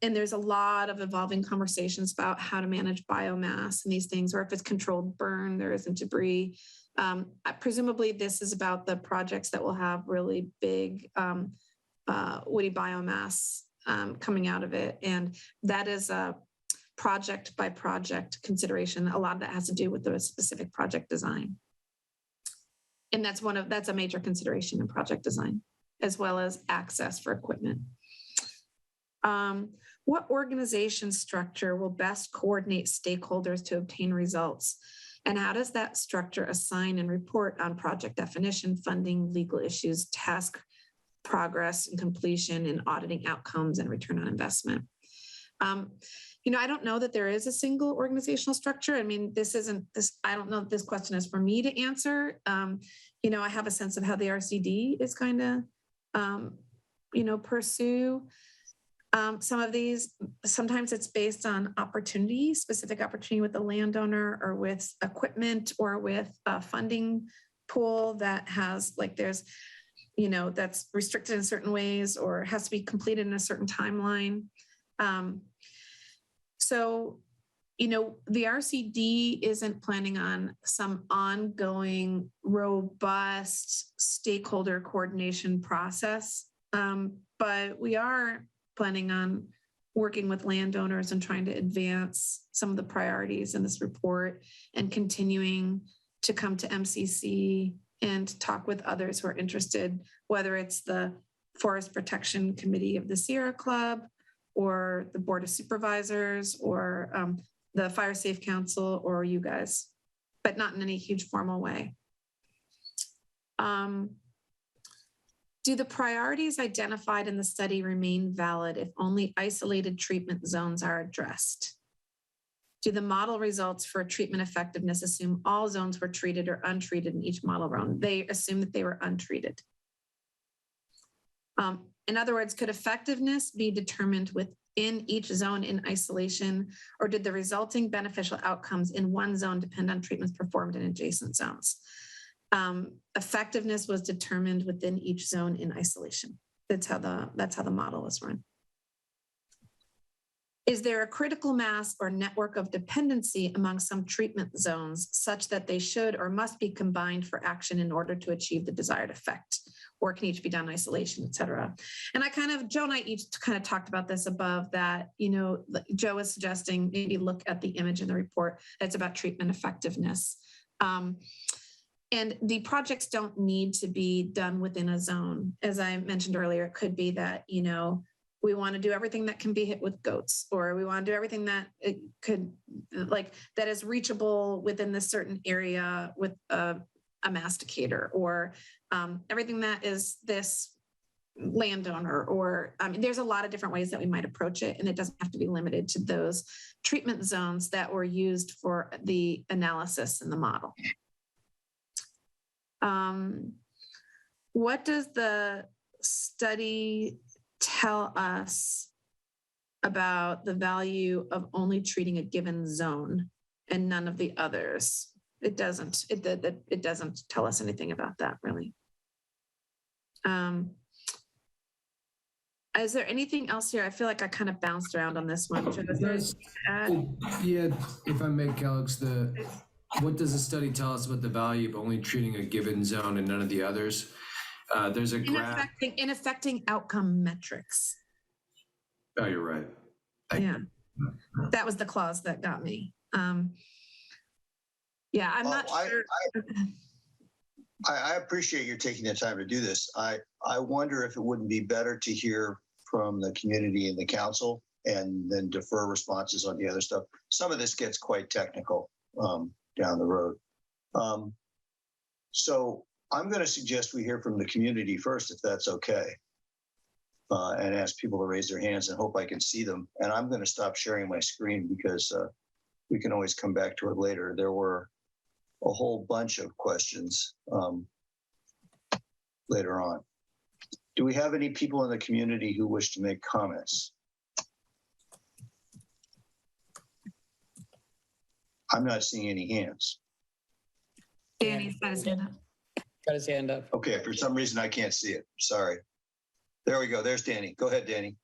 there's a lot of evolving conversations about how to manage biomass and these things, or if it's controlled burn, there isn't debris. Presumably this is about the projects that will have really big woody biomass coming out of it. And that is a project by project consideration. A lot of that has to do with the specific project design. And that's a major consideration in project design, as well as access for equipment. What organization structure will best coordinate stakeholders to obtain results? And how does that structure assign and report on project definition, funding, legal issues, task progress and completion, and auditing outcomes and return on investment? I don't know that there is a single organizational structure. I mean, I don't know if this question is for me to answer. I have a sense of how the RCD is going to, pursue some of these. Sometimes it's based on specific opportunity with the landowner or with equipment or with a funding pool that has that's restricted in certain ways or has to be completed in a certain timeline. So, the RCD isn't planning on some ongoing, robust stakeholder coordination process, but we are planning on working with landowners and trying to advance some of the priorities in this report and continuing to come to MCC and talk with others who are interested, whether it's the Forest Protection Committee of the Sierra Club or the Board of Supervisors or the Fire Safe Council or you guys, but not in any huge formal way. Do the priorities identified in the study remain valid if only isolated treatment zones are addressed? Do the model results for treatment effectiveness assume all zones were treated or untreated in each model round? They assume that they were untreated. In other words, could effectiveness be determined within each zone in isolation, or did the resulting beneficial outcomes in one zone depend on treatments performed in adjacent zones? Effectiveness was determined within each zone in isolation. That's how the model is run. Is there a critical mass or network of dependency among some treatment zones such that they should or must be combined for action in order to achieve the desired effect? or can each be done in isolation, et cetera. And Joe and I each kind of talked about this above that, Joe was suggesting maybe look at the image in the report that's about treatment effectiveness. And the projects don't need to be done within a zone. As I mentioned earlier, it could be that, we want to do everything that can be hit with goats, or we want to do everything that it could, that is reachable within this certain area with a masticator, or everything that is this landowner, or there's a lot of different ways that we might approach it, and it doesn't have to be limited to those treatment zones that were used for the analysis in the model. What does the study tell us about the value of only treating a given zone and none of the others? It doesn't. It doesn't tell us anything about that, really. Is there anything else here? I feel like I kind of bounced around on this one. Yeah, if I may, Alex, what does the study tell us about the value of only treating a given zone and none of the others? There's a graph. In affecting outcome metrics. Oh, you're right. That was the clause that got me. I'm not sure. I appreciate you taking the time to do this. I wonder if it wouldn't be better to hear from the community and the council and then defer responses on the other stuff. Some of this gets quite technical down the road. So I'm going to suggest we hear from the community first, if that's okay, and ask people to raise their hands and hope I can see them. And I'm going to stop sharing my screen because we can always come back to it later. There were a whole bunch of questions later on. Do we have any people in the community who wish to make comments? I'm not seeing any hands. Danny's got his hand up. Got his hand up. Okay, for some reason I can't see it. Sorry. There we go. There's Danny. Go ahead, Danny.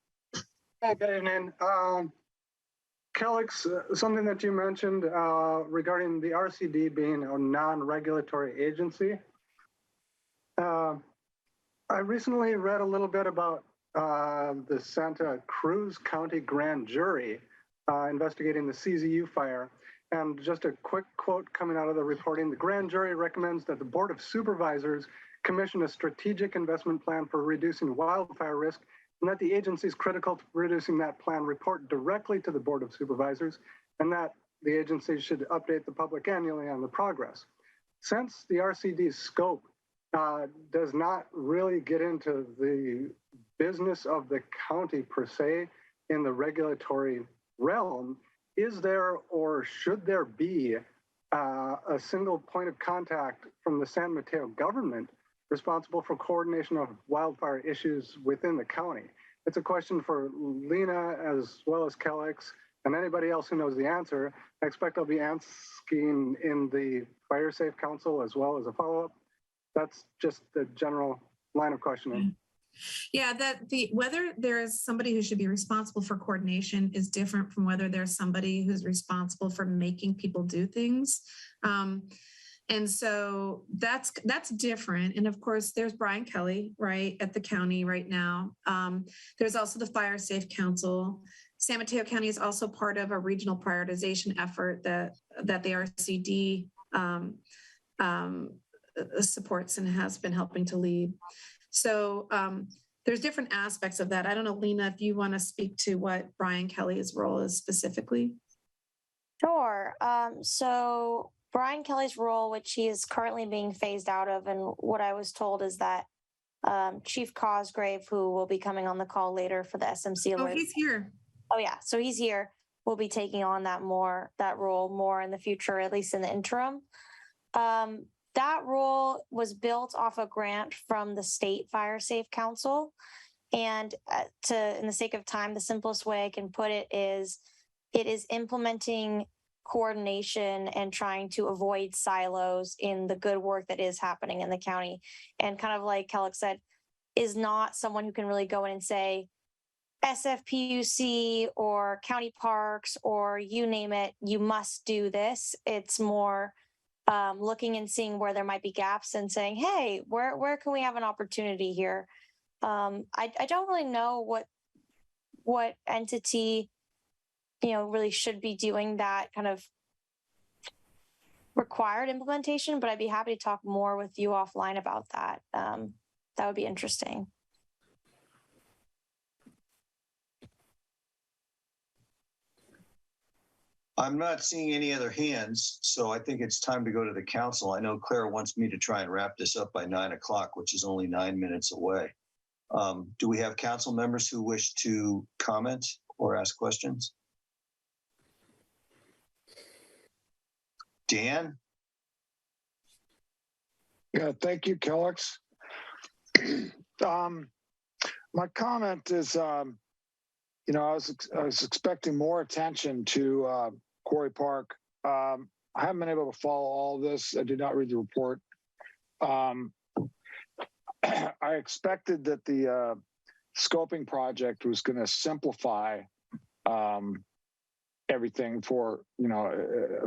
Hey, good evening. Kellex, something that you mentioned regarding the RCD being a non-regulatory agency. I recently read a little bit about the Santa Cruz County Grand Jury investigating the CZU fire. And just a quick quote coming out of the reporting, the grand jury recommends that the Board of Supervisors commission a strategic investment plan for reducing wildfire risk, and that the agencies critical to reducing that plan report directly to the Board of Supervisors, and that the agency should update the public annually on the progress. Since the RCD's scope does not really get into the business of the county per se in the regulatory realm, is there or should there be a single point of contact from the San Mateo government responsible for coordination of wildfire issues within the county? It's a question for Lena as well as Kellex and anybody else who knows the answer. I expect I'll be asking in the Fire Safe Council as well as a follow-up. That's just the general line of questioning. Yeah, whether there is somebody who should be responsible for coordination is different from whether there's somebody who's responsible for making people do things. And so that's different. And of course, there's Brian Kelly, right, at the county right now. There's also the Fire Safe Council. San Mateo County is also part of a regional prioritization effort that the RCD supports and has been helping to lead. So there's different aspects of that. I don't know, Lena, if you want to speak to what Brian Kelly's role is specifically. Sure. So Brian Kelly's role, which he is currently being phased out of, and what I was told is that Chief Cosgrave, who will be coming on the call later for the SMC. Oh, he's here. Oh yeah, so he's here. We'll be taking on that role more in the future, at least in the interim. That role was built off a grant from the State Fire Safe Council. And in the sake of time, the simplest way I can put it is implementing coordination and trying to avoid silos in the good work that is happening in the county. And kind of like Kellex said, is not someone who can really go in and say, SFPUC or county parks or you name it, you must do this. It's more looking and seeing where there might be gaps and saying, hey, where can we have an opportunity here? I don't really know what entity, really should be doing that kind of required implementation, but I'd be happy to talk more with you offline about that. That would be interesting. I'm not seeing any other hands, so I think it's time to go to the council. I know Claire wants me to try and wrap this up by 9 o'clock, which is only 9 minutes away. Do we have council members who wish to comment or ask questions? Dan? Yeah, thank you, Kellex. My comment is, I was expecting more attention to Quarry Park. I haven't been able to follow all this. I did not read the report. I expected that the scoping project was going to simplify everything for,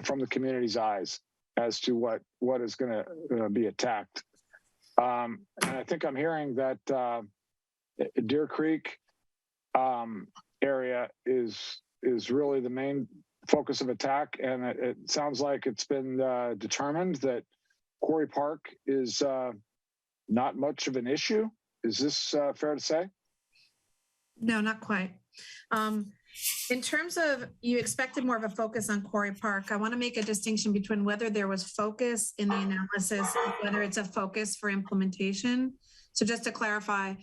from the community's eyes as to what is going to be attacked. And I think I'm hearing that Deer Creek area is really the main focus of attack, and it sounds like it's been determined that Quarry Park is not much of an issue. Is this fair to say? No, not quite. In terms of you expected more of a focus on Quarry Park, I want to make a distinction between whether there was focus in the analysis and whether it's a focus for implementation. So just to clarify,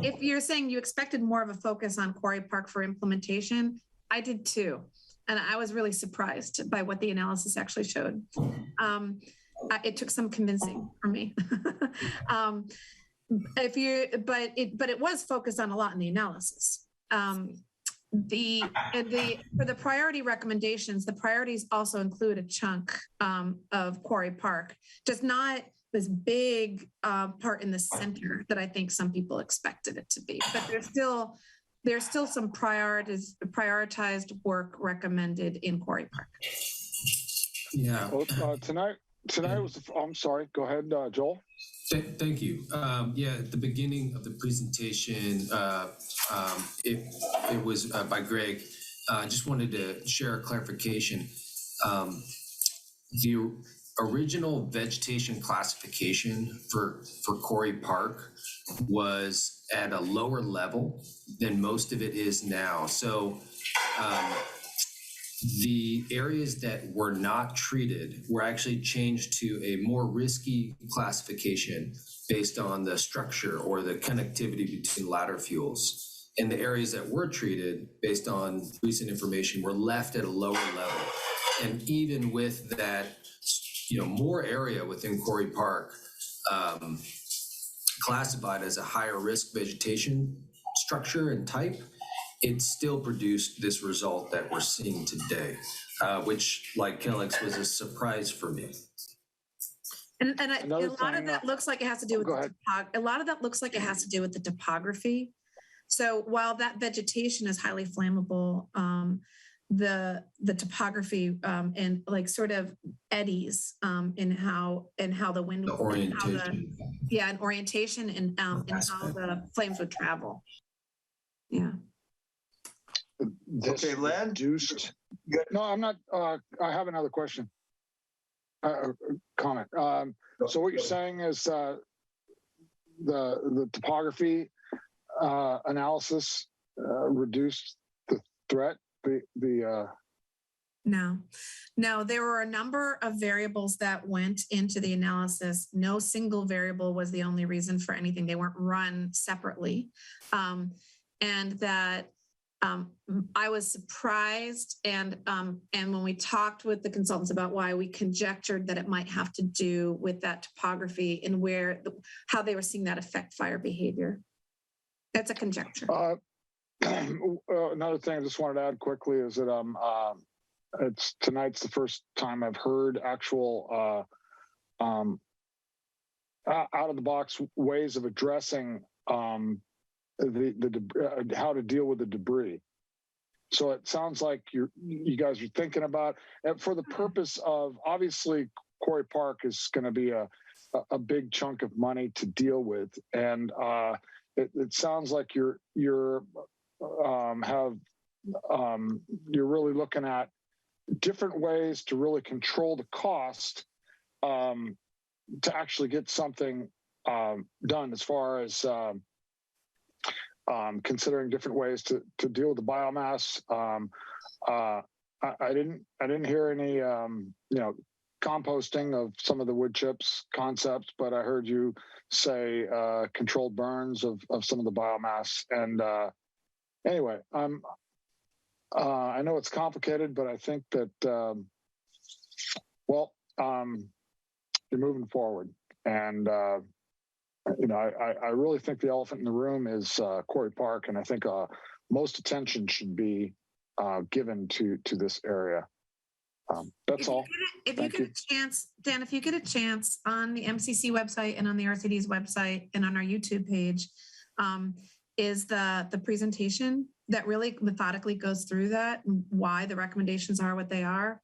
if you're saying you expected more of a focus on Quarry Park for implementation, I did too. And I was really surprised by what the analysis actually showed. It took some convincing for me. But it was focused on a lot in the analysis. For the priority recommendations, the priorities also include a chunk of Quarry Park, just not this big part in the center that I think some people expected it to be. But there's still some prioritized work recommended in Quarry Park. Yeah. Well, tonight was. I'm sorry. Go ahead, Joel. Thank you. Yeah, at the beginning of the presentation, it was by Greg. I just wanted to share a clarification. The original vegetation classification for Quarry Park was at a lower level than most of it is now. So the areas that were not treated were actually changed to a more risky classification based on the structure or the connectivity between ladder fuels. And the areas that were treated based on recent information were left at a lower level. And even with that, more area within Quarry Park classified as a higher risk vegetation structure and type, it still produced this result that we're seeing today, which, like Kellex, was a surprise for me. And a lot of that looks like it has to do with the topography. So while that vegetation is highly flammable, the topography and like sort of eddies in how the wind, the orientation, and orientation and how the flames would travel. Yeah. Okay, Len? No, I'm not. I have another question. Comment. So what you're saying is the topography analysis reduced the threat. No, there were a number of variables that went into the analysis. No single variable was the only reason for anything. They weren't run separately, and that. I was surprised, and when we talked with the consultants about why, we conjectured that it might have to do with that topography and how they were seeing that affect fire behavior. That's a conjecture. Another thing I just wanted to add quickly is that tonight's the first time I've heard actual out of the box ways of addressing how to deal with the debris. So it sounds like you guys are thinking about, and for the purpose of, obviously Quarry Park is going to be a big chunk of money to deal with, and it sounds like you're really looking at different ways to really control the cost to actually get something done, as far as considering different ways to deal with the biomass. I didn't hear any composting of some of the wood chips concepts, but I heard you say controlled burns of some of the biomass. And anyway, I know it's complicated, but I think that you're moving forward, and I really think the elephant in the room is Quarry Park, and I think most attention should be given to this area. That's all. If you get a chance, Dan, if you get a chance, on the MCC website and on the RCD's website and on our YouTube page, is the presentation that really methodically goes through that and why the recommendations are what they are.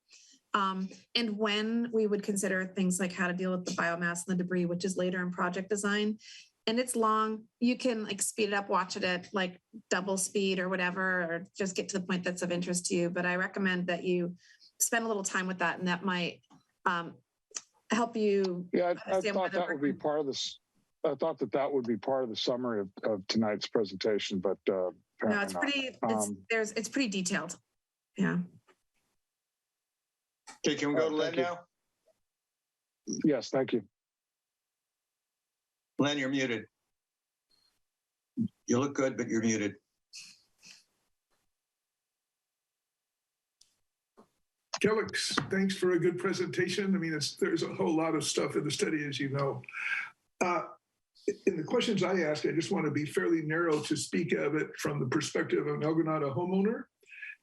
And when we would consider things like how to deal with the biomass and the debris, which is later in project design. And it's long. You can like speed it up, watch it at like double speed or whatever, or just get to the point that's of interest to you. But I recommend that you spend a little time with that, and that might help you. Yeah, I thought that would be part of this. I thought that would be part of the summary of tonight's presentation, but no, it's pretty. It's pretty detailed. Yeah. Okay, can we go to Len now? Yes, thank you. Len, you're muted. You look good, but you're muted. Kelix, thanks for a good presentation. I mean, there's a whole lot of stuff in the study, as you know. In the questions I asked, I just want to be fairly narrow to speak of it from the perspective of an El Granada homeowner.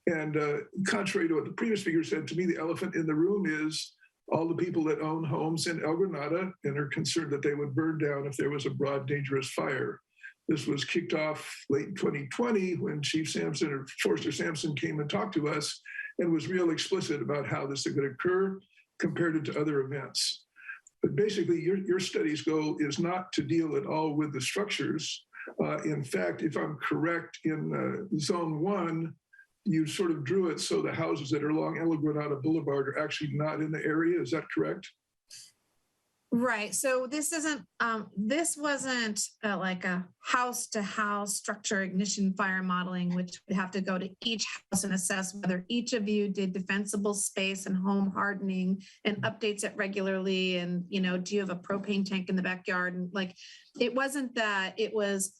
And contrary to what the previous speaker said, to me, the elephant in the room is all the people that own homes in El Granada and are concerned that they would burn down if there was a broad, dangerous fire. This was kicked off late in 2020 when Chief Sampson or Forester Sampson came and talked to us and was real explicit about how this could occur compared to other events. But basically, your study's goal is not to deal at all with the structures. In fact, if I'm correct, in Zone 1, you sort of drew it so the houses that are along El Granada Boulevard are actually not in the area. Is that correct? Right. So this wasn't like a house-to-house structure ignition fire modeling, which would have to go to each house and assess whether each of you did defensible space and home hardening and updates it regularly. And, do you have a propane tank in the backyard? And like, it wasn't that. It was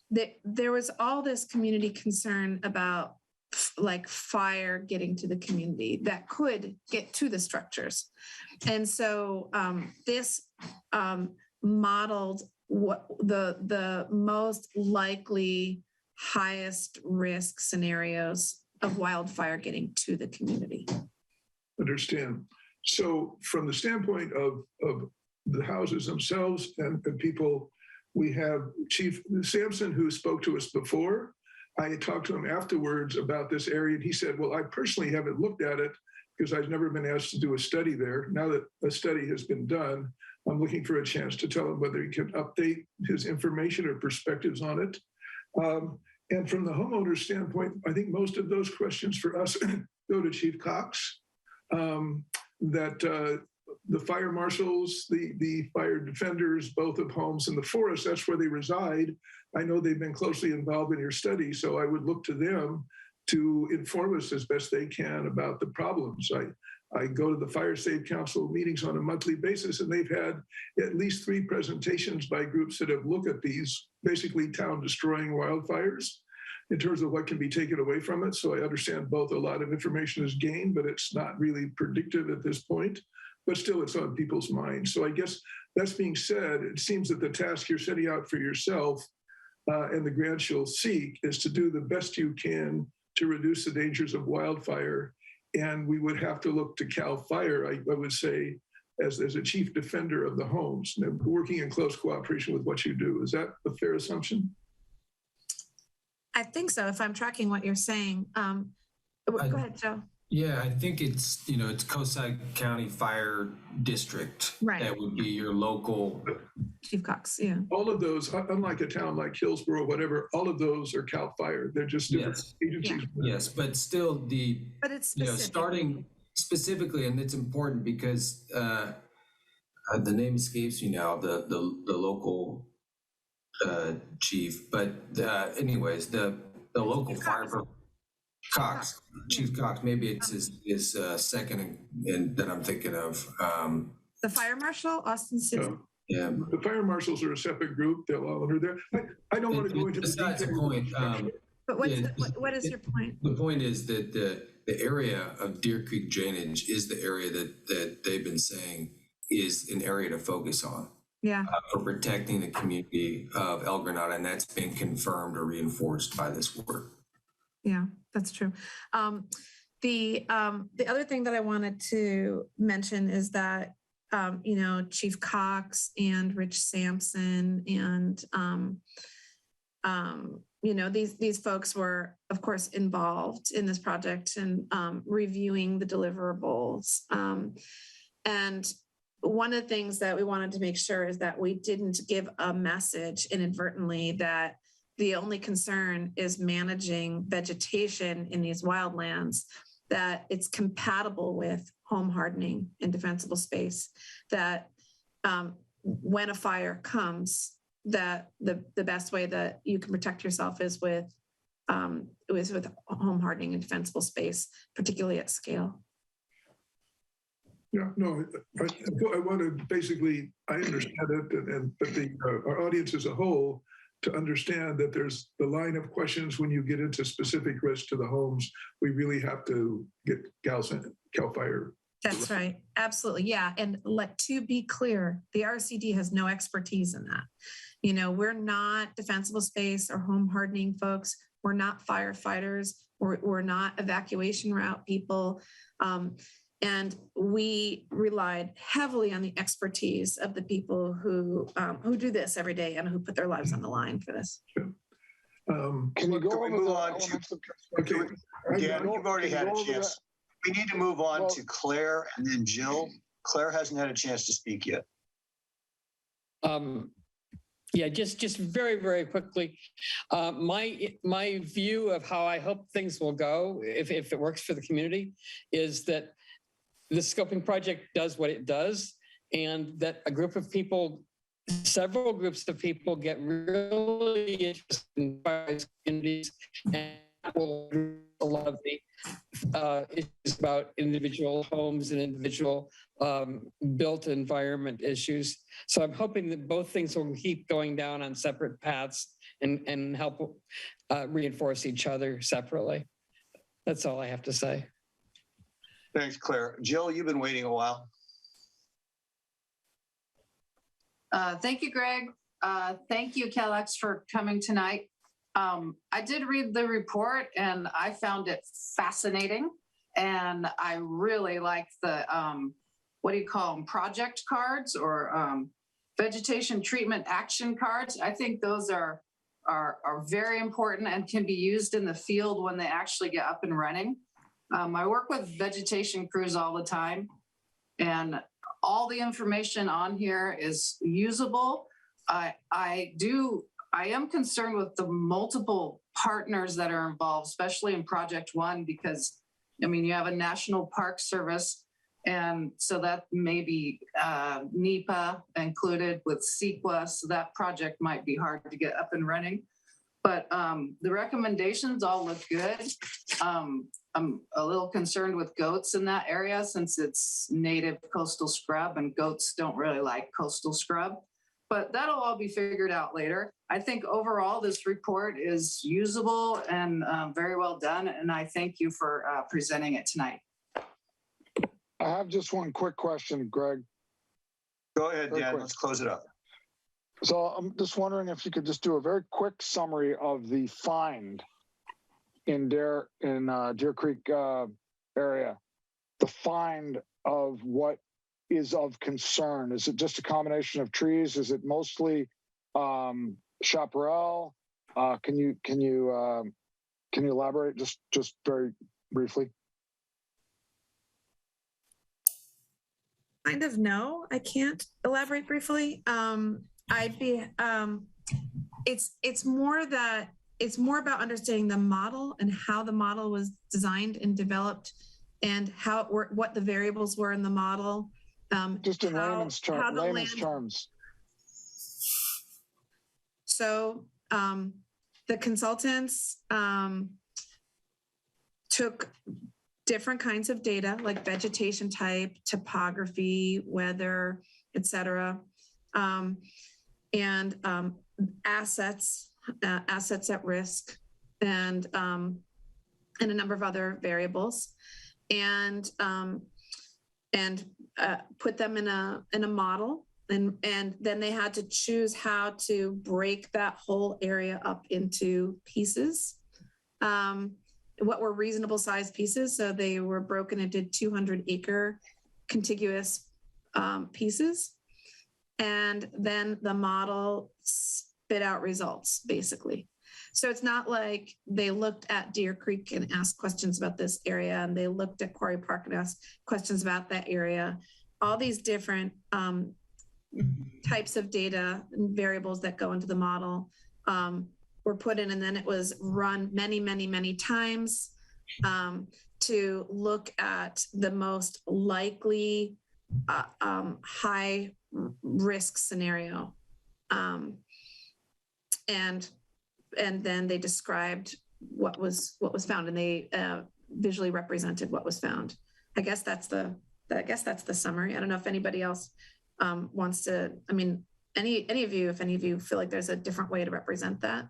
that there was all this community concern about like fire getting to the community that could get to the structures. And so this modeled what the most likely highest risk scenarios of wildfire getting to the community. Understand. So from the standpoint of the houses themselves and people, we have Chief Sampson, who spoke to us before. I had talked to him afterwards about this area, and he said, well, I personally haven't looked at it because I've never been asked to do a study there. Now that a study has been done, I'm looking for a chance to tell him whether he can update his information or perspectives on it. And from the homeowner's standpoint, I think most of those questions for us go to Chief Cox, the fire marshals, the fire defenders, both of homes in the forest, that's where they reside. I know they've been closely involved in your study, so I would look to them to inform us as best they can about the problems. I go to the Fire Safe Council meetings on a monthly basis, and they've had at least 3 presentations by groups that have looked at these basically town-destroying wildfires in terms of what can be taken away from it. So I understand both a lot of information is gained, but it's not really predictive at this point. But still, it's on people's minds. So I guess that's being said, it seems that the task you're setting out for yourself and the grants you'll seek is to do the best you can to reduce the dangers of wildfire. And we would have to look to CAL FIRE, I would say, as a chief defender of the homes, working in close cooperation with what you do. Is that a fair assumption? I think so, if I'm tracking what you're saying. Go ahead, Joe. Yeah, I think it's, it's Coastside County Fire District. Right. That would be your local. Chief Cox, yeah. All of those, unlike a town like Hillsborough, whatever, all of those are CAL FIRE. They're just different agencies. Yes, but still But it's starting specifically, and it's important because the name escapes me now, the local chief, but anyways, the local fire. Cox, Chief Cox, maybe it's his second and that I'm thinking of. The fire marshal, Austin City. Yeah. The fire marshals are a separate group. They'll all under there. I don't want to go into the Besides the point. But what is your point? The point is that the area of Deer Creek drainage is the area that they've been saying is an area to focus on. Yeah. For protecting the community of El Granada, and that's been confirmed or reinforced by this work. Yeah, that's true. The other thing that I wanted to mention is that Chief Cox and Rich Sampson and these folks were, of course, involved in this project and reviewing the deliverables. And one of the things that we wanted to make sure is that we didn't give a message inadvertently that the only concern is managing vegetation in these wildlands, that it's compatible with home hardening and defensible space, that when a fire comes, that the best way that you can protect yourself is with home hardening and defensible space, particularly at scale. Yeah, no, I want to basically, I understand it, but our audience as a whole to understand that there's the line of questions when you get into specific risk to the homes, we really have to get CAL FIRE. That's right. Absolutely. Yeah. And to be clear, the RCD has no expertise in that. We're not defensible space or home hardening folks. We're not firefighters. We're not evacuation route people. And we relied heavily on the expertise of the people who do this every day and who put their lives on the line for this. Can you go over the elements of... Okay, Dan, you've already had a chance. We need to move on to Claire and then Jill. Claire hasn't had a chance to speak yet. Yeah, just very, very quickly. My view of how I hope things will go, if it works for the community, is that the scoping project does what it does, and that a group of people, several groups of people, get really interested in communities, and will a lot of the issues about individual homes and individual built environment issues. So I'm hoping that both things will keep going down on separate paths and help reinforce each other separately. That's all I have to say. Thanks, Claire. Jill, you've been waiting a while. Thank you, Greg. Thank you, Kellex, for coming tonight. I did read the report and I found it fascinating. And I really like the, what do you call them, project cards or vegetation treatment action cards. I think those are very important and can be used in the field when they actually get up and running. I work with vegetation crews all the time, and all the information on here is usable. I am concerned with the multiple partners that are involved, especially in Project One, because you have a National Park Service, and so that may be NEPA included with CEQA, so that project might be hard to get up and running. But the recommendations all look good. I'm a little concerned with goats in that area since it's native coastal scrub and goats don't really like coastal scrub, but that'll all be figured out later. I think overall this report is usable and very well done. And I thank you for presenting it tonight. I have just one quick question, Greg. Go ahead, Dan. Let's close it up. So I'm just wondering if you could just do a very quick summary of the find in Deer Creek area, the find of what is of concern. Is it just a combination of trees? Is it mostly chaparral? Can you elaborate just very briefly? kind of no, I can't elaborate briefly. It's more about understanding the model and how the model was designed and developed, and how it worked, what the variables were in the model. Just in layman's terms. So the consultants took different kinds of data, like vegetation type, topography, weather, etc., and assets at risk, and a number of other variables, and put them in a model, and then they had to choose how to break that whole area up into pieces. What were reasonable sized pieces. So they were broken into 200-acre contiguous pieces. And then the model spit out results, basically. So it's not like they looked at Deer Creek and asked questions about this area, and they looked at Quarry Park and asked questions about that area. All these different types of data and variables that go into the model were put in, and then it was run many, many, many times to look at the most likely high risk scenario. And then they described what was found, and they visually represented what was found. I guess that's the summary. I don't know if anybody else wants to. I mean, any of you feel like there's a different way to represent that.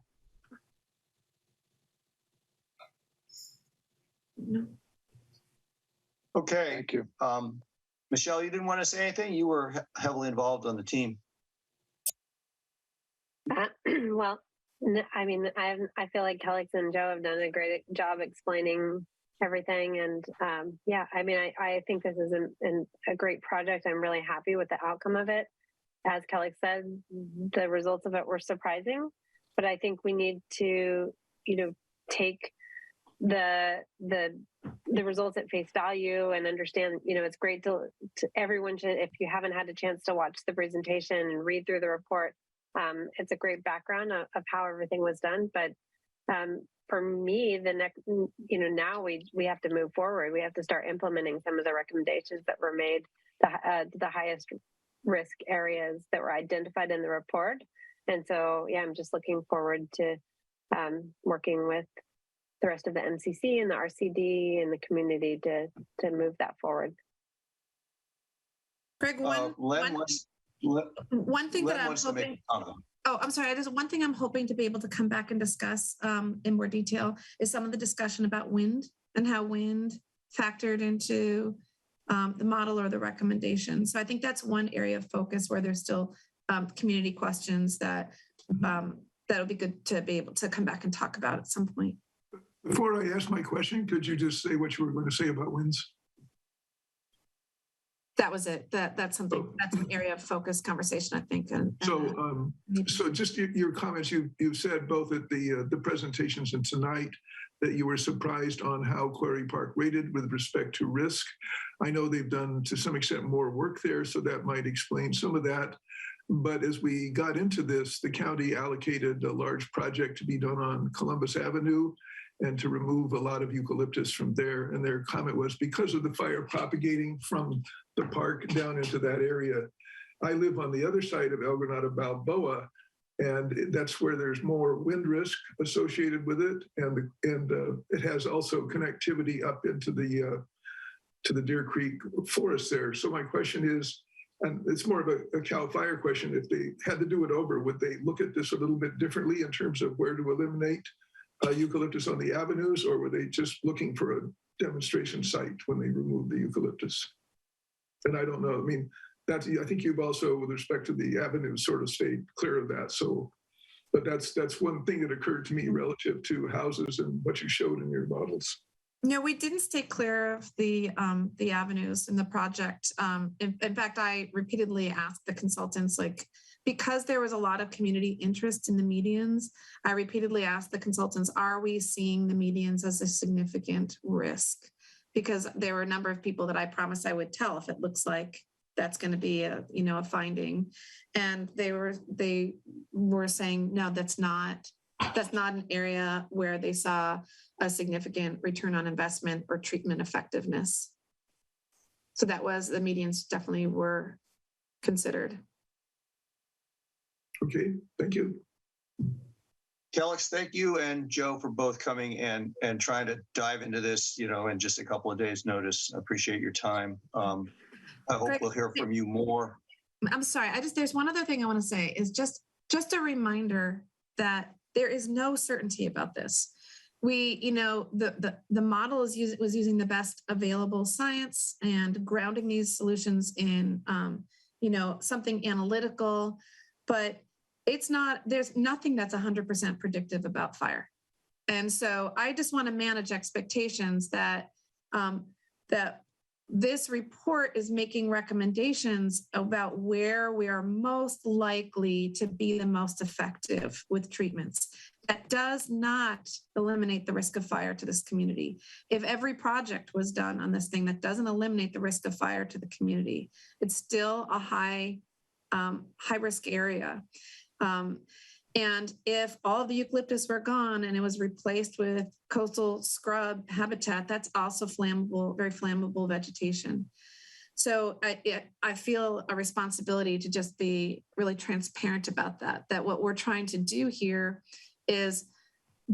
No. Okay. Thank you. Michelle, you didn't want to say anything? You were heavily involved on the team. Well, I mean, I feel like Kelly and Joe have done a great job explaining everything. And yeah, I mean, I think this is a great project. I'm really happy with the outcome of it. As Kelly said, the results of it were surprising, but I think we need to, take the results at face value and understand, it's great to everyone should, if you haven't had a chance to watch the presentation and read through the report, it's a great background of how everything was done. But for me, the next, now we have to move forward. We have to start implementing some of the recommendations that were made, the highest risk areas that were identified in the report. And so, yeah, I'm just looking forward to working with the rest of the MCC and the RCD and the community to move that forward. Greg, one thing that I'm hoping. Oh, I'm sorry. There's one thing I'm hoping to be able to come back and discuss in more detail is some of the discussion about wind and how wind factored into the model or the recommendation. So I think that's one area of focus where there's still community questions that that'll be good to be able to come back and talk about at some point. Before I ask my question, could you just say what you were going to say about winds? That was it. That's an area of focus conversation, I think. So just your comments, you've said both at the presentations and tonight that you were surprised on how Quarry Park rated with respect to risk. I know they've done to some extent more work there, so that might explain some of that. But as we got into this, the county allocated a large project to be done on Columbus Avenue and to remove a lot of eucalyptus from there. And their comment was because of the fire propagating from the park down into that area. I live on the other side of El Granado Balboa, and that's where there's more wind risk associated with it. And it has also connectivity up into to the Deer Creek forest there. So my question is, and it's more of a CAL FIRE question, if they had to do it over, would they look at this a little bit differently in terms of where to eliminate eucalyptus on the avenues, or were they just looking for a demonstration site when they removed the eucalyptus? And I don't know. I mean, I think you've also, with respect to the avenues, sort of stayed clear of that. So, but that's one thing that occurred to me relative to houses and what you showed in your models. No, we didn't stay clear of the avenues in the project. In fact, I repeatedly asked the consultants, because there was a lot of community interest in the medians, I repeatedly asked the consultants, are we seeing the medians as a significant risk? Because there were a number of people that I promised I would tell if it looks like that's going to be a, a finding. And they were saying, no, that's not an area where they saw a significant return on investment or treatment effectiveness. So that was, the medians definitely were considered. Okay, thank you. Kellex, thank you and Joe for both coming and trying to dive into this, in just a couple of days' notice. I appreciate your time. I hope we'll hear from you more. I'm sorry. There's one other thing I want to say is just a reminder that there is no certainty about this. The model was using the best available science and grounding these solutions in, something analytical, but there's nothing that's 100% predictive about fire. And so I just want to manage expectations that this report is making recommendations about where we are most likely to be the most effective with treatments. That does not eliminate the risk of fire to this community. If every project was done on this thing that doesn't eliminate the risk of fire to the community, it's still a high risk area. And if all of the eucalyptus were gone and it was replaced with coastal scrub habitat, that's also flammable, very flammable vegetation. So I feel a responsibility to just be really transparent about that what we're trying to do here is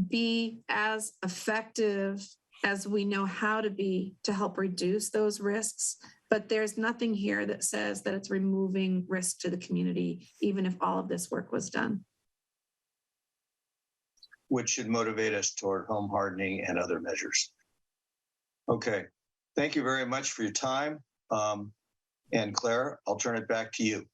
be as effective as we know how to be to help reduce those risks. But there's nothing here that says that it's removing risk to the community, even if all of this work was done. Which should motivate us toward home hardening and other measures. Okay, thank you very much for your time. And Claire, I'll turn it back to you.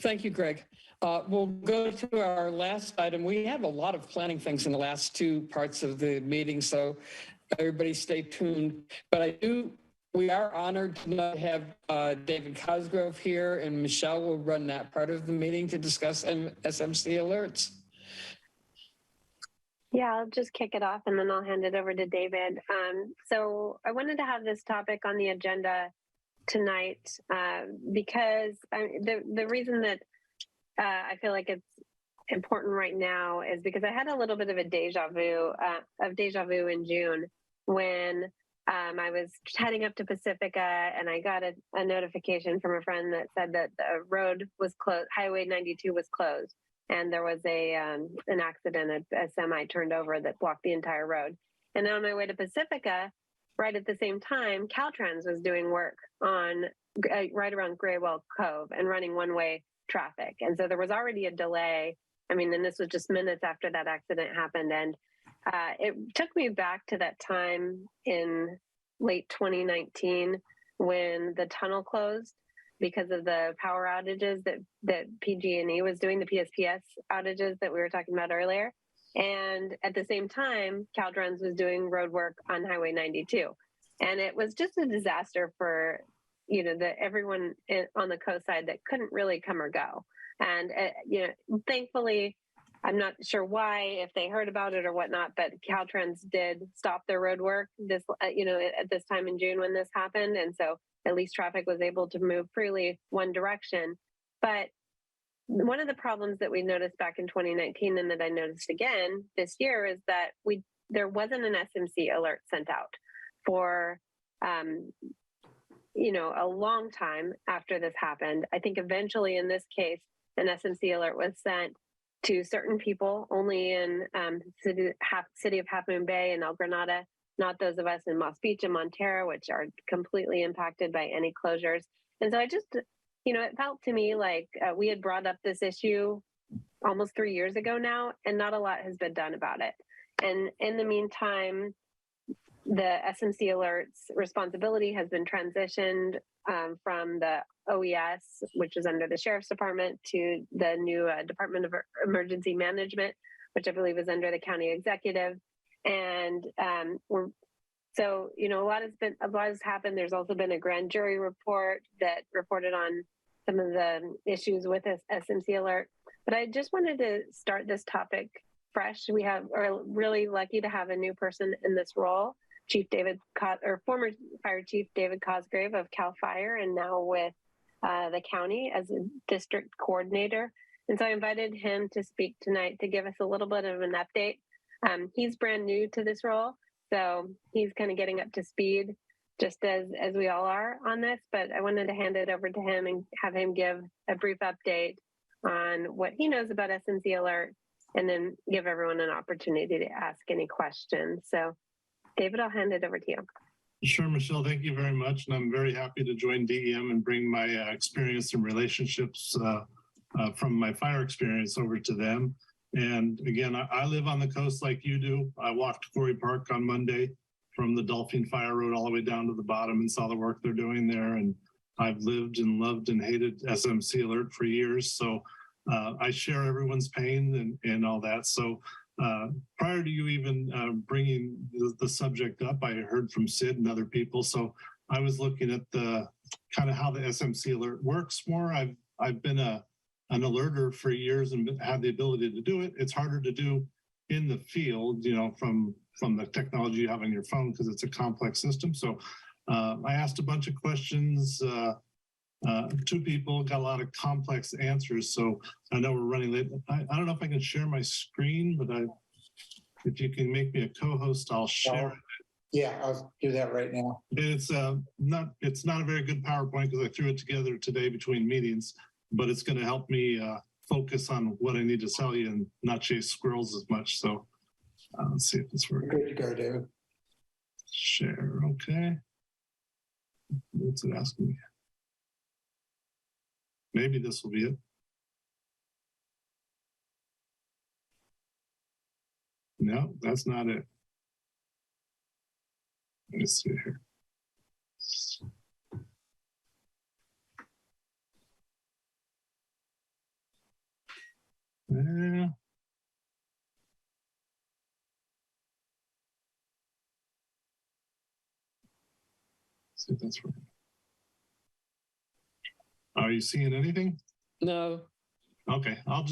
Thank you, Greg. We'll go to our last item. We have a lot of planning things in the last two parts of the meeting, so everybody stay tuned. But we are honored to not have David Cosgrove here, and Michelle will run that part of the meeting to discuss SMC alerts. Yeah, I'll just kick it off and then I'll hand it over to David. So I wanted to have this topic on the agenda tonight because the reason that I feel like it's important right now is because I had a little bit of a deja vu in June when I was heading up to Pacifica and I got a notification from a friend that said that the road was closed, Highway 92 was closed, and there was an accident, a semi turned over that blocked the entire road. And on my way to Pacifica, right at the same time, Caltrans was doing work on right around Graywell Cove and running one-way traffic. And so there was already a delay. I mean, and this was just minutes after that accident happened. And it took me back to that time in late 2019 when the tunnel closed because of the power outages that PG&E was doing, the PSPS outages that we were talking about earlier. And at the same time, Caltrans was doing road work on Highway 92. And it was just a disaster for, everyone on the coast side that couldn't really come or go. And, thankfully, I'm not sure why, if they heard about it or whatnot, but Caltrans did stop their road work at this time in June when this happened. And so at least traffic was able to move freely one direction. But one of the problems that we noticed back in 2019 and that I noticed again this year is that there wasn't an SMC alert sent out for, a long time after this happened. I think eventually in this case, an SMC alert was sent to certain people only in city of Half Moon Bay and El Granada, not those of us in Moss Beach and Montero, which are completely impacted by any closures. And so I just, it felt to me like we had brought up this issue almost 3 years ago now, and not a lot has been done about it. And in the meantime, the SMC alerts responsibility has been transitioned from the OES, which is under the Sheriff's Department, to the new Department of Emergency Management, which I believe is under the County Executive. And a lot has happened. There's also been a grand jury report that reported on some of the issues with this SMC alert. But I just wanted to start this topic fresh. Are really lucky to have a new person in this role former Fire Chief David Cosgrave of CAL FIRE, and now with the county as a district coordinator. And so I invited him to speak tonight to give us a little bit of an update. He's brand new to this role, so he's kind of getting up to speed, just as we all are on this. But I wanted to hand it over to him and have him give a brief update on what he knows about SMC Alert, and then give everyone an opportunity to ask any questions. So David, I'll hand it over to you. Sure, Michelle, thank you very much. And I'm very happy to join DEM and bring my experience and relationships from my fire experience over to them. And again, I live on the coast like you do. I walked Quarry Park on Monday from the Dolphin Fire Road all the way down to the bottom and saw the work they're doing there. And I've lived and loved and hated SMC Alert for years. So I share everyone's pain and all that. So prior to you even bringing the subject up, I heard from Sid and other people. So I was looking at the kind of how the SMC Alert works more. I've been an alerter for years and had the ability to do it. It's harder to do in the field, you know, from the technology you have on your phone, because it's a complex system. So I asked a bunch of questions. Two people got a lot of complex answers. So I know we're running late. I don't know if I can share my screen, but if you can make me a co-host, I'll share it. Yeah, I'll do that right now. It's not a very good PowerPoint because I threw it together today between meetings, but it's going to help me focus on what I need to tell you and not chase squirrels as much. So let's see if this works. Good to go, David. Share, okay. What's it asking me? Maybe this will be it. No, that's not it. Let me see here. See if that's right. Are you seeing anything? No. Okay, I'll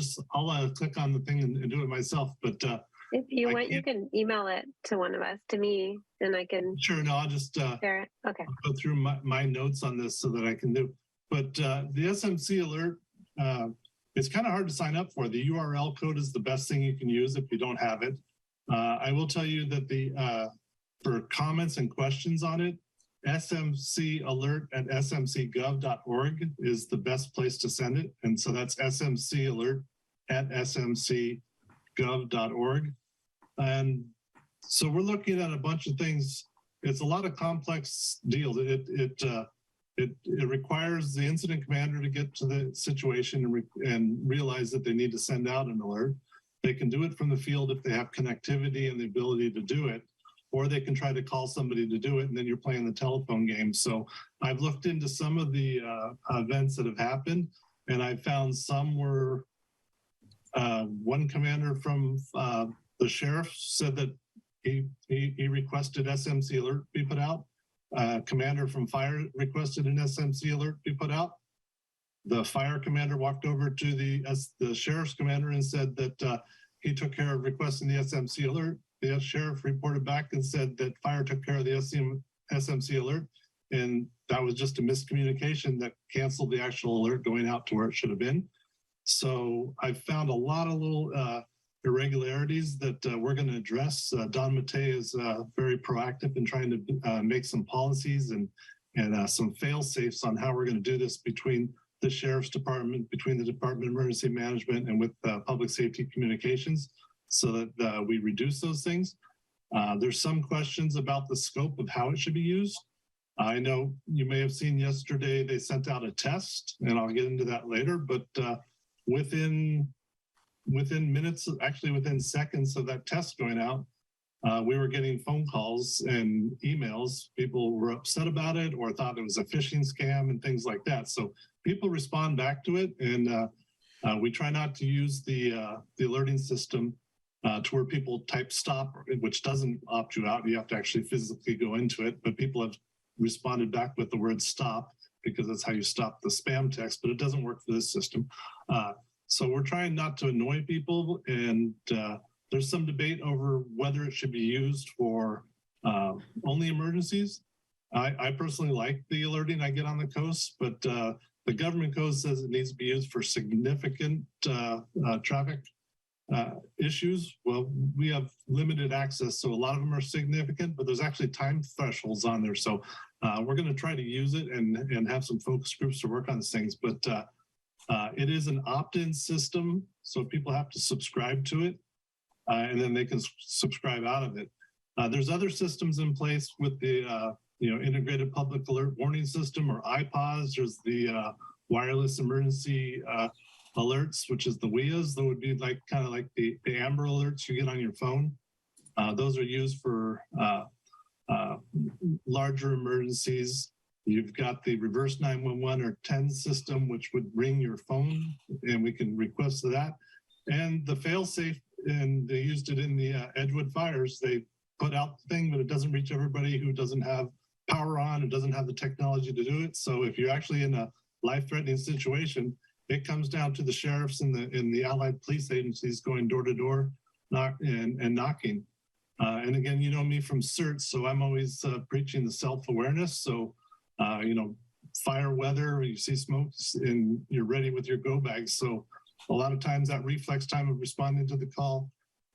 click on the thing and do it myself. But if you want, you can email it to one of us, to me, and I can. Sure. No, I'll just share it. Okay. I'll go through my notes on this so that I can do. But the SMC Alert, it's kind of hard to sign up for. The URL code is the best thing you can use if you don't have it. I will tell you that for comments and questions on it, SMC Alert at smcgov.org is the best place to send it. And so that's SMC Alert at smcgov.org. And so we're looking at a bunch of things. It's a lot of complex deals. It requires the incident commander to get to the situation and realize that they need to send out an alert. They can do it from the field if they have connectivity and the ability to do it, or they can try to call somebody to do it, and then you're playing the telephone game. So I've looked into some of the events that have happened, and I found some were, one commander from the sheriff said that he requested SMC Alert be put out. Commander from fire requested an SMC Alert be put out. The fire commander walked over to the sheriff's commander and said that he took care of requesting the SMC Alert. The sheriff reported back and said that fire took care of the SMC Alert, and that was just a miscommunication that canceled the actual alert going out to where it should have been. So I found a lot of little irregularities that we're going to address. Don Matei is very proactive in trying to make some policies and some fail safes on how we're going to do this between the sheriff's department, between the Department of Emergency Management, and with public safety communications, so that we reduce those things. There's some questions about the scope of how it should be used. I know you may have seen yesterday they sent out a test, and I'll get into that later, but within minutes, actually within seconds of that test going out, we were getting phone calls and emails. People were upset about it or thought it was a phishing scam and things like that. So people respond back to it, and we try not to use the alerting system to where people type stop, which doesn't opt you out. You have to actually physically go into it, but people have responded back with the word stop because that's how you stop the spam text, but it doesn't work for this system. So we're trying not to annoy people, and there's some debate over whether it should be used for only emergencies. I personally like the alerting I get on the coast, but the government code says it needs to be used for significant traffic issues. Well, we have limited access, so a lot of them are significant, but there's actually time thresholds on there. So we're going to try to use it and have some focus groups to work on these things. But it is an opt-in system, so people have to subscribe to it, and then they can subscribe out of it. There's other systems in place with the integrated public alert warning system, or IPAWS. There's the wireless emergency alerts, which is the WIAs. That would be like kind of like the Amber alerts you get on your phone. Those are used for larger emergencies. You've got the reverse 911 or 10 system, which would ring your phone, and we can request that. And the fail-safe, and they used it in the Edgewood fires. They put out the thing, but it doesn't reach everybody who doesn't have power on, it doesn't have the technology to do it. So if you're actually in a life-threatening situation, it comes down to the sheriffs and the allied police agencies going door to door and knocking. And again, you know me from CERT, so I'm always preaching the self-awareness. So, fire weather, you see smoke and you're ready with your go bags. So a lot of times that reflex time of responding to the call,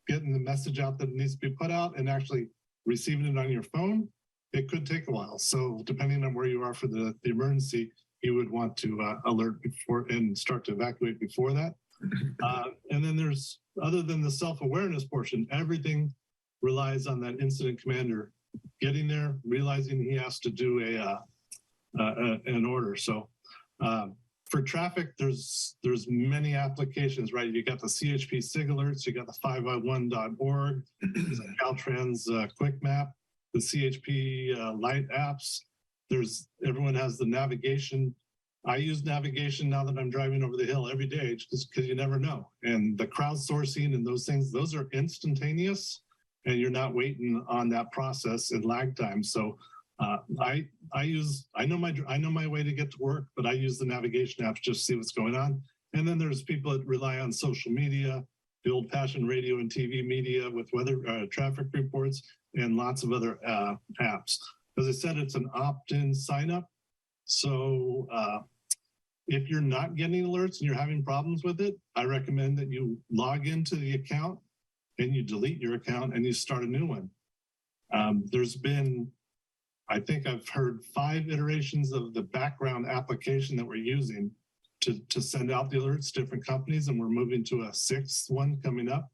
getting the message out that it needs to be put out, and actually receiving it on your phone, it could take a while. So depending on where you are for the emergency, you would want to alert before and start to evacuate before that. And then there's, other than the self-awareness portion, everything relies on that incident commander getting there, realizing he has to do an order. So for traffic, there's many applications, right? You got the CHP SIG alerts, you got the 5i1.org, Caltrans Quick Map, the CHP Light apps. Everyone has the navigation. I use navigation now that I'm driving over the hill every day, just because you never know. And the crowdsourcing and those things, those are instantaneous, and you're not waiting on that process in lag time. So I know my way to get to work, but I use the navigation apps just to see what's going on. And then there's people that rely on social media, the old-fashioned radio and TV media with weather traffic reports, and lots of other apps. As I said, it's an opt-in sign-up. So if you're not getting alerts and you're having problems with it, I recommend that you log into the account and you delete your account and you start a new one. There's been, I think I've heard 5 iterations of the background application that we're using to send out the alerts to different companies, and we're moving to a 6th one coming up.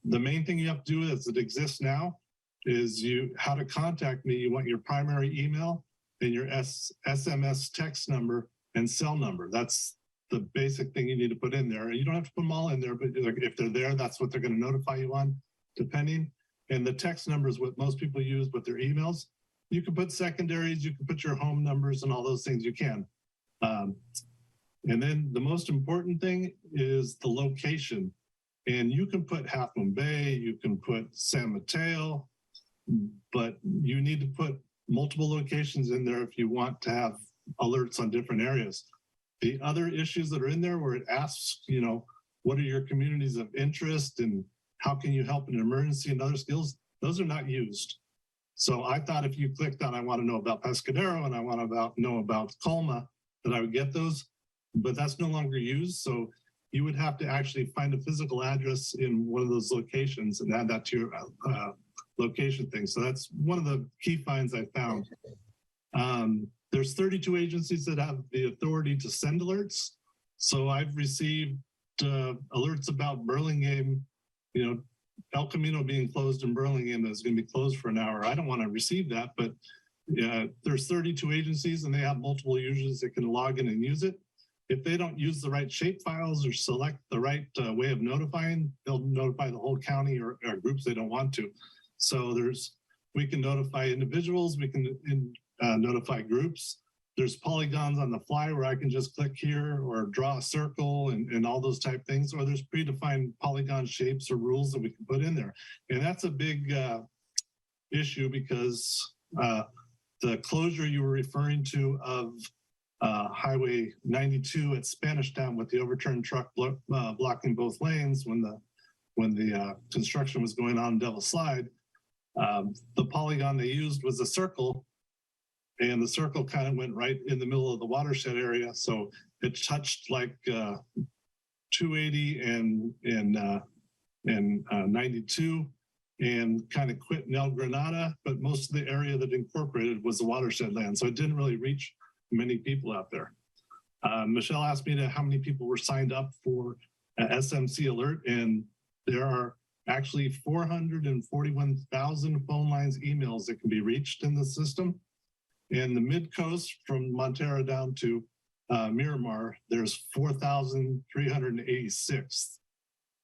The main thing you have to do as it exists now is how to contact me. You want your primary email and your SMS text number and cell number. That's the basic thing you need to put in there. You don't have to put them all in there, but if they're there, that's what they're going to notify you on, depending. And the text number is what most people use with their emails. You can put secondaries, you can put your home numbers and all those things you can. And then the most important thing is the location. And you can put Half Moon Bay, you can put San Mateo, but you need to put multiple locations in there if you want to have alerts on different areas. The other issues that are in there where it asks, what are your communities of interest and how can you help in an emergency and other skills, those are not used. So I thought if you clicked on, I want to know about Pescadero and I want to know about Colma, that I would get those, but that's no longer used. So you would have to actually find a physical address in one of those locations and add that to your location thing. So that's one of the key finds I found. There's 32 agencies that have the authority to send alerts. So I've received alerts about Burlingame, El Camino being closed in Burlingame is going to be closed for an hour. I don't want to receive that, but there's 32 agencies and they have multiple users that can log in and use it. If they don't use the right shapefiles or select the right way of notifying, they'll notify the whole county or groups they don't want to. So we can notify individuals, we can notify groups. There's polygons on the fly where I can just click here or draw a circle and all those type things, or there's predefined polygon shapes or rules that we can put in there. And that's a big issue because the closure you were referring to of Highway 92 at Spanish Town with the overturned truck blocking both lanes when the construction was going on Devil Slide, The polygon they used was a circle, and the circle kind of went right in the middle of the watershed area. So it touched like 280 and 92 and kind of quit in El Granada, but most of the area that incorporated was the watershed land. So it didn't really reach many people out there. Michelle asked me how many people were signed up for SMC alert, and there are actually 441,000 phone lines, emails that can be reached in the system. And the Midcoast from Montero down to Miramar, there's 4,386.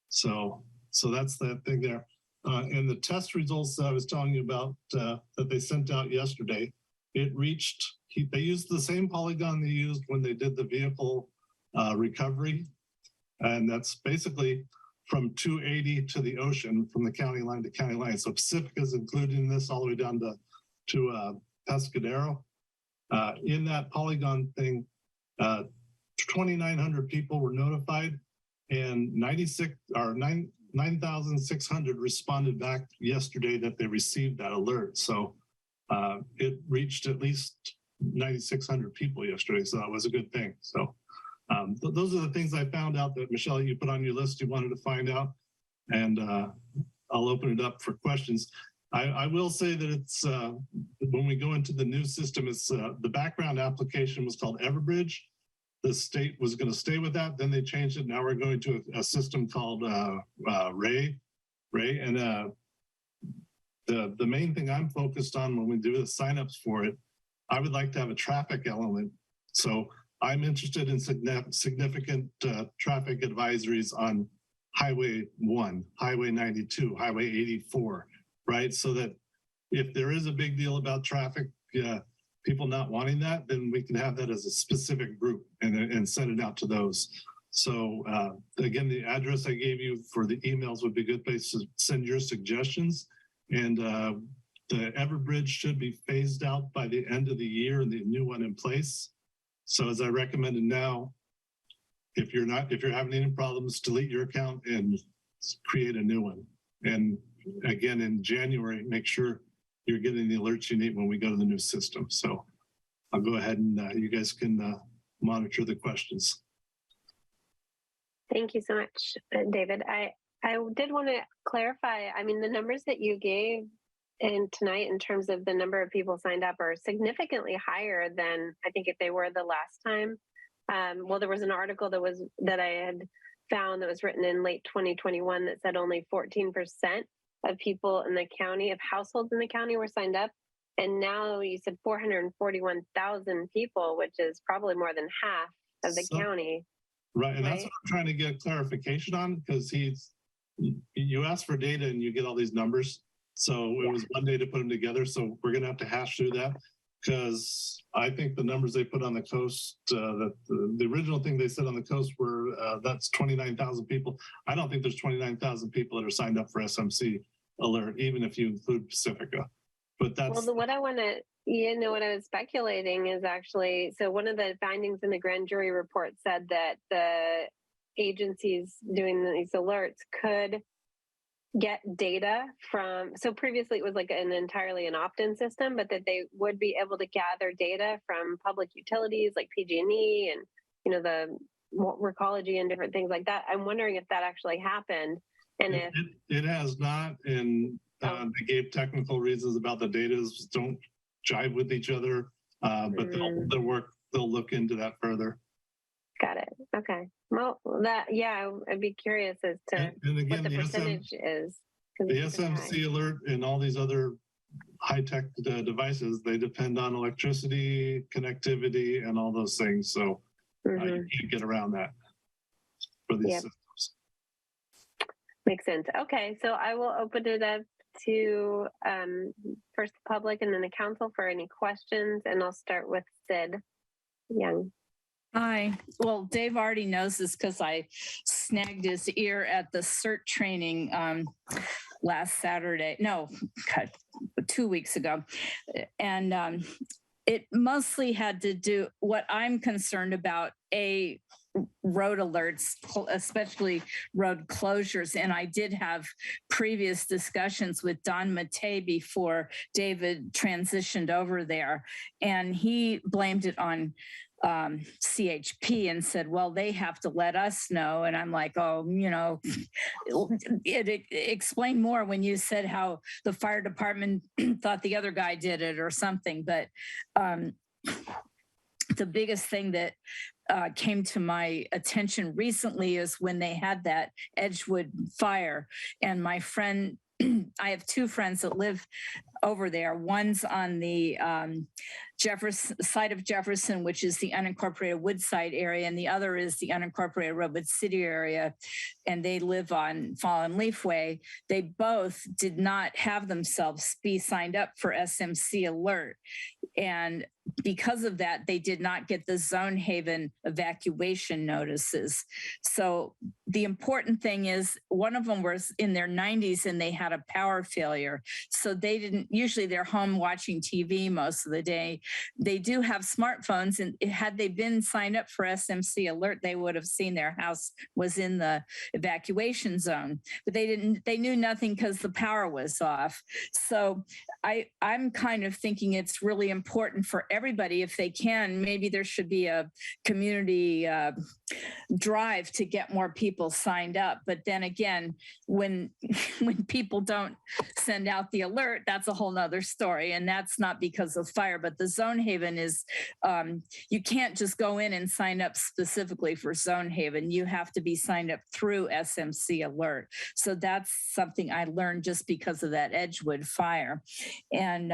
So that's that thing there. And the test results that I was telling you about that they sent out yesterday, it reached, they used the same polygon they used when they did the vehicle recovery. And that's basically from 280 to the ocean, from the county line to county line. So Pacifica is included in this all the way down to Pescadero. In that polygon thing, 2,900 people were notified, and 9,600 responded back yesterday that they received that alert. So it reached at least 9,600 people yesterday. So that was a good thing. So those are the things I found out that, Michelle, you put on your list you wanted to find out. And I'll open it up for questions. I will say that it's, when we go into the new system, it's the background application was called Everbridge. The state was going to stay with that. Then they changed it. Now we're going to a system called Ray. And the main thing I'm focused on when we do the signups for it, I would like to have a traffic element. So I'm interested in significant traffic advisories on Highway 1, Highway 92, Highway 84, right? So that if there is a big deal about traffic, people not wanting that, then we can have that as a specific group and send it out to those. So again, the address I gave you for the emails would be a good place to send your suggestions. And the Everbridge should be phased out by the end of the year and the new one in place. So as I recommended now, if you're having any problems, delete your account and create a new one. And again, in January, make sure you're getting the alerts you need when we go to the new system. So I'll go ahead and you guys can monitor the questions. Thank you so much, David. I did want to clarify, I mean, the numbers that you gave tonight in terms of the number of people signed up are significantly higher than I think if they were the last time. Well, there was an article that I had found that was written in late 2021 that said only 14% of people in the county, of households in the county, were signed up. And now you said 441,000 people, which is probably more than half of the county. Right, and that's what I'm trying to get clarification on, because you ask for data and you get all these numbers. So it was one day to put them together. So we're going to have to hash through that, because I think the numbers they put on the coast, that the original thing they said on the coast were that's 29,000 people. I don't think there's 29,000 people that are signed up for SMC alert, even if you include Pacifica. But that's what I want to, what I was speculating is actually, so one of the findings in the grand jury report said that the agencies doing these alerts could get data from, so previously it was like entirely an opt-in system, but that they would be able to gather data from public utilities like PG&E and, the Recology and different things like that. I'm wondering if that actually happened. And it has not, and they gave technical reasons about the data don't jive with each other, but they'll look into that further. Got it. Okay. Well, I'd be curious as to and again, what the percentage is. The SMC alert and all these other high-tech devices, they depend on electricity, connectivity, and all those things. So you can't get around that for these systems. Makes sense. Okay. So I will open it up to first the public and then the council for any questions. And I'll start with Sid Young. Hi. Well, Dave already knows this because I snagged his ear at the CERT training last Saturday. No, 2 weeks ago. And it mostly had to do what I'm concerned about, road alerts, especially road closures. And I did have previous discussions with Don Matei before David transitioned over there. And he blamed it on CHP and said, well, they have to let us know. And I'm like, oh, you know, it explained more when you said how the fire department thought the other guy did it or something. But the biggest thing that came to my attention recently is when they had that Edgewood fire. And my friend, I have two friends that live over there. One's on the side of Jefferson, which is the unincorporated Woodside area, and the other is the unincorporated Redwood City area, and they live on Fallen Leaf Way. They both did not have themselves be signed up for SMC alert. And because of that, they did not get the Zone Haven evacuation notices. So the important thing is one of them was in their 90s and they had a power failure. So they didn't, usually they're home watching TV most of the day. They do have smartphones, and had they been signed up for SMC alert, they would have seen their house was in the evacuation zone, but they knew nothing because the power was off. So I'm kind of thinking it's really important for everybody, if they can, maybe there should be a community drive to get more people signed up. But then again, when people don't send out the alert, that's a whole nother story. And that's not because of fire, but the Zone Haven is, you can't just go in and sign up specifically for Zone Haven. You have to be signed up through SMC alert. So that's something I learned just because of that Edgewood fire. And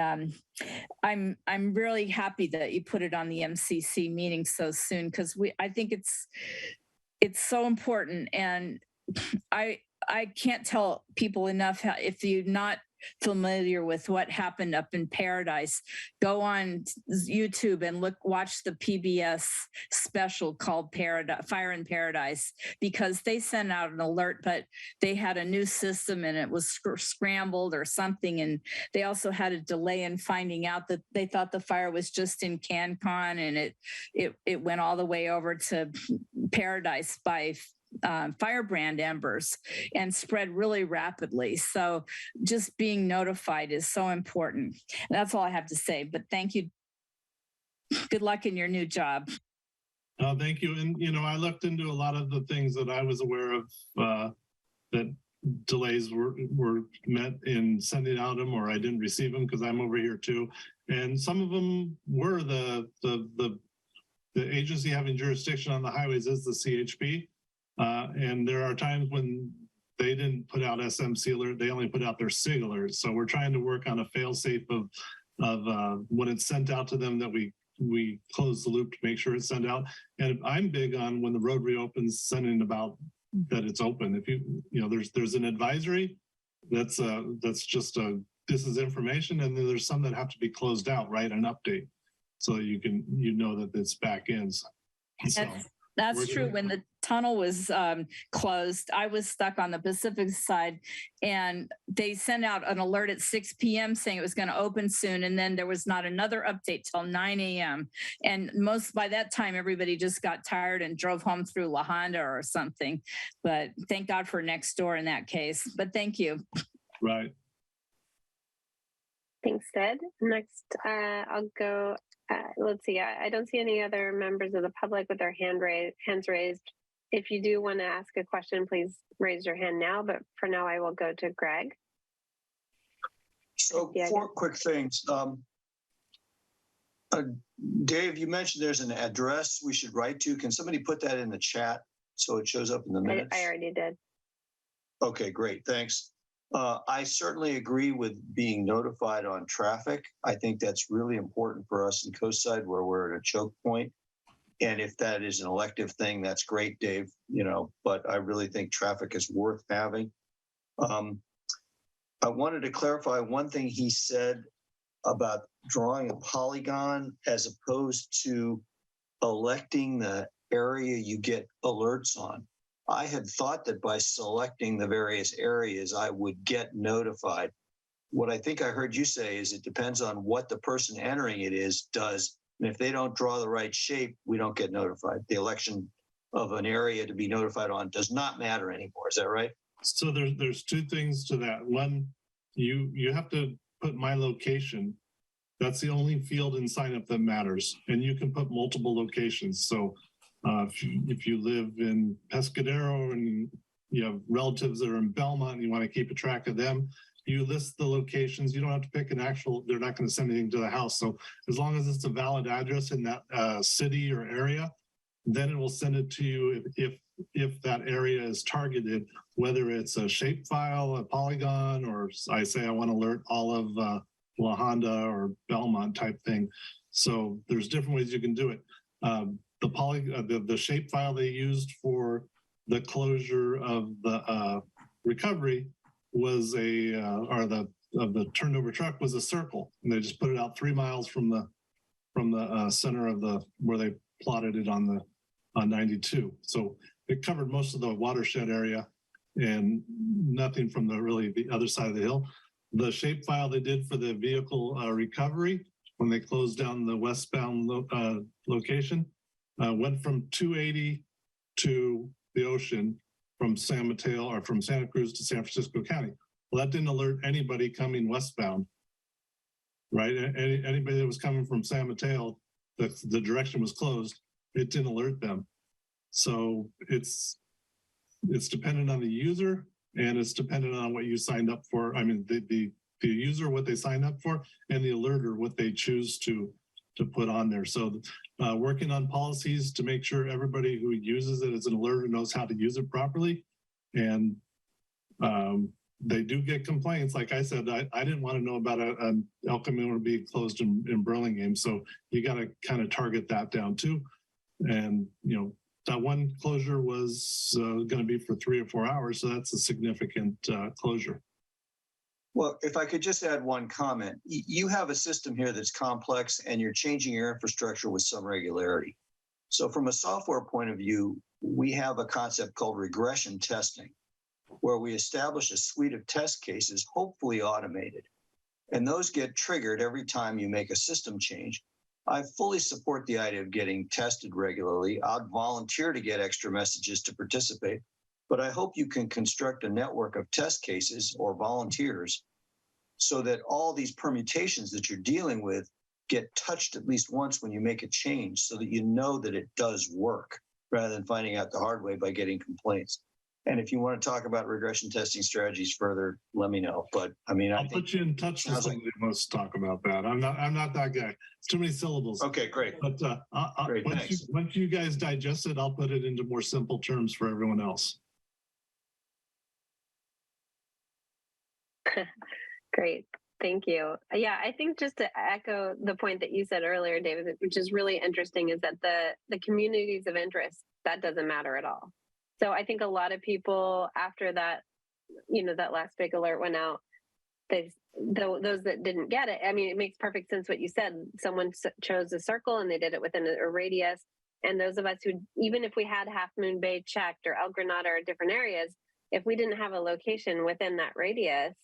I'm really happy that you put it on the MCC meeting so soon, because I think it's so important. And I can't tell people enough how, if you're not familiar with what happened up in Paradise, go on YouTube and watch the PBS special called Fire in Paradise, because they sent out an alert, but they had a new system and it was scrambled or something. And they also had a delay in finding out that they thought the fire was just in CanCon, and it went all the way over to Paradise by firebrand embers and spread really rapidly. So just being notified is so important. And that's all I have to say, but thank you. Good luck in your new job. Thank you. And, you know, I looked into a lot of the things that I was aware of that delays were met in sending out them, or I didn't receive them because I'm over here too. And some of them were the agency having jurisdiction on the highways is the CHP. And there are times when they didn't put out SMC alert, they only put out their SIG alerts. So we're trying to work on a fail-safe of when it's sent out to them that we close the loop to make sure it's sent out. And I'm big on when the road reopens, sending about that it's open. If you know, there's an advisory that's just this is information, and then there's some that have to be closed out, right? An update, so that you know that it's back in. So, that's true. When the tunnel was closed, I was stuck on the Pacific side, and they sent out an alert at 6 p.m. saying it was going to open soon. And then there was not another update till 9 a.m. And by that time, everybody just got tired and drove home through La Honda or something. But thank God for next door in that case. But thank you. Right. Thanks, Ted. Next, I'll go. Let's see. I don't see any other members of the public with their hands raised. If you do want to ask a question, please raise your hand now. But for now, I will go to Greg. So 4 quick things. Dave, you mentioned there's an address we should write to. Can somebody put that in the chat so it shows up in the minutes? I already did. Okay, great. Thanks. I certainly agree with being notified on traffic. I think that's really important for us in Coastside, where we're at a choke point. And if that is an elective thing, that's great, Dave, you know, but I really think traffic is worth having. I wanted to clarify one thing he said about drawing a polygon as opposed to electing the area you get alerts on. I had thought that by selecting the various areas, I would get notified. What I think I heard you say is it depends on what the person entering it does. And if they don't draw the right shape, we don't get notified. The election of an area to be notified on does not matter anymore. Is that right? So there's two things to that. One, you have to put my location. That's the only field in sign up that matters. And you can put multiple locations. So if you live in Pescadero and you have relatives that are in Belmont and you want to keep a track of them, you list the locations. You don't have to pick an actual, they're not going to send anything to the house. So as long as it's a valid address in that city or area, then it will send it to you if that area is targeted, whether it's a shapefile, a polygon, or I say I want to alert all of La Honda or Belmont type thing. So there's different ways you can do it. The shapefile they used for the closure of the recovery was the turned over truck was a circle, and they just put it out 3 miles from the center of where they plotted it on 92. So it covered most of the watershed area and nothing from the other side of the hill. The shapefile they did for the vehicle recovery when they closed down the westbound location went from 280 to the ocean from San Mateo or from Santa Cruz to San Francisco County. Well, that didn't alert anybody coming westbound, right? Anybody that was coming from San Mateo, the direction was closed, it didn't alert them. So it's dependent on the user, and it's dependent on what you signed up for. I mean, the user, what they signed up for, and the alerter, what they choose to put on there. So working on policies to make sure everybody who uses it as an alerter knows how to use it properly. And they do get complaints. Like I said, I didn't want to know about an El Camino being closed in Burlingame. So you got to kind of target that down too. And, that one closure was going to be for 3 or 4 hours. So that's a significant closure. Well, if I could just add one comment, you have a system here that's complex and you're changing your infrastructure with some regularity. So from a software point of view, we have a concept called regression testing, where we establish a suite of test cases, hopefully automated. And those get triggered every time you make a system change. I fully support the idea of getting tested regularly. I'd volunteer to get extra messages to participate, but I hope you can construct a network of test cases or volunteers so that all these permutations that you're dealing with get touched at least once when you make a change so that you know that it does work rather than finding out the hard way by getting complaints. And if you want to talk about regression testing strategies further, let me know. But I mean, I'll put you in touch with somebody who wants to talk about that. I'm not that guy. It's too many syllables. Okay, great. But Great, once you guys digest it, I'll put it into more simple terms for everyone else. Great. Thank you. Yeah, I think just to echo the point that you said earlier, David, which is really interesting, is that the communities of interest, that doesn't matter at all. So I think a lot of people after that, that last big alert went out, those that didn't get it, I mean, it makes perfect sense what you said. Someone chose a circle and they did it within a radius. And those of us who, even if we had Half Moon Bay checked or El Granada or different areas, if we didn't have a location within that radius,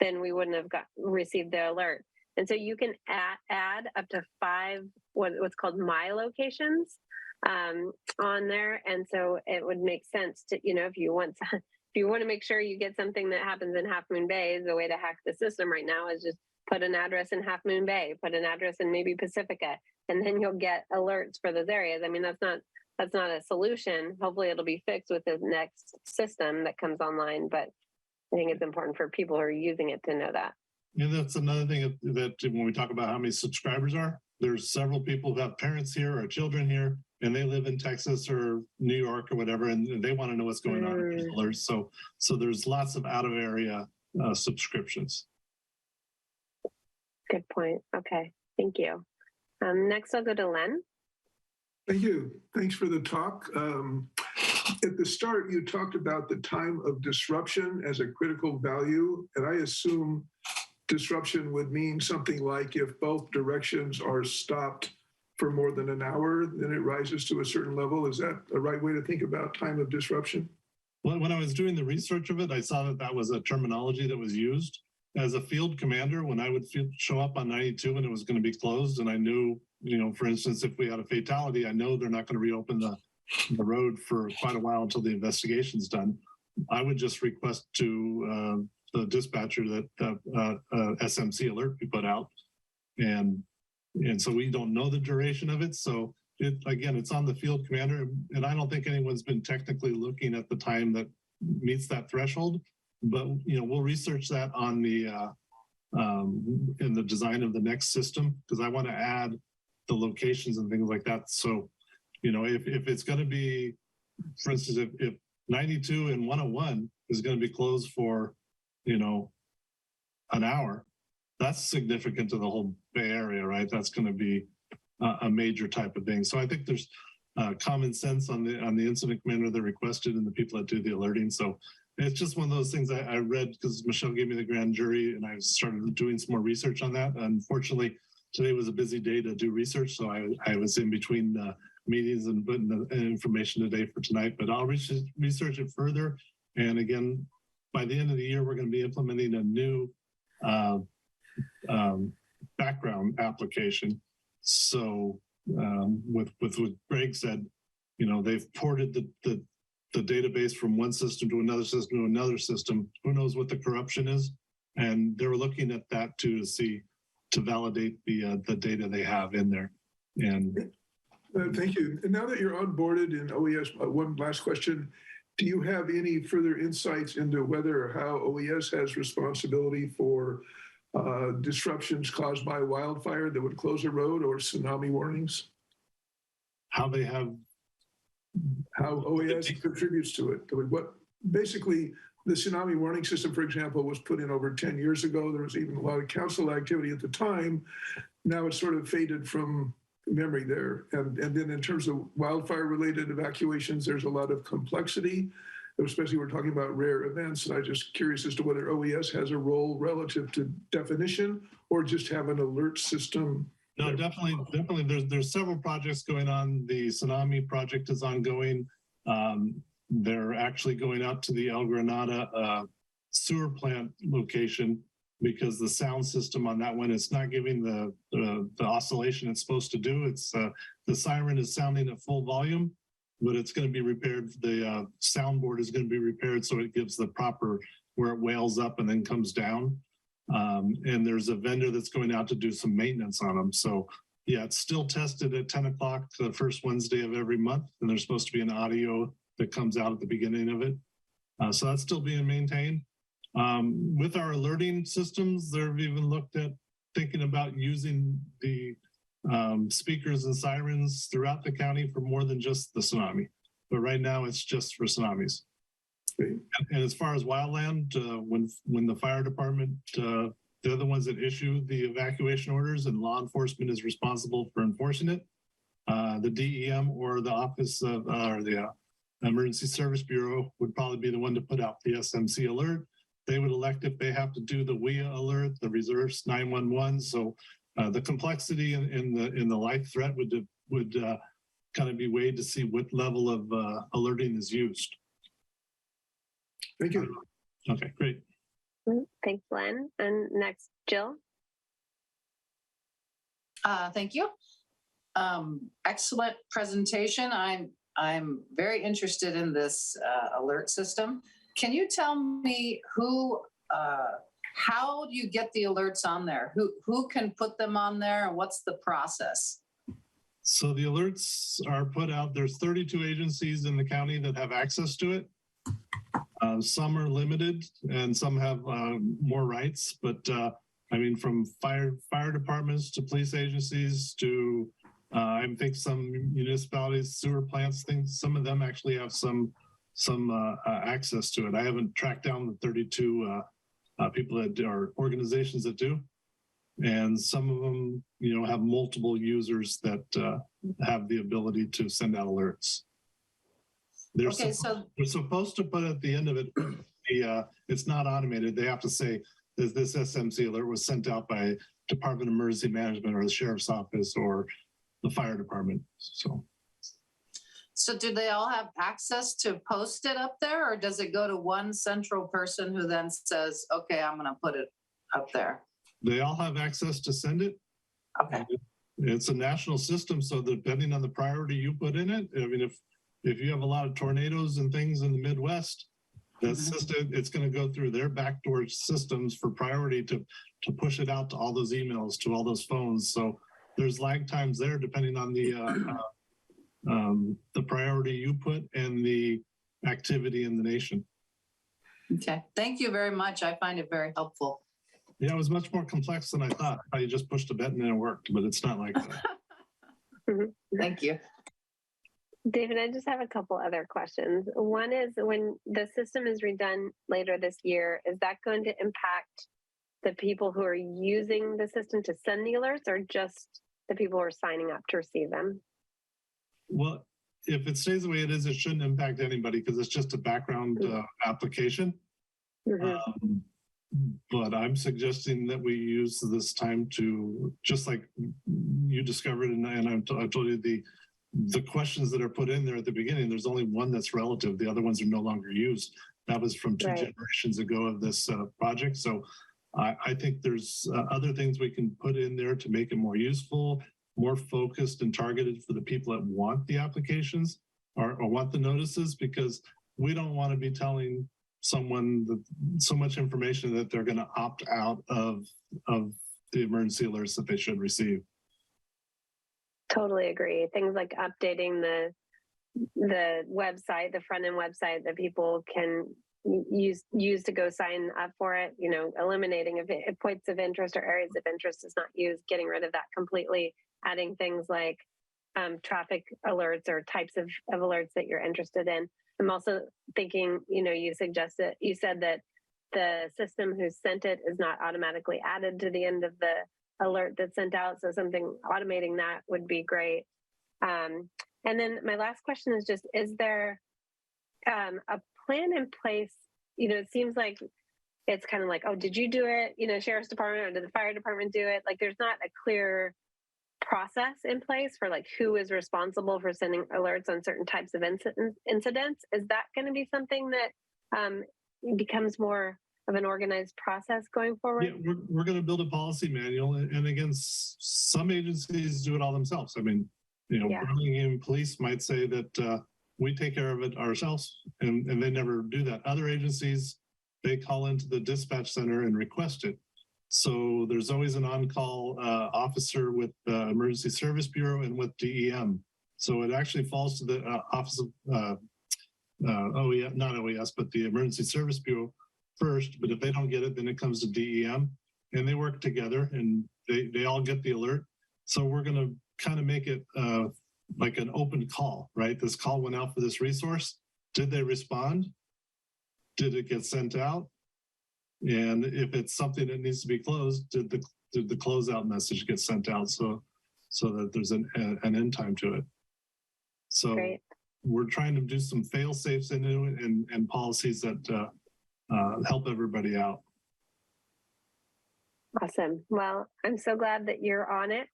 then we wouldn't have received the alert. And so you can add up to 5 what's called my locations on there. And so it would make sense to, if you want to make sure you get something that happens in Half Moon Bay, the way to hack the system right now is just put an address in Half Moon Bay, put an address in maybe Pacifica, and then you'll get alerts for those areas. I mean, that's not a solution. Hopefully it'll be fixed with the next system that comes online, but I think it's important for people who are using it to know that. And that's another thing that when we talk about how many subscribers are, there's several people who have parents here or children here, and they live in Texas or New York or whatever, and they want to know what's going on in these alerts. So there's lots of out of area subscriptions. Good point. Okay, thank you. Next, I'll go to Len. Thank you. Thanks for the talk. At the start, you talked about the time of disruption as a critical value, and I assume disruption would mean something like if both directions are stopped for more than an hour, then it rises to a certain level. Is that a right way to think about time of disruption? Well, when I was doing the research of it, I saw that was a terminology that was used. As a field commander, when I would show up on 92 and it was going to be closed, and I knew, for instance, if we had a fatality, I know they're not going to reopen the road for quite a while until the investigation's done. I would just request to the dispatcher that SMC alert be put out. And so we don't know the duration of it. So again, it's on the field commander, and I don't think anyone's been technically looking at the time that meets that threshold, but we'll research that on the in the design of the next system, because I want to add the locations and things like that. So, if it's going to be, for instance, if 92 and 101 is going to be closed for, an hour, that's significant to the whole Bay Area, right? That's going to be a major type of thing. So I think there's common sense on the incident commander that requested and the people that do the alerting. So it's just one of those things I read because Michelle gave me the grand jury and I started doing some more research on that. Unfortunately, today was a busy day to do research. So I was in between meetings and putting the information today for tonight, but I'll research it further. And again, by the end of the year, we're going to be implementing a new background application. So with what Greg said, they've ported the database from one system to another system to another system. Who knows what the corruption is? And they were looking at that too to validate the data they have in there. And thank you. And now that you're onboarded in OES, one last question. Do you have any further insights into whether or how OES has responsibility for disruptions caused by wildfire that would close a road or tsunami warnings? How OES contributes to it. What basically the tsunami warning system, for example, was put in over 10 years ago. There was even a lot of council activity at the time. Now it's sort of faded from memory there. And then in terms of wildfire related evacuations, there's a lot of complexity, especially we're talking about rare events. And I'm just curious as to whether OES has a role relative to definition or just have an alert system. No, definitely. There's several projects going on. The tsunami project is ongoing. They're actually going out to the El Granada sewer plant location because the sound system on that one, it's not giving the oscillation it's supposed to do. It's the siren is sounding at full volume, but it's going to be repaired. The soundboard is going to be repaired so it gives the proper where it wails up and then comes down. And there's a vendor that's going out to do some maintenance on them. So yeah, it's still tested at 10 o'clock the first Wednesday of every month. And there's supposed to be an audio that comes out at the beginning of it. So that's still being maintained. With our alerting systems, they've even looked at thinking about using the speakers and sirens throughout the county for more than just the tsunami. But right now it's just for tsunamis. And as far as wildland, when the fire department, they're the ones that issue the evacuation orders and law enforcement is responsible for enforcing it. The DEM or the Office of or the Emergency Service Bureau would probably be the one to put out the SMC alert. They would elect if they have to do the WIA alert, the reserves 911. So the complexity in the life threat would kind of be weighed to see what level of alerting is used. Thank you. Okay, great. Thanks, Len. And next, Jill. Thank you. Excellent presentation. I'm very interested in this alert system. Can you tell me how do you get the alerts on there? Who can put them on there and what's the process? So the alerts are put out. There's 32 agencies in the county that have access to it. Some are limited and some have more rights, but I mean, from fire departments to police agencies to I think some municipalities, sewer plants, things, some of them actually have some access to it. I haven't tracked down the 32 people that are organizations that do. And some of them, have multiple users that have the ability to send out alerts. They're supposed to put at the end of it, it's not automated. They have to say, this SMC alert was sent out by Department of Emergency Management or the Sheriff's Office or the fire department. So do they all have access to post it up there, or does it go to one central person who then says, okay, I'm going to put it up there? They all have access to send it. Okay. It's a national system, so depending on the priority you put in it, I mean, if you have a lot of tornadoes and things in the Midwest, that system, it's going to go through their backdoor systems for priority to push it out to all those emails, to all those phones. So there's lag times there depending on the priority you put and the activity in the nation. Okay, thank you very much. I find it very helpful. Yeah, it was much more complex than I thought. I just pushed a button and it worked, but it's not like that. Thank you. David, I just have a couple other questions. One is, when the system is redone later this year, is that going to impact the people who are using the system to send the alerts, or just the people who are signing up to receive them? Well, if it stays the way it is, it shouldn't impact anybody because it's just a background application. But I'm suggesting that we use this time to, just like you discovered, and I told you the questions that are put in there at the beginning, there's only one that's relative. The other ones are no longer used. That was from two generations ago of this project. So I think there's other things we can put in there to make it more useful, more focused and targeted for the people that want the applications or want the notices, because we don't want to be telling someone so much information that they're going to opt out of the emergency alerts that they should receive. Totally agree. Things like updating the website, the front end website that people can use to go sign up for it, you know, eliminating points of interest or areas of interest is not used, getting rid of that completely, adding things like traffic alerts or types of alerts that you're interested in. I'm also thinking, you know, you said that the system who sent it is not automatically added to the end of the alert that's sent out. So something automating that would be great. And then my last question is just, is there a plan in place? You know, it seems like it's kind of like, oh, did you do it? You know, Sheriff's Department, or did the fire department do it? Like, there's not a clear process in place for like who is responsible for sending alerts on certain types of incidents. Is that going to be something that becomes more of an organized process going forward? Yeah, we're going to build a policy manual, and again, some agencies do it all themselves. I mean, you know, Burlingame Police might say that we take care of it ourselves, and they never do that. Other agencies, they call into the dispatch center and request it. So there's always an on-call officer with the Emergency Service Bureau and with DEM. So it actually falls to the Office of OES, not OES, but the Emergency Service Bureau first. But if they don't get it, then it comes to DEM, and they work together, and they all get the alert. So we're going to kind of make it like an open call, right? This call went out for this resource. Did they respond? Did it get sent out? And if it's something that needs to be closed, did the closeout message get sent out so that there's an end time to it? So we're trying to do some fail safes into it and policies that help everybody out. Awesome. Well, I'm so glad that you're on it,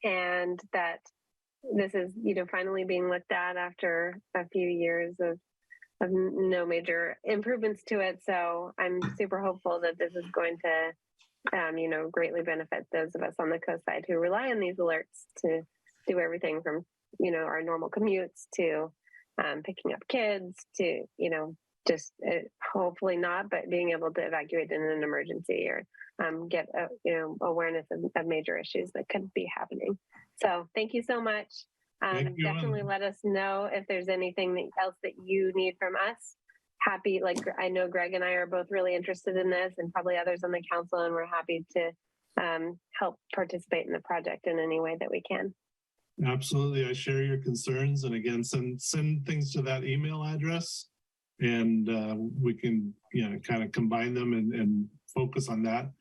and that this is, you know, finally being looked at after a few years of no major improvements to it. So I'm super hopeful that this is going to, you know, greatly benefit those of us on the coast side who rely on these alerts to do everything from, you know, our normal commutes to picking up kids to, you know, just hopefully not, but being able to evacuate in an emergency or get, you know, awareness of major issues that could be happening. So thank you so much. Definitely let us know if there's anything else that you need from us. Happy, like I know Greg and I are both really interested in this, and probably others on the council, and we're happy to help participate in the project in any way that we can. Absolutely. I share your concerns, and again, send things to that email address, and we can, you know, kind of combine them and focus on that.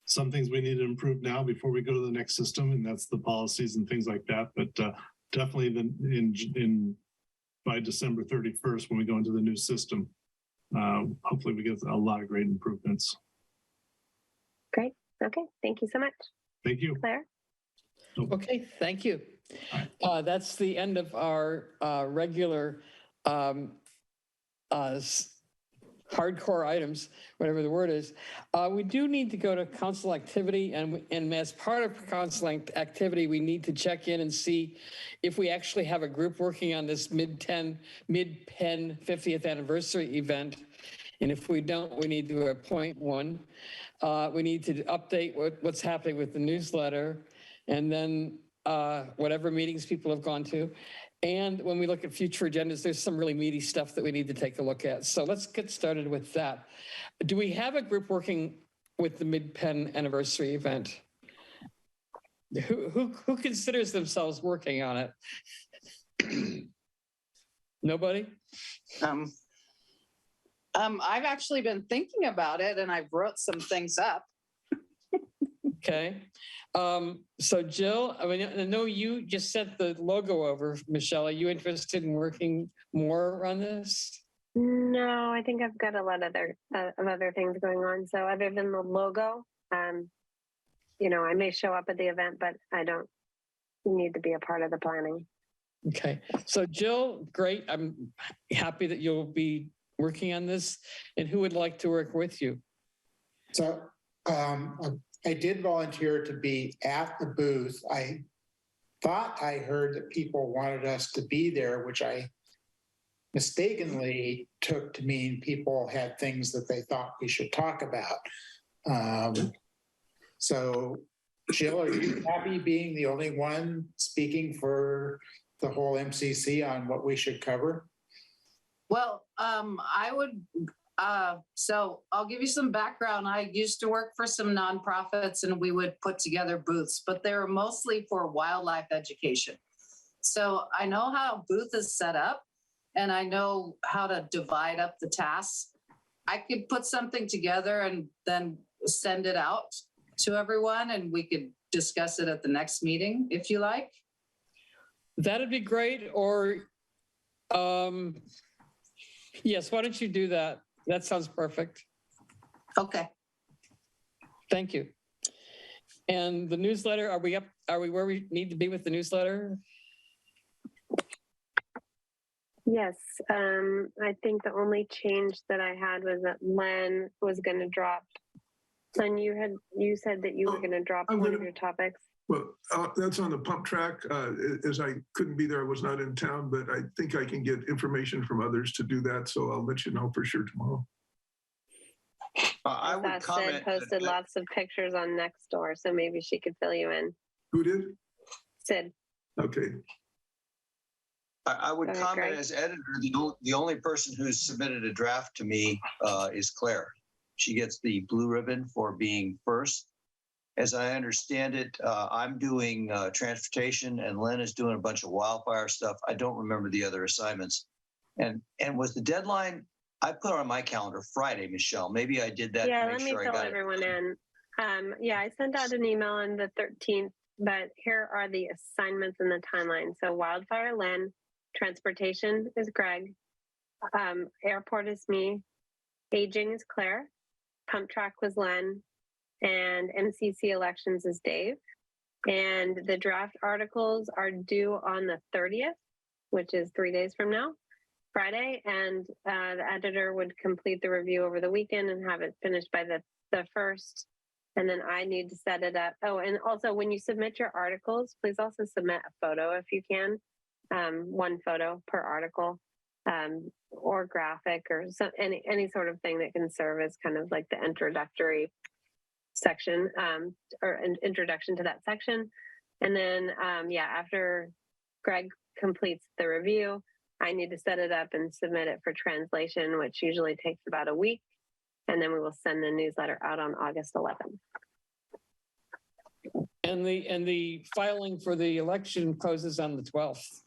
Some things we need to improve now before we go to the next system, and that's the policies and things like that. But definitely by December 31st, when we go into the new system, hopefully we get a lot of great improvements. Great. Okay. Thank you so much. Thank you, Claire. Okay. Thank you. That's the end of our regular hardcore items, whatever the word is. We do need to go to council activity, and as part of council activity, we need to check in and see if we actually have a group working on this Mid-Penn 50th anniversary event. And if we don't, we need to appoint one. We need to update what's happening with the newsletter, and then whatever meetings people have gone to. And when we look at future agendas, there's some really meaty stuff that we need to take a look at. So let's get started with that. Do we have a group working with the Mid-Penn anniversary event? Who considers themselves working on it? Nobody? I've actually been thinking about it, and I've wrote some things up. Okay. So Jill, I mean, I know you just sent the logo over. Michelle, are you interested in working more on this? No, I think I've got a lot of other things going on. So other than the logo, you know, I may show up at the event, but I don't need to be a part of the planning. Okay. So Jill, great. I'm happy that you'll be working on this. And who would like to work with you? So I did volunteer to be at the booth. I thought I heard that people wanted us to be there, which I mistakenly took to mean people had things that they thought we should talk about. So Jill, are you happy being the only one speaking for the whole MCC on what we should cover? Well, I would, so I'll give you some background. I used to work for some nonprofits, and we would put together booths, but they were mostly for wildlife education. So I know how a booth is set up, and I know how to divide up the tasks. I could put something together and then send it out to everyone, and we could discuss it at the next meeting if you like. That'd be great. Or, yes, why don't you do that? That sounds perfect. Okay. Thank you. And the newsletter, are we where we need to be with the newsletter? Yes, I think the only change that I had was that Len was going to drop. Len, you said that you were going to drop one of your topics. Well, that's on the pump track. As I couldn't be there, I was not in town, but I think I can get information from others to do that. So I'll let you know for sure tomorrow. I would comment. Sid posted lots of pictures on Nextdoor, so maybe she could fill you in. Who did? Sid. Okay. I would comment, Greg. as editor, the only person who's submitted a draft to me is Claire. She gets the blue ribbon for being first. As I understand it, I'm doing transportation, and Len is doing a bunch of wildfire stuff. I don't remember the other assignments. And was the deadline, I put on my calendar Friday, Michelle. Maybe I did that Yeah, to make let me sure I fill got everyone in. Yeah, I sent out an email on the 13th, but here are the assignments and the timeline. So wildfire, Len. Transportation is Greg. Airport is me. Aging is Claire. Pump track was Len. And MCC elections is Dave. And the draft articles are due on the 30th, which is 3 days from now, Friday. And the editor would complete the review over the weekend and have it finished by the 1st. And then I need to set it up. Oh, and also when you submit your articles, please also submit a photo if you can. One photo per article, or graphic, or any sort of thing that can serve as kind of like the introductory section, or an introduction to that section. And then, yeah, after Greg completes the review, I need to set it up and submit it for translation, which usually takes about a week. And then we will send the newsletter out on August 11th. And the filing for the election closes on the 12th.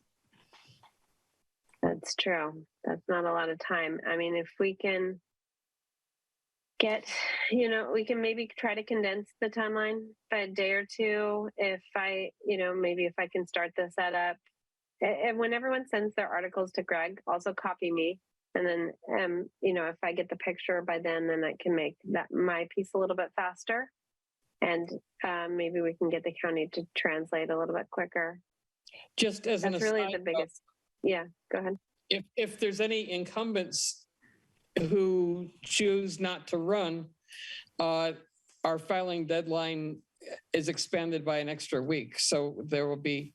That's true. That's not a lot of time. I mean, if we can get, we can maybe try to condense the timeline by a day or two. If maybe if I can start the setup. And when everyone sends their articles to Greg, also copy me. And then, if I get the picture by then I can make my piece a little bit faster. And maybe we can get the county to translate a little bit quicker. Just as That's really the biggest. Yeah, go ahead. If there's any incumbents who choose not to run, our filing deadline is expanded by an extra week. So there will be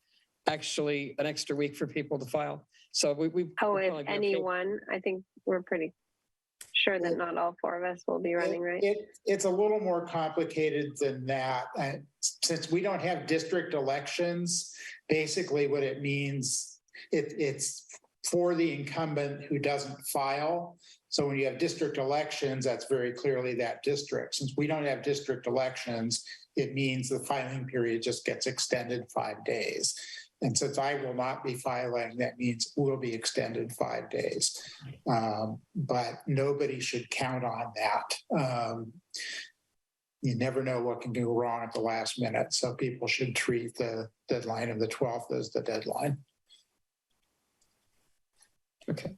actually an extra week for people to file. So we Oh, we'll if probably be okay. anyone, I think we're pretty sure that not all four of us will be running, right? It's a little more complicated than that. Since we don't have district elections, basically what it means, it's for the incumbent who doesn't file. So when you have district elections, that's very clearly that district. Since we don't have district elections, it means the filing period just gets extended 5 days. And since I will not be filing, that means we'll be extended 5 days. But nobody should count on that. You never know what can go wrong at the last minute. So people should treat the deadline of the 12th as the deadline. Okay.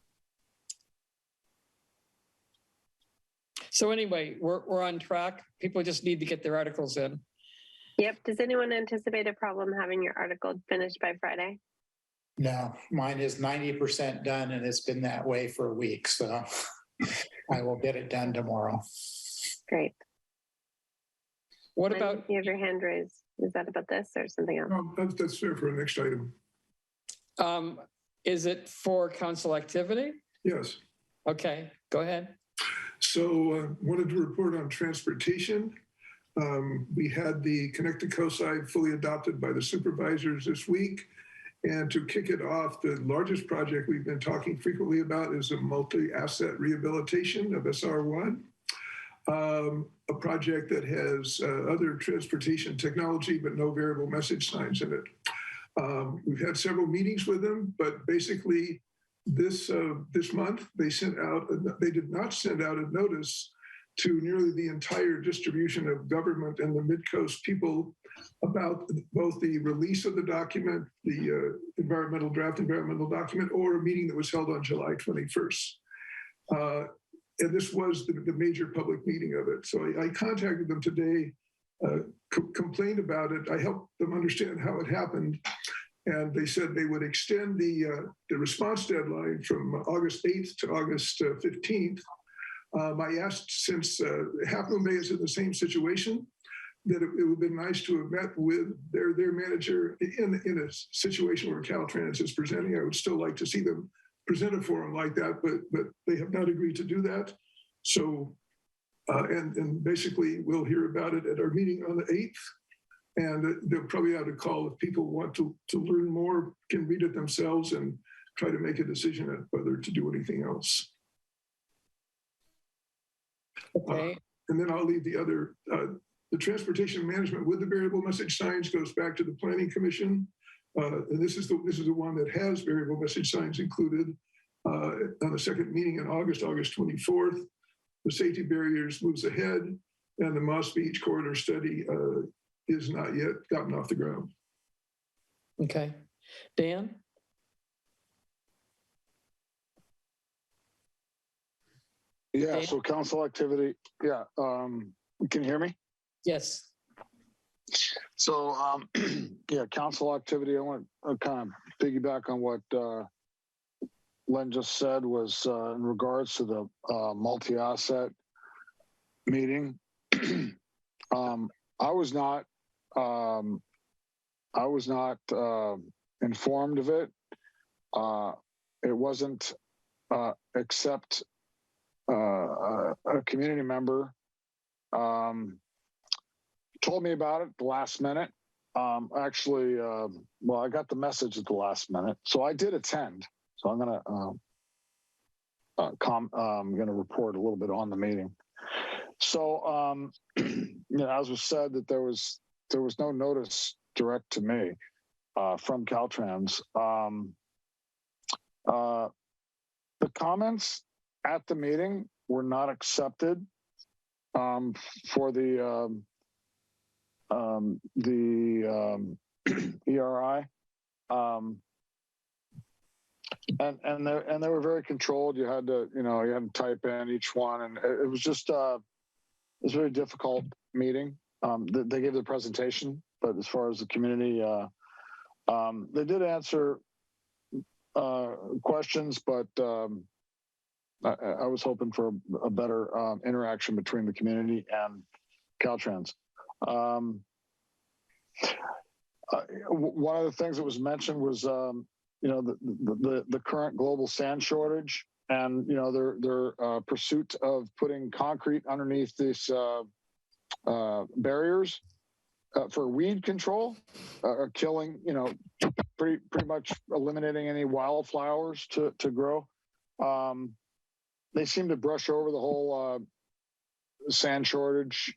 So anyway, we're on track. People just need to get their articles in. Yep. Does anyone anticipate a problem having your article finished by Friday? No, mine is 90% done and it's been that way for a week. So I will get it done tomorrow. Great. What about? You have your hand raised. Is that about this or something else? That's fair for the next item. Is it for council activity? Yes. Okay, go ahead. So wanted to report on transportation. We had the Connect to Coastside fully adopted by the supervisors this week. And to kick it off, the largest project we've been talking frequently about is a multi-asset rehabilitation of SR1, a project that has other transportation technology, but no variable message signs in it. We've had several meetings with them, but basically this month they did not send out a notice to nearly the entire distribution of government and the Midcoast people about both the release of the document, the draft environmental document, or a meeting that was held on July 21st. And this was the major public meeting of it. So I contacted them today, complained about it. I helped them understand how it happened. And they said they would extend the response deadline from August 8th to August 15th. I asked, since Half Moon Bay is in the same situation, that it would have been nice to have met with their manager in a situation where Caltrans is presenting. I would still like to see them present a forum like that, but they have not agreed to do that. So, and basically we'll hear about it at our meeting on the 8th. And they'll probably have to call if people want to learn more, can read it themselves and try to make a decision on whether to do anything else. Okay. And then I'll leave the other, the transportation management with the variable message signs goes back to the Planning Commission. And this is the one that has variable message signs included on the second meeting in August 24th. The safety barriers moves ahead, and the Moss Beach corridor study is not yet gotten off the ground. Okay. Dan? Yeah, so council activity, yeah. Can you hear me? Yes. So, yeah, council activity, I want to kind of piggyback on what Len just said was in regards to the multi-asset meeting. I was not informed of it. It wasn't except a community member told me about it at the last minute. Actually, well, I got the message at the last minute, so I did attend. So I'm gonna report a little bit on the meeting. So, you know, as was said, that there was no notice direct to me from Caltrans. The comments at the meeting were not accepted for the ERI, and they were very controlled. You had to type in each one, and it was just it was a very difficult meeting. They gave the presentation, but as far as the community, they did answer questions, but I was hoping for a better interaction between the community and Caltrans. One of the things that was mentioned was, the current global sand shortage, and their pursuit of putting concrete underneath these barriers for weed control, killing, pretty much eliminating any wildflowers to grow. They seem to brush over the whole sand shortage,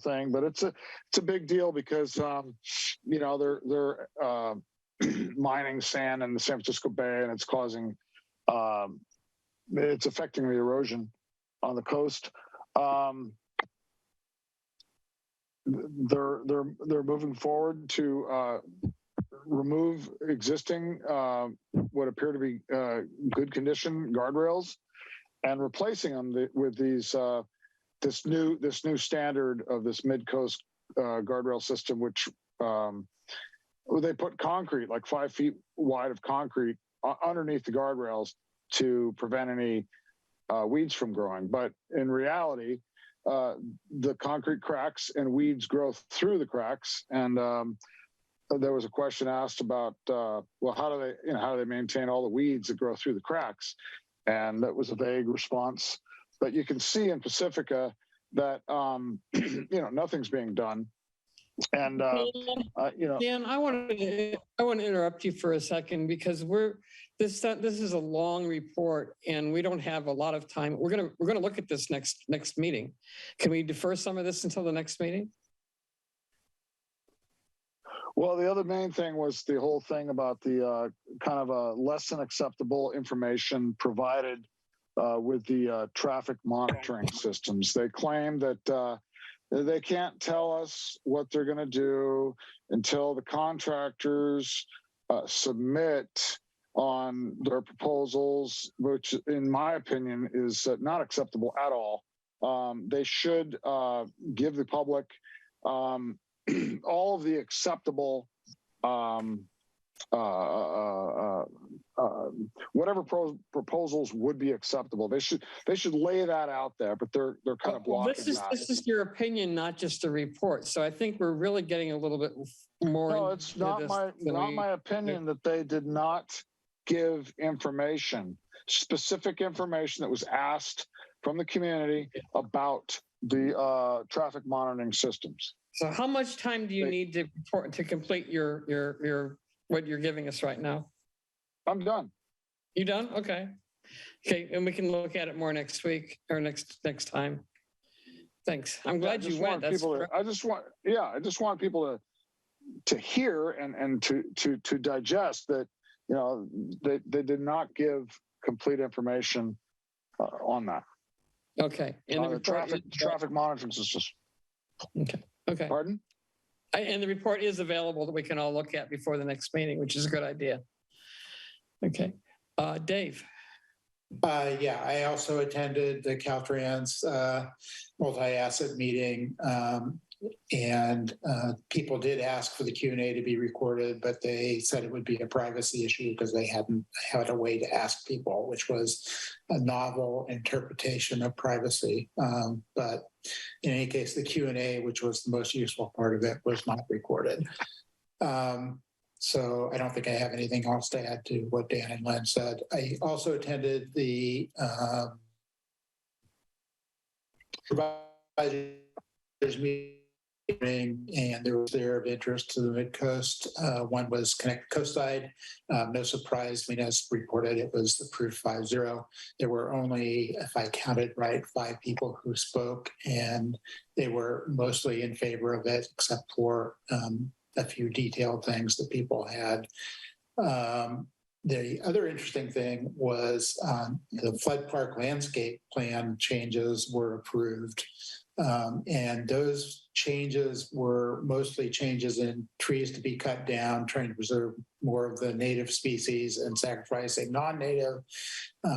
thing, but it's a big deal because they're mining sand in the San Francisco Bay, and it's causing it's affecting the erosion on the coast. They're moving forward to remove existing what appear to be good condition guardrails and replacing them with these this new standard of this Midcoast guardrail system, which they put concrete, like 5 feet wide of concrete underneath the guardrails to prevent any weeds from growing. But in reality, the concrete cracks and weeds grow through the cracks. And there was a question asked about, well, how do they maintain all the weeds that grow through the cracks? And that was a vague response. But you can see in Pacifica that nothing's being done. And Dan, I want to interrupt you for a second, because this is a long report and we don't have a lot of time. We're gonna look at this next meeting. Can we defer some of this until the next meeting? Well, the other main thing was the whole thing about the kind of less than acceptable information provided with the traffic monitoring systems. They claim that they can't tell us what they're going to do until the contractors submit on their proposals, which in my opinion is not acceptable at all. They should give the public all of the acceptable whatever proposals would be acceptable. They should lay that out there, but they're kind of blocking that. This is your opinion, not just a report. So I think we're really getting a little bit more. No, it's not my opinion that they did not give information, specific information that was asked from the community about the traffic monitoring systems. So how much time do you need to complete your what you're giving us right now? I'm done. You done? Okay. Okay, and we can look at it more next week or next time. Thanks. I'm glad you went. I just want people to hear and to digest that, they did not give complete information on that. Okay. And the traffic monitoring systems. Okay. Okay. Pardon? And the report is available that we can all look at before the next meeting, which is a good idea. Okay. Dave. Yeah, I also attended the Caltrans multi-asset meeting, and people did ask for the Q&A to be recorded, but they said it would be a privacy issue because they hadn't had a way to ask people, which was a novel interpretation of privacy. But in any case, the Q&A, which was the most useful part of it, was not recorded. So I don't think I have anything else to add to what Dan and Len said. I also attended the providers meeting, and there was there of interest to the Midcoast. One was Connect Coastside. No surprise, as reported, it was approved 5-0. There were only, if I counted right, 5 people who spoke, and they were mostly in favor of it, except for a few detailed things that people had. The other interesting thing was the flood park landscape plan changes were approved. And those changes were mostly changes in trees to be cut down, trying to preserve more of the native species and sacrificing non-native,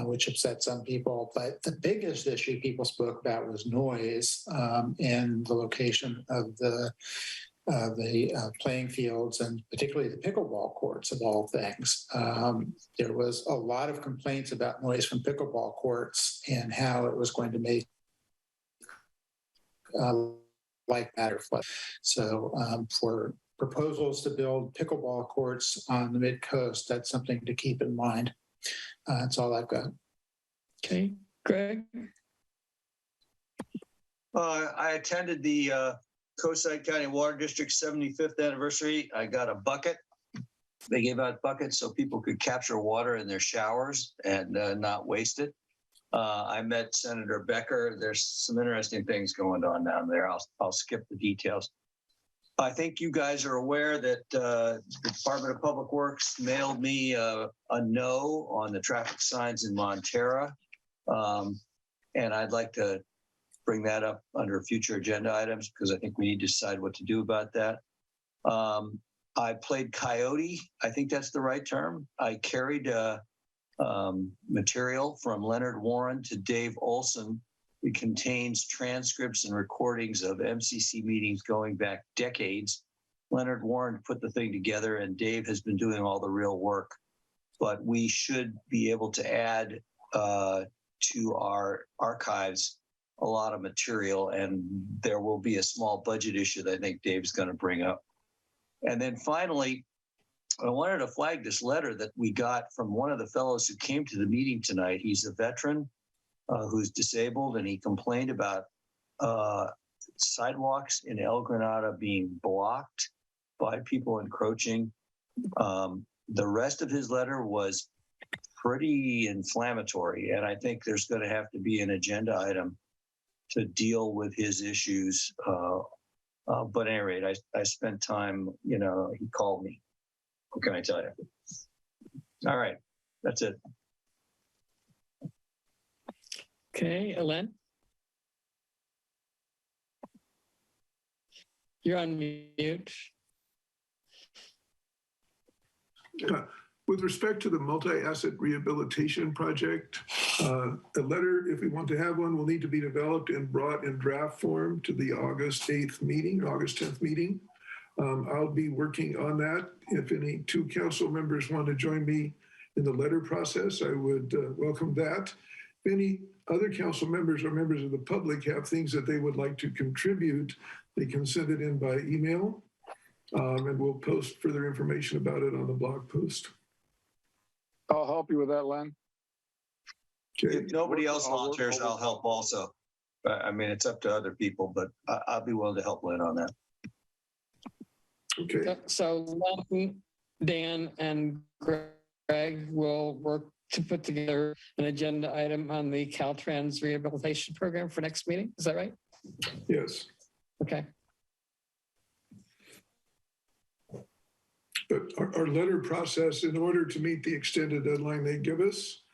which upset some people. But the biggest issue people spoke about was noise and the location of the playing fields and particularly the pickleball courts of all things. There was a lot of complaints about noise from pickleball courts and how it was going to make like matter flood. So for proposals to build pickleball courts on the Midcoast, that's something to keep in mind. That's all I've got. Okay, Greg? I attended the Coastside County Water District 75th anniversary. I got a bucket. They gave out buckets so people could capture water in their showers and not waste it. I met Senator Becker. There's some interesting things going on down there. I'll skip the details. I think you guys are aware that the Department of Public Works mailed me a no on the traffic signs in Montera. And I'd like to bring that up under future agenda items because I think we need to decide what to do about that. I played coyote. I think that's the right term. I carried material from Leonard Warren to Dave Olson. It contains transcripts and recordings of MCC meetings going back decades. Leonard Warren put the thing together and Dave has been doing all the real work. But we should be able to add to our archives a lot of material, and there will be a small budget issue that I think Dave's going to bring up. And then finally, I wanted to flag this letter that we got from one of the fellows who came to the meeting tonight. He's a veteran who's disabled, and he complained about sidewalks in El Granada being blocked by people encroaching. The rest of his letter was pretty inflammatory, and I think there's going to have to be an agenda item to deal with his issues. But at any rate, I spent time, he called me. What can I tell you? All right, that's it. Okay, Ellen? You're on mute. With respect to the multi-asset rehabilitation project, a letter, if we want to have one, will need to be developed and brought in draft form to the August 10th meeting. I'll be working on that. If any two council members want to join me in the letter process, I would welcome that. If any other council members or members of the public have things that they would like to contribute, they can send it in by email, and we'll post further information about it on the blog post. I'll help you with that, Len. Okay. If nobody else volunteers, I'll help also. I mean, it's up to other people, but I'll be willing to help Lynn on that. Okay. So Len, Dan, and Greg will work to put together an agenda item on the Caltrans rehabilitation program for next meeting. Is that right? Yes. Okay. But our letter process, in order to meet the extended deadline they give us,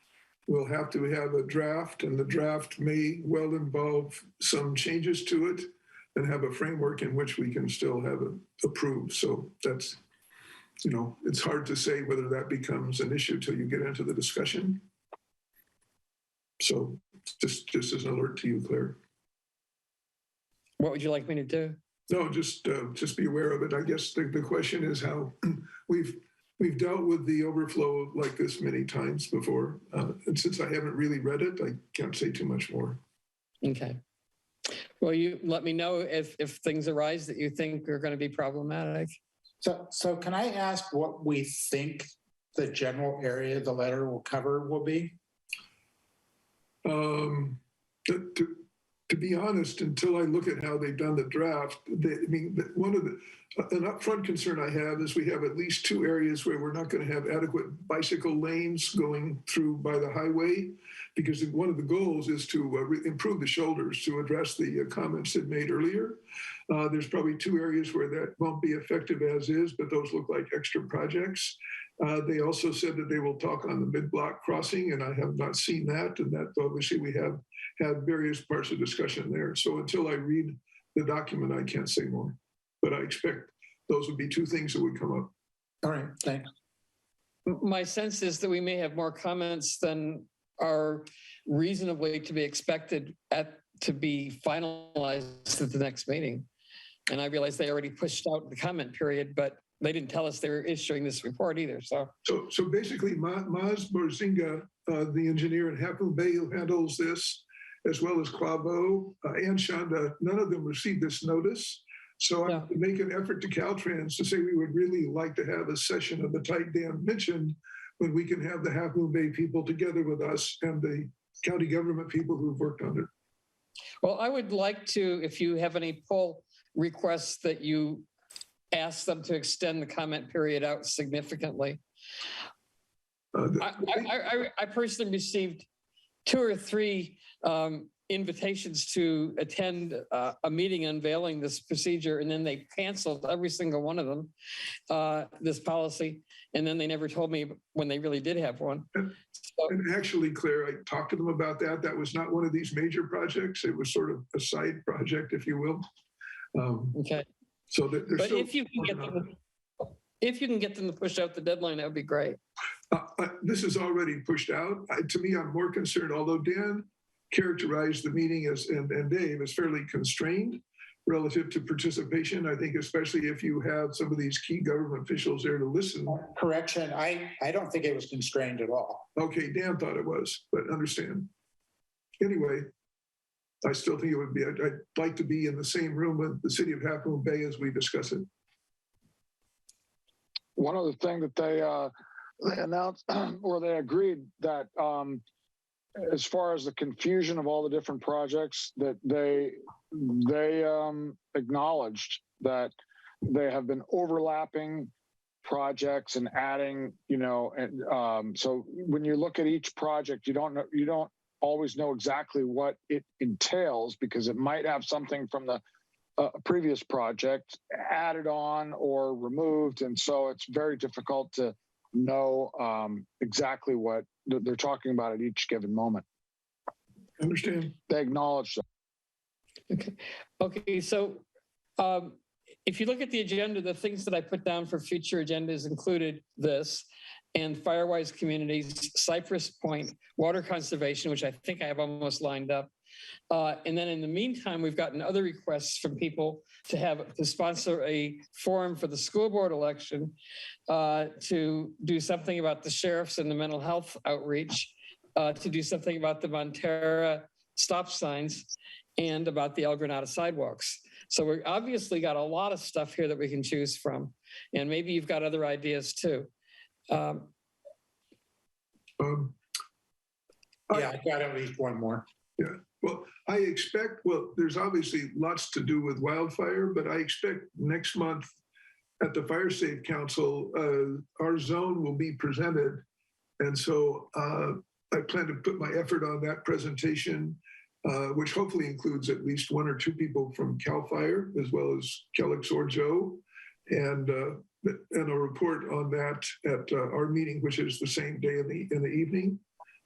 we'll have to have a draft, and the draft may well involve some changes to it and have a framework in which we can still have it approved. So that's, it's hard to say whether that becomes an issue till you get into the discussion. So just as an alert to you, Claire. What would you like me to do? No, just be aware of it. I guess the question is how we've dealt with the overflow like this many times before. And since I haven't really read it, I can't say too much more. Okay. Well, you let me know if things arise that you think are going to be problematic. So can I ask what we think the general area the letter will cover will be? To be honest, until I look at how they've done the draft, one of an upfront concern I have is we have at least two areas where we're not going to have adequate bicycle lanes going through by the highway, because one of the goals is to improve the shoulders to address the comments that made earlier. There's probably two areas where that won't be effective as is, but those look like extra projects. They also said that they will talk on the mid-block crossing, and I have not seen that. And that obviously we have had various parts of discussion there. So until I read the document, I can't say more. But I expect those would be two things that would come up. All right, thanks. My sense is that we may have more comments than are reasonably to be expected to be finalized at the next meeting. And I realized they already pushed out the comment period, but they didn't tell us they were issuing this report either, so. So basically, Maz Borzinga, the engineer in Half Moon Bay who handles this, as well as Quavo and Shonda, none of them received this notice. So I would make an effort to Caltrans to say we would really like to have a session of the type Dan mentioned when we can have the Half Moon Bay people together with us and the county government people who've worked on it. Well, I would like to, if you have any poll requests, that you ask them to extend the comment period out significantly. I personally received 2 or 3 invitations to attend a meeting unveiling this procedure, and then they canceled every single one of them, this policy, and then they never told me when they really did have one. And actually, Claire, I talked to them about that. That was not one of these major projects. It was sort of a side project, if you will. Okay. So that they're but still if you can get them to push out the deadline, that would be great. This is already pushed out. To me, I'm more concerned, although Dan characterized the meeting as, and Dave, as fairly constrained relative to participation. I think especially if you have some of these key government officials there to listen. Correction, I don't think it was constrained at all. Okay, Dan thought it was, but understand. Anyway, I still think it would be, I'd like to be in the same room with the city of Half Moon Bay as we discuss it. One other thing that they announced or they agreed that as far as the confusion of all the different projects, that they acknowledged that they have been overlapping projects and adding, and so when you look at each project, you don't always know exactly what it entails, because it might have something from the previous project added on or removed. And so it's very difficult to know exactly what they're talking about at each given moment. I understand. They acknowledge that. Okay. So if you look at the agenda, the things that I put down for future agendas included this, and Firewise Communities, Cypress Point, water conservation, which I think I have almost lined up. And then in the meantime, we've gotten other requests from people to sponsor a forum for the school board election, to do something about the sheriffs and the mental health outreach, to do something about the Montera stop signs, and about the El Granada sidewalks. So we obviously got a lot of stuff here that we can choose from. And maybe you've got other ideas too. Yeah, I've got at least one more. Yeah. Well, there's obviously lots to do with wildfire, but I expect next month at the Fire Safe Council, our zone will be presented. And so I plan to put my effort on that presentation, which hopefully includes at least 1 or 2 people from CAL FIRE, as well as Kellex or Joe, and a report on that at our meeting, which is the same day in the evening.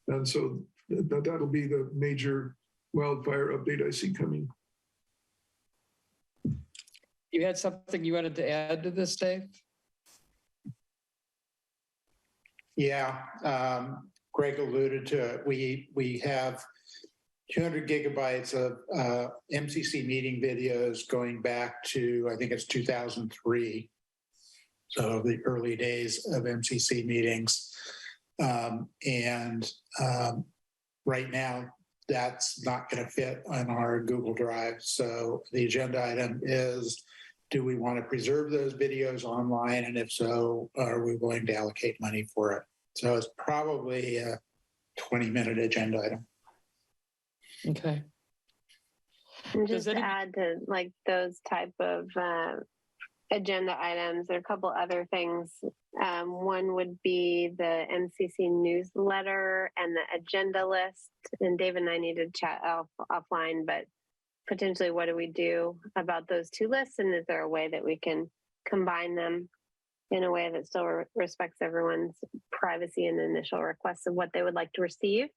And so that'll be the major wildfire update I see coming. You had something you wanted to add to this, Dave? Yeah, Greg alluded to it. We have 200 gigabytes of MCC meeting videos going back to, I think it's 2003. So the early days of MCC meetings. Right now, that's not going to fit on our Google Drive. So the agenda item is, do we want to preserve those videos online? And if so, are we willing to allocate money for it? So it's probably a 20-minute agenda item. Okay. And just to add to like those type of agenda items, there are a couple other things. One would be the MCC newsletter and the agenda list. And Dave and I need to chat offline, but potentially what do we do about those 2 lists? And is there a way that we can combine them in a way that still respects everyone's privacy and initial requests of what they would like to receive?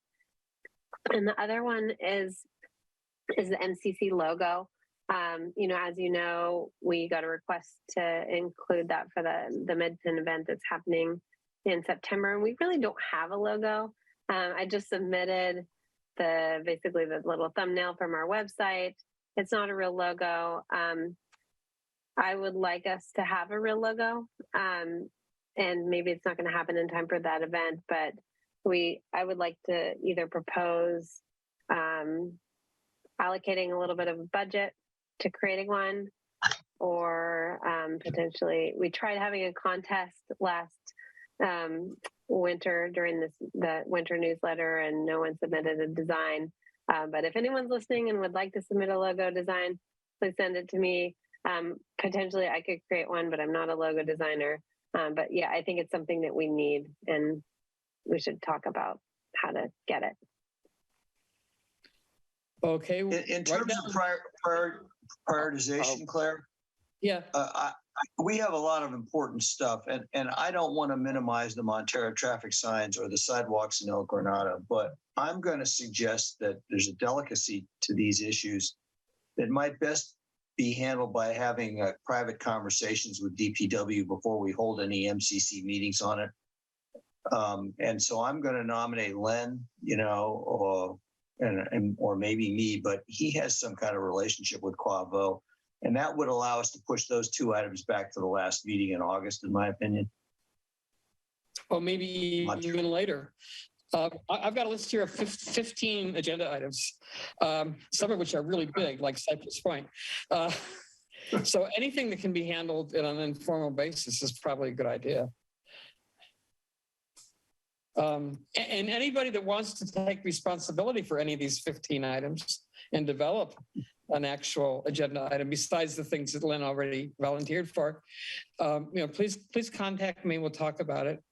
And the other one is the MCC logo. As you know, we got a request to include that for the MidPen event that's happening in September. And we really don't have a logo. I just submitted basically the little thumbnail from our website. It's not a real logo. I would like us to have a real logo. And maybe it's not going to happen in time for that event, but I would like to either propose allocating a little bit of a budget to creating one, or potentially we tried having a contest last winter during the winter newsletter, and no one submitted a design. But if anyone's listening and would like to submit a logo design, please send it to me. Potentially I could create one, but I'm not a logo designer. But yeah, I think it's something that we need, and we should talk about how to get it. Okay. In terms of prioritization, Claire, yeah, we have a lot of important stuff, and I don't want to minimize the Montero traffic signs or the sidewalks in El Granada, but I'm going to suggest that there's a delicacy to these issues that might best be handled by having private conversations with DPW before we hold any MCC meetings on it. And so I'm going to nominate Len, or maybe me, but he has some kind of relationship with Quavo. And that would allow us to push those two items back to the last meeting in August, in my opinion. Or maybe even later. I've got a list here of 15 agenda items, some of which are really big, like Cypress Point. So anything that can be handled on an informal basis is probably a good idea. And anybody that wants to take responsibility for any of these 15 items and develop an actual agenda item besides the things that Lynn already volunteered for, please contact me. We'll talk about it.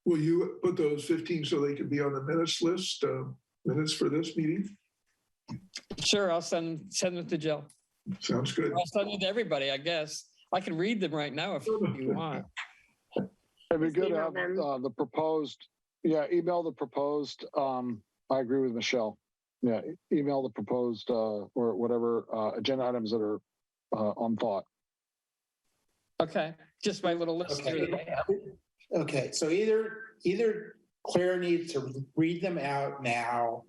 Will you put those 15 so they can be on the minutes list, minutes for this meeting? Sure, I'll send them to Jill. Sounds good. I'll send them to everybody, I guess. I can read them right now if you want. It'd be good to have the proposed, email the proposed. I agree with Michelle. Yeah, email the proposed or whatever agenda items that are on thought. Okay, just my little list here that I have. Okay, so either Claire needs to read them out now,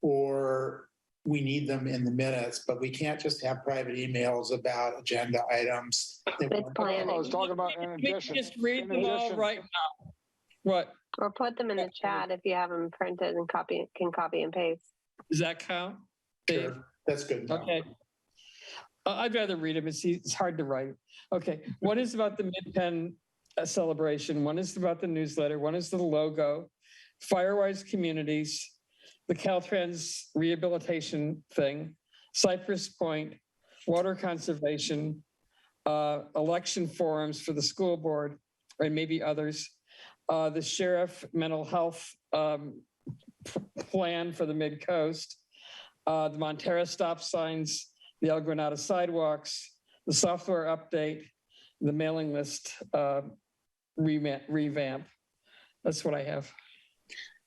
or we need them in the minutes, but we can't just have private emails about agenda items. I was talking about in addition. Just read them all right now. What? Or put them in the chat if you have them printed and can copy and paste. Does that count? Sure, that's good. Okay. I'd rather read them. It's hard to write. Okay, one is about the Mid-Penn celebration. One is about the newsletter. One is the logo, Firewise Communities, the Caltrans rehabilitation thing, Cypress Point, water conservation, election forums for the school board, and maybe others, the sheriff mental health plan for the Midcoast, the Montero stop signs, the El Granada sidewalks, the software update, the mailing list revamp. That's what I have.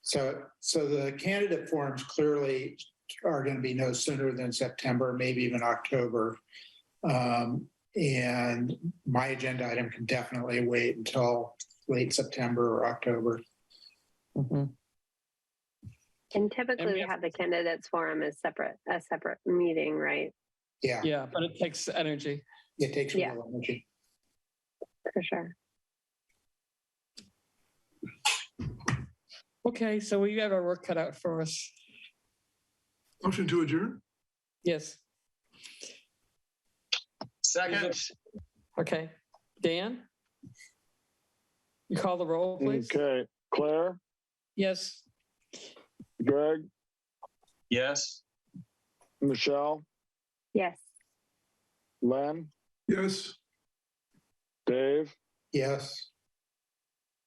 So the candidate forums clearly are going to be no sooner than September, maybe even October. And my agenda item can definitely wait until late September or October. Mm-hmm. And typically we have the candidates forum as a separate meeting, right? Yeah. Yeah, but it takes energy. It takes real energy. For sure. Okay, so we have our work cut out for us. Motion to adjourn? Yes. Second. Okay. Dan? You call the roll, please. Okay. Claire? Yes. Greg? Yes. Michelle? Yes. Len? Yes. Dave? Yes.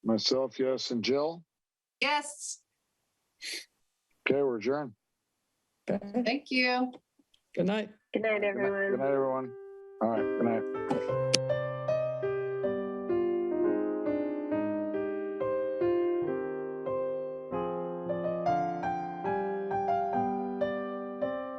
Myself, yes. And Jill? Yes. Okay, we're adjourned. Thank you. Good night. Good night, everyone. Good night, everyone. All right, good night.